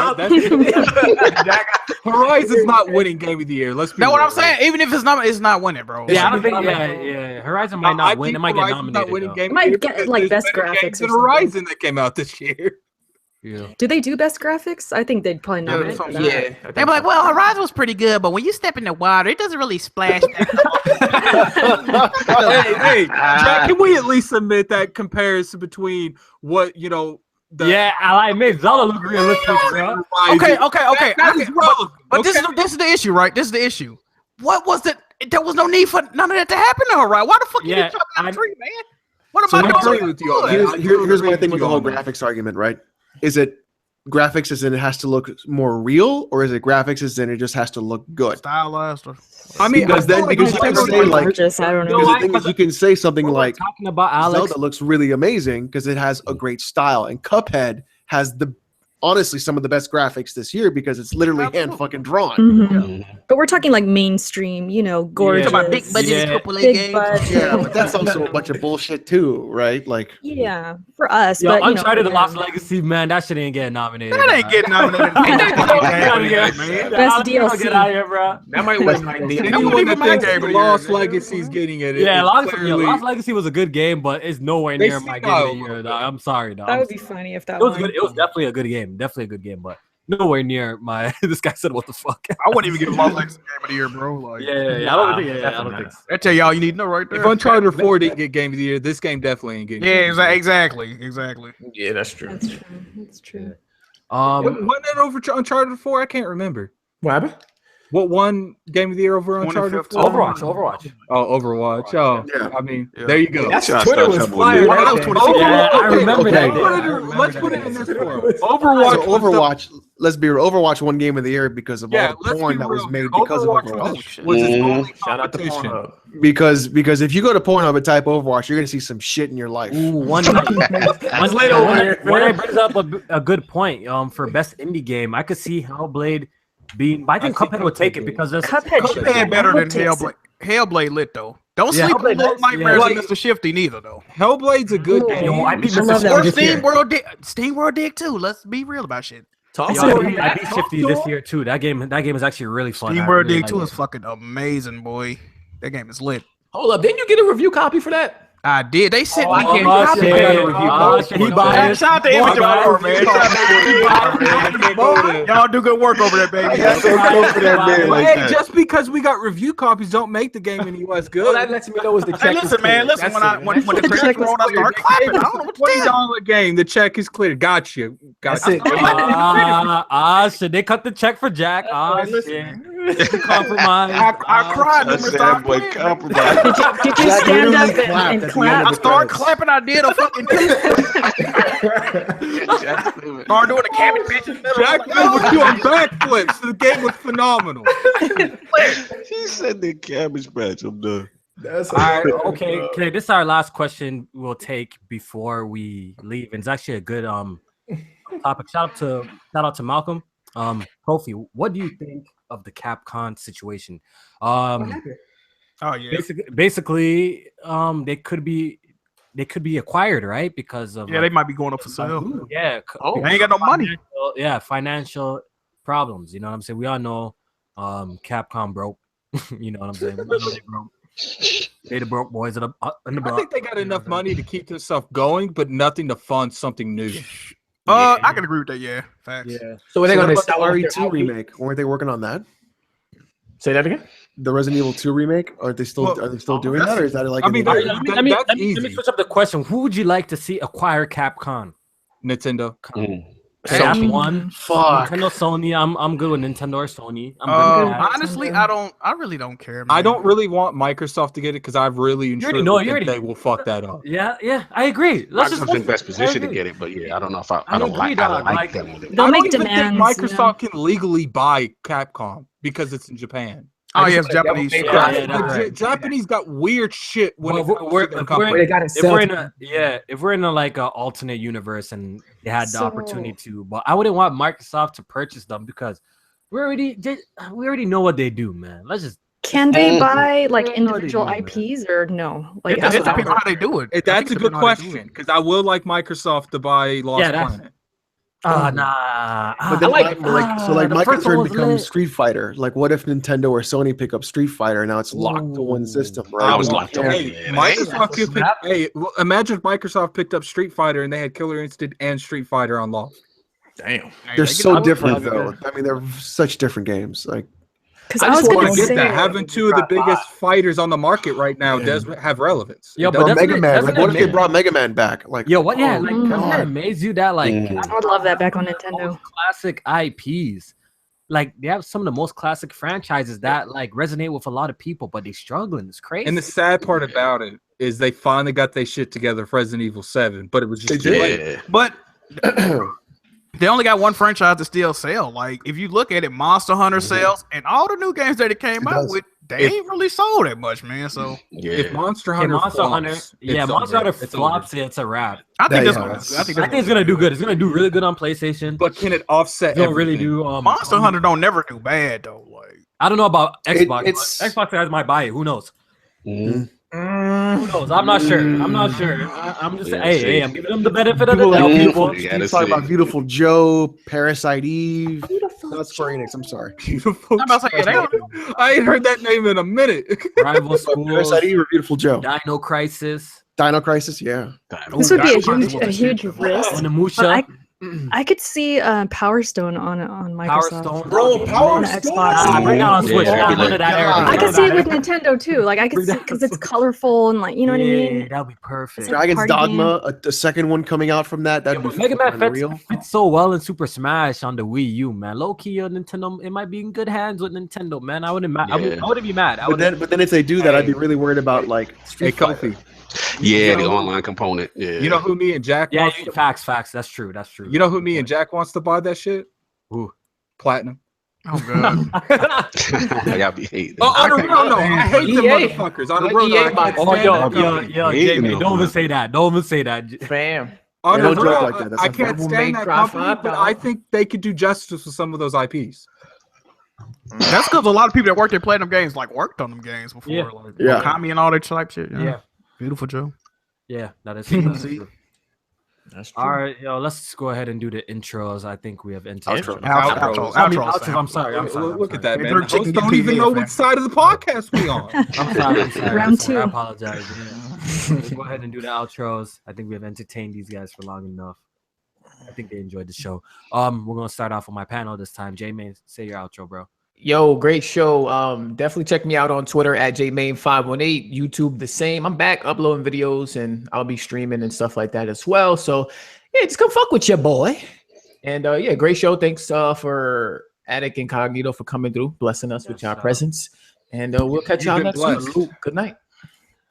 Horizon's not winning Game of the Year. Let's be That's what real. I'm saying. Even if it's not winning, bro. Yeah, I don't think. Yeah. Horizon might not win. It might get nominated. Winning though. Game It might of the Year get, like, because best there's better graphics games or than something. Horizon that came out this year. Yeah. Do they do best graphics? I think they'd probably nominate. something that. Yeah. They be like, well, Horizon was pretty good, but when you step in the water, it doesn't really splash. Hey, Jack, can we at least admit that comparison between what Yeah, I admit Zelda look realistic, bro. Okay. That is relevant. But this is the issue, right? This is the issue. What was it? There was no need for none of that to happen to Horizon. Why the fuck you Yeah, chop down a tree, man? What So am I I'm doing? agreeing with you on that. Here's my thing with the whole graphics argument, right? Is it graphics as in it has to look more real, or is it graphics as in it just has to look good? Stylized. I mean, Because then- because you can say, like- Gorgeous, I don't know. Because why? the thing is, you can say something We're like talking about Alex. Zelda looks really amazing because it has a great style, and Cuphead has honestly some of the best graphics this year because it's literally hand fucking drawn. Mhm. But we're talking like mainstream, gorgeous. Talking About big budget Yeah. AAA Big games. budget. Yeah, but that's also a bunch of bullshit too, right? Like, Yeah, for us. Yo, but Uncharted: The yeah. Lost Legacy, man, that shit ain't getting nominated. That ain't getting nominated. Best DLC. Get out of here, bro. That might win like the Anyone that thinks Game of the Year, Lost man. Legacy's getting it. Yeah, it's Lost Legacy was a good game, but it's nowhere They near see my game how of it the year. was. Dog. I'm sorry, dog. That would be funny if that It was won. good. It was definitely a good game. Definitely a good game, but nowhere near my. This guy said, "What the fuck?" I wouldn't even give Lost Legacy Game of the Year, bro. Like, Yeah. I don't think. Yeah, I don't think. So. I tell y'all, you need to know right there. If Uncharted 4 didn't get Game of the Year, this game definitely ain't getting. Yeah, exactly. Yeah, that's true. That's true. That's true. What won that over Uncharted 4? I can't remember. What happened? What won Game of the Year over Uncharted 4? Overwatch. Oh, Overwatch. Oh, Yeah. I mean, there you go. That's Y'all Twitter start was trouble fire. with me. that day. Yeah, I remember that. Let's put it in this form. so Overwatch. Overwatch. Let's be real. Overwatch won Game of the Year because of all the let's porn be that was real. made because of Overwatch Overwatch. was its only Shout out to competition. Pornhub. Because if you go to Pornhub and type Overwatch, you're gonna see some shit in your life. Ooh, one Warren brings up a good point. For best indie game, I could see Hellblade being. But I think Cuphead would take it because there's Cuphead better than Hellblade. Hellblade lit though. Don't Yeah, sleep on Hellblade Little lit, Nightmares yeah. and Mr. Shifty neither though. Hellblade's a good Ooh. game. Yo, I beat I love Mr. that Or this Steam World Dig too. Let's be real about shit. Talk Yo, to me. I beat Shifty this year too. That game is actually really fun. Steam I World really Dig 2 like is fucking amazing, boy. That game is lit. Hold up, didn't you get a review copy for that? I did. They sent me I can't a copy copy. that review. He biased. Shout out to Image Horror, man. Y'all do good work over there, baby. That's so cool for that man. But Like hey, just because we got review copies don't make the game in the US good. Well, that lets me know it's the check. Hey, is listen, man. clear. Listen, That's when it. the The credits check was rolled, I clear. started clapping. I don't know what to tell you. $20 game. The check is clear. Got you. That's it. Shit, they cut the check for Jack. Shit. Compromise. I cried That's numerous that times. boy man. compromise. Did you Jack stand up literally clapped and at the clap? end I of started credits. clapping. I did a fucking started doing a cabbage bitch in the middle. Jack was doing backflips. The game was phenomenal. He said the cabbage patch. I'm done. That's All right, okay. This is our last question we'll take before we leave. And it's actually a good topic. Shout out to Malcolm. Kofi, what do you think of the Capcom situation? Oh yeah. Basically, they could be acquired, right? Because of Yeah, they might be going up for sale. yeah, They ain't got no money. financial problems. You know what I'm saying? We all know Capcom broke. You know what I'm saying? They the broke boys in the I think they got enough money to keep this stuff going, but nothing to fund something new. I can agree with that. Yeah, facts. Yeah. So are they going to the sell off their RE2 IP? remake? Weren't they working on that? Say that again. The Resident Evil 2 remake? Are they still doing that, or is that like? I mean, Let me easy. switch up the question. Who would you like to see acquire Capcom? Nintendo. That's one. Fuck. Nintendo, Sony. I'm good with Nintendo or Sony. I'm good with that. Honestly, I really don't care. Man. I don't really want Microsoft to get it because I really and truly think they will fuck that up. Yeah, I agree. Microsoft's in best position to get it, but yeah, I don't know if I don't like them. They'll I make don't even think demands. Microsoft can legally buy Capcom because it's in Japan. Oh yeah, it's Japanese. Japanese got weird shit when If we're in a like a alternate universe and they had the opportunity to, but I wouldn't want Microsoft to purchase them because we already know what they do, man. Let's just. Can they buy like individual IPs or no? Like, it depends on how they do it. That's a good question because I would like Microsoft to buy Lost Planet. Nah. But then, Microsoft becomes Street Fighter. Like, what if Nintendo or Sony pick up Street Fighter? Now it's locked to one system, right? I was locked up. Microsoft could pick. Imagine if Microsoft picked up Street Fighter and they had Killer Instinct and Street Fighter on lock. Damn, they're so different though. I mean, they're such different games. Like, because I was going to get that having two of the biggest fighters on the market right now does have relevance. Yeah, but Mega Man. Like, what if they brought Mega Man back? Like, what? Yeah, like doesn't it amaze you that like I would love that back on Nintendo. Classic IPs, like they have some of the most classic franchises that like resonate with a lot of people, but they struggling. It's crazy. And the sad part about it is they finally got their shit together for Resident Evil 7, but it was just But they only got one franchise to still sell. Like, if you look at it, Monster Hunter sells, and all the new games that it came out with, they ain't really sold that much, man. So if Monster Hunter flops, it's a wrap. I think it's gonna do good. It's gonna do really good on PlayStation. But can it offset? Don't really do. Monster Hunter don't never do bad though. Like, I don't know about Xbox. Xbox guys might buy it. Who knows? Who knows? I'm not sure. I'm just saying. Hey, I'm giving them the benefit of the doubt. People talk about Beautiful Joe, Parasite Eve. Not Square Enix. I'm sorry. Beautiful. I ain't heard that name in a minute. Rival Schools, Parasite Eve or Beautiful Joe. Dino Crisis. Yeah. This would be a huge risk. Onimusha. I could see Power Stone on Microsoft. Power Stone. Bro, Power Stone. Right now on Switch. I could see it with Nintendo too. Like I could see because it's colorful and like you know what I mean. That'd be perfect. Dragon's Dogma, a second one coming out from that. That'd be Mega Man fits so well in Super Smash on the Wii U, man. Low key, Nintendo, it might be in good hands with Nintendo, man. I wouldn't be mad. But then if they do that, I'd be really worried about like Street Fighter. Yeah, the online component. Yeah. You know who me and Jack? Facts. That's true. You know who me and Jack wants to buy that shit? Who? Platinum. Oh god. Y'all be hating. No. I hate them motherfuckers. On the road. Jamie, don't even say that. Don't even say that. Fam. On the don't joke road, like that. That's I can't stand that company, but I think they could do justice with some of those IPs. That's because a lot of people that worked at Platinum Games worked on them games before. Yeah. Okami and all that type shit. Yeah. Beautiful Joe. Yeah, that is true. That's true. All right, let's go ahead and do the intros. I think we have Outro. I'm sorry. Look at that, man. The hosts don't even know which side of the podcast we on. I'm sorry. Round two. I apologize. Let's go ahead and do the outros. I think we have entertained these guys for long enough. I think they enjoyed the show. We're gonna start off with my panel this time. J-Main, say your outro, bro. Yo, great show. Definitely check me out on Twitter at jmain518, YouTube the same. I'm back uploading videos and I'll be streaming and stuff like that as well. So yeah, just come fuck with your boy. And yeah, great show. Thanks for Attic Incognito for coming through, blessing us with your presence. And we'll catch y'all next week. Good night.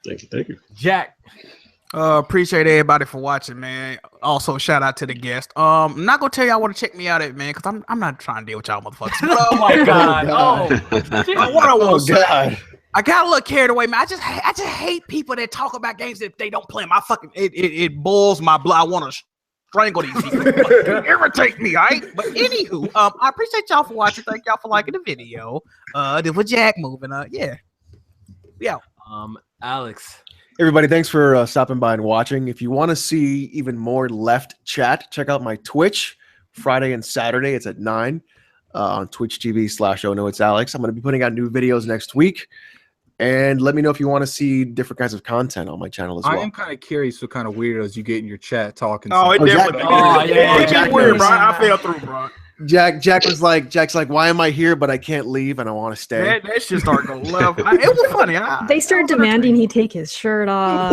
Thank you. Jack. Appreciate everybody for watching, man. Also, shout out to the guest. I'm not gonna tell y'all where to check me out at, man, because I'm not trying to deal with y'all motherfuckers. Oh my god! God! I got a little carried away, man. I just hate people that talk about games that they don't play. My fucking it boils my blood. I want to strangle these people. Irritate me, alright? But anywho, I appreciate y'all for watching. Thank y'all for liking the video. This was Jack moving. Yeah. Alex. Everybody, thanks for stopping by and watching. If you want to see even more left chat, check out my Twitch Friday and Saturday. It's at 9. on Twitch TV/Oh No It's Alex. I'm going to be putting out new videos next week. And let me know if you want to see different kinds of content on my channel as well. I am kind of curious what kind of weirdos you get in your chat talking. Oh, it definitely. Jack weird, bro. I fell through, bro. Jack's like, why am I here? But I can't leave, and I want to stay. That shit started to left. It was funny. They started demanding he take his shirt off.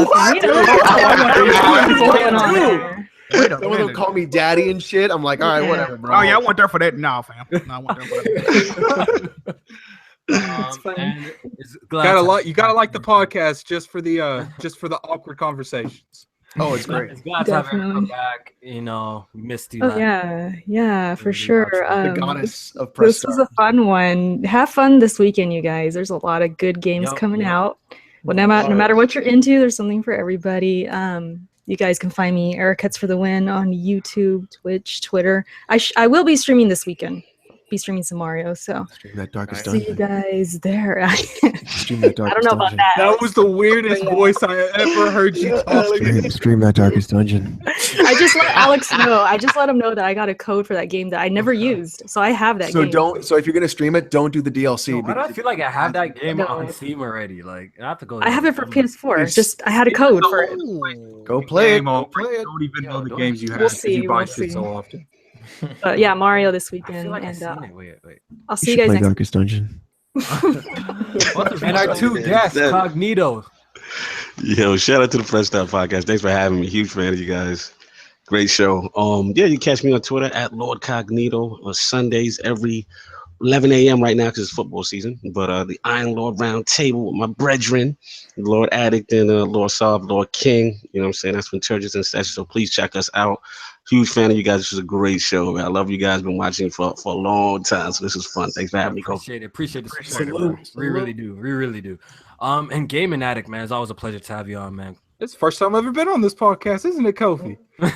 Someone will call me daddy and shit. I'm like, all right, whatever, bro. Oh yeah, I went there for that. Nah, fam. No, I went there for that. It's fun. You gotta like the podcast just for the awkward conversations. Oh, it's great. It's glad to have everyone back. You know, missed you. Oh yeah, for sure. The goddess of press this was a fun one. Have fun this weekend, you guys. There's a lot of good games coming out. Well, no matter what you're into, there's something for everybody. You guys can find me, Eric Cuts for the Win, on YouTube, Twitch, Twitter. I will be streaming this weekend. Be streaming some Mario, so Stream that Darkest see Dungeon. you guys there. Stream that Darkest I don't know about Dungeon. that. That was the weirdest voice I ever heard you talk. Stream that Darkest Dungeon. I just let Alex know. I just let him know that I got a code for that game that I never used, so I have that game. So if you're gonna stream it, don't do the DLC. Why do I feel like I have that game on Steam already? Like I have to go. I have it for PS4. It's just I had a code for it. Go play it. Don't even know the games you have. We'll see, You buy we'll shit see. so often. But yeah, Mario this I weekend, feel like I've and seen it. Wait. I'll see you guys next. Darkest Dungeon. And our two guests, Cognito. Yo, shout out to the Press Start Podcast. Thanks for having me. Huge fan of you guys. Great show. Yeah, you can catch me on Twitter at Lord Cognito on Sundays every 11 a.m. right now because it's football season. But the Iron Lord Round Table with my brethren, Lord Addict and Lord Saab, Lord King. You know what I'm saying? That's when churches and sessions. So please check us out. Huge fan of you guys. This is a great show, man. I love you guys. Been watching for a long time, so this is fun. Thanks for having me. Appreciate the support. We really do. And Gaming Addict, man, it's always a pleasure to have you on, man. It's the first time I've ever been on this podcast, isn't it, Kofi? No,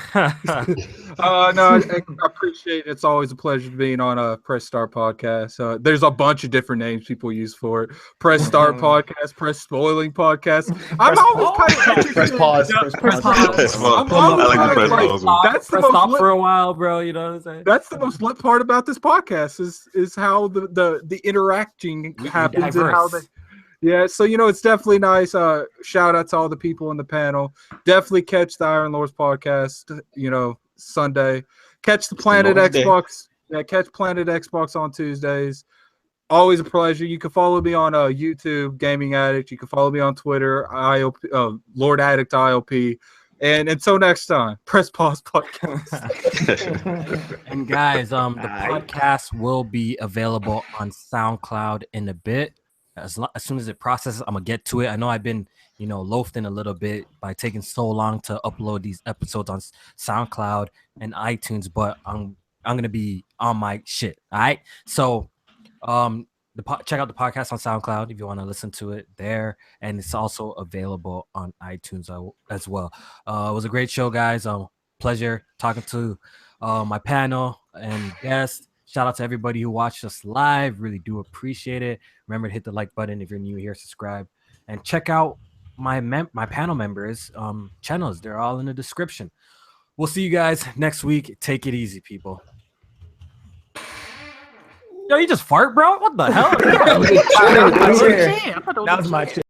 I appreciate it. It's always a pleasure being on a Press Start podcast. There's a bunch of different names people use for it. Press Start podcast, Press Spoiling podcast. I'm always kind of Press pause. Press pause. I like the press pause one. That's the Press most stop lit, for a while, bro. You know what I'm saying? that's the most lit part about this podcast is how the interacting happens and how they. Yeah, so it's definitely nice. Shout out to all the people in the panel. Definitely catch the Iron Lords podcast. Sunday. Catch the Planet Xbox. Yeah, catch Planet Xbox on Tuesdays. Always a pleasure. You can follow me on YouTube, Gaming Addict. You can follow me on Twitter, Lord Addict IOP. And until next time, Press Pause Podcast. And guys, the podcast will be available on SoundCloud in a bit. As soon as it processes, I'm gonna get to it. I know I've been, loafing a little bit by taking so long to upload these episodes on SoundCloud and iTunes, but I'm gonna be on my shit. All right. So, check out the podcast on SoundCloud if you want to listen to it there, and it's also available on iTunes as well. It was a great show, guys. Pleasure talking to my panel and guests. Shout out to everybody who watched us live. Really do appreciate it. Remember to hit the like button if you're new here, subscribe, and check out my panel members' channels. They're all in the description. We'll see you guys next week. Take it easy, people. Yo, you just fart, bro? What the hell? That was my shit.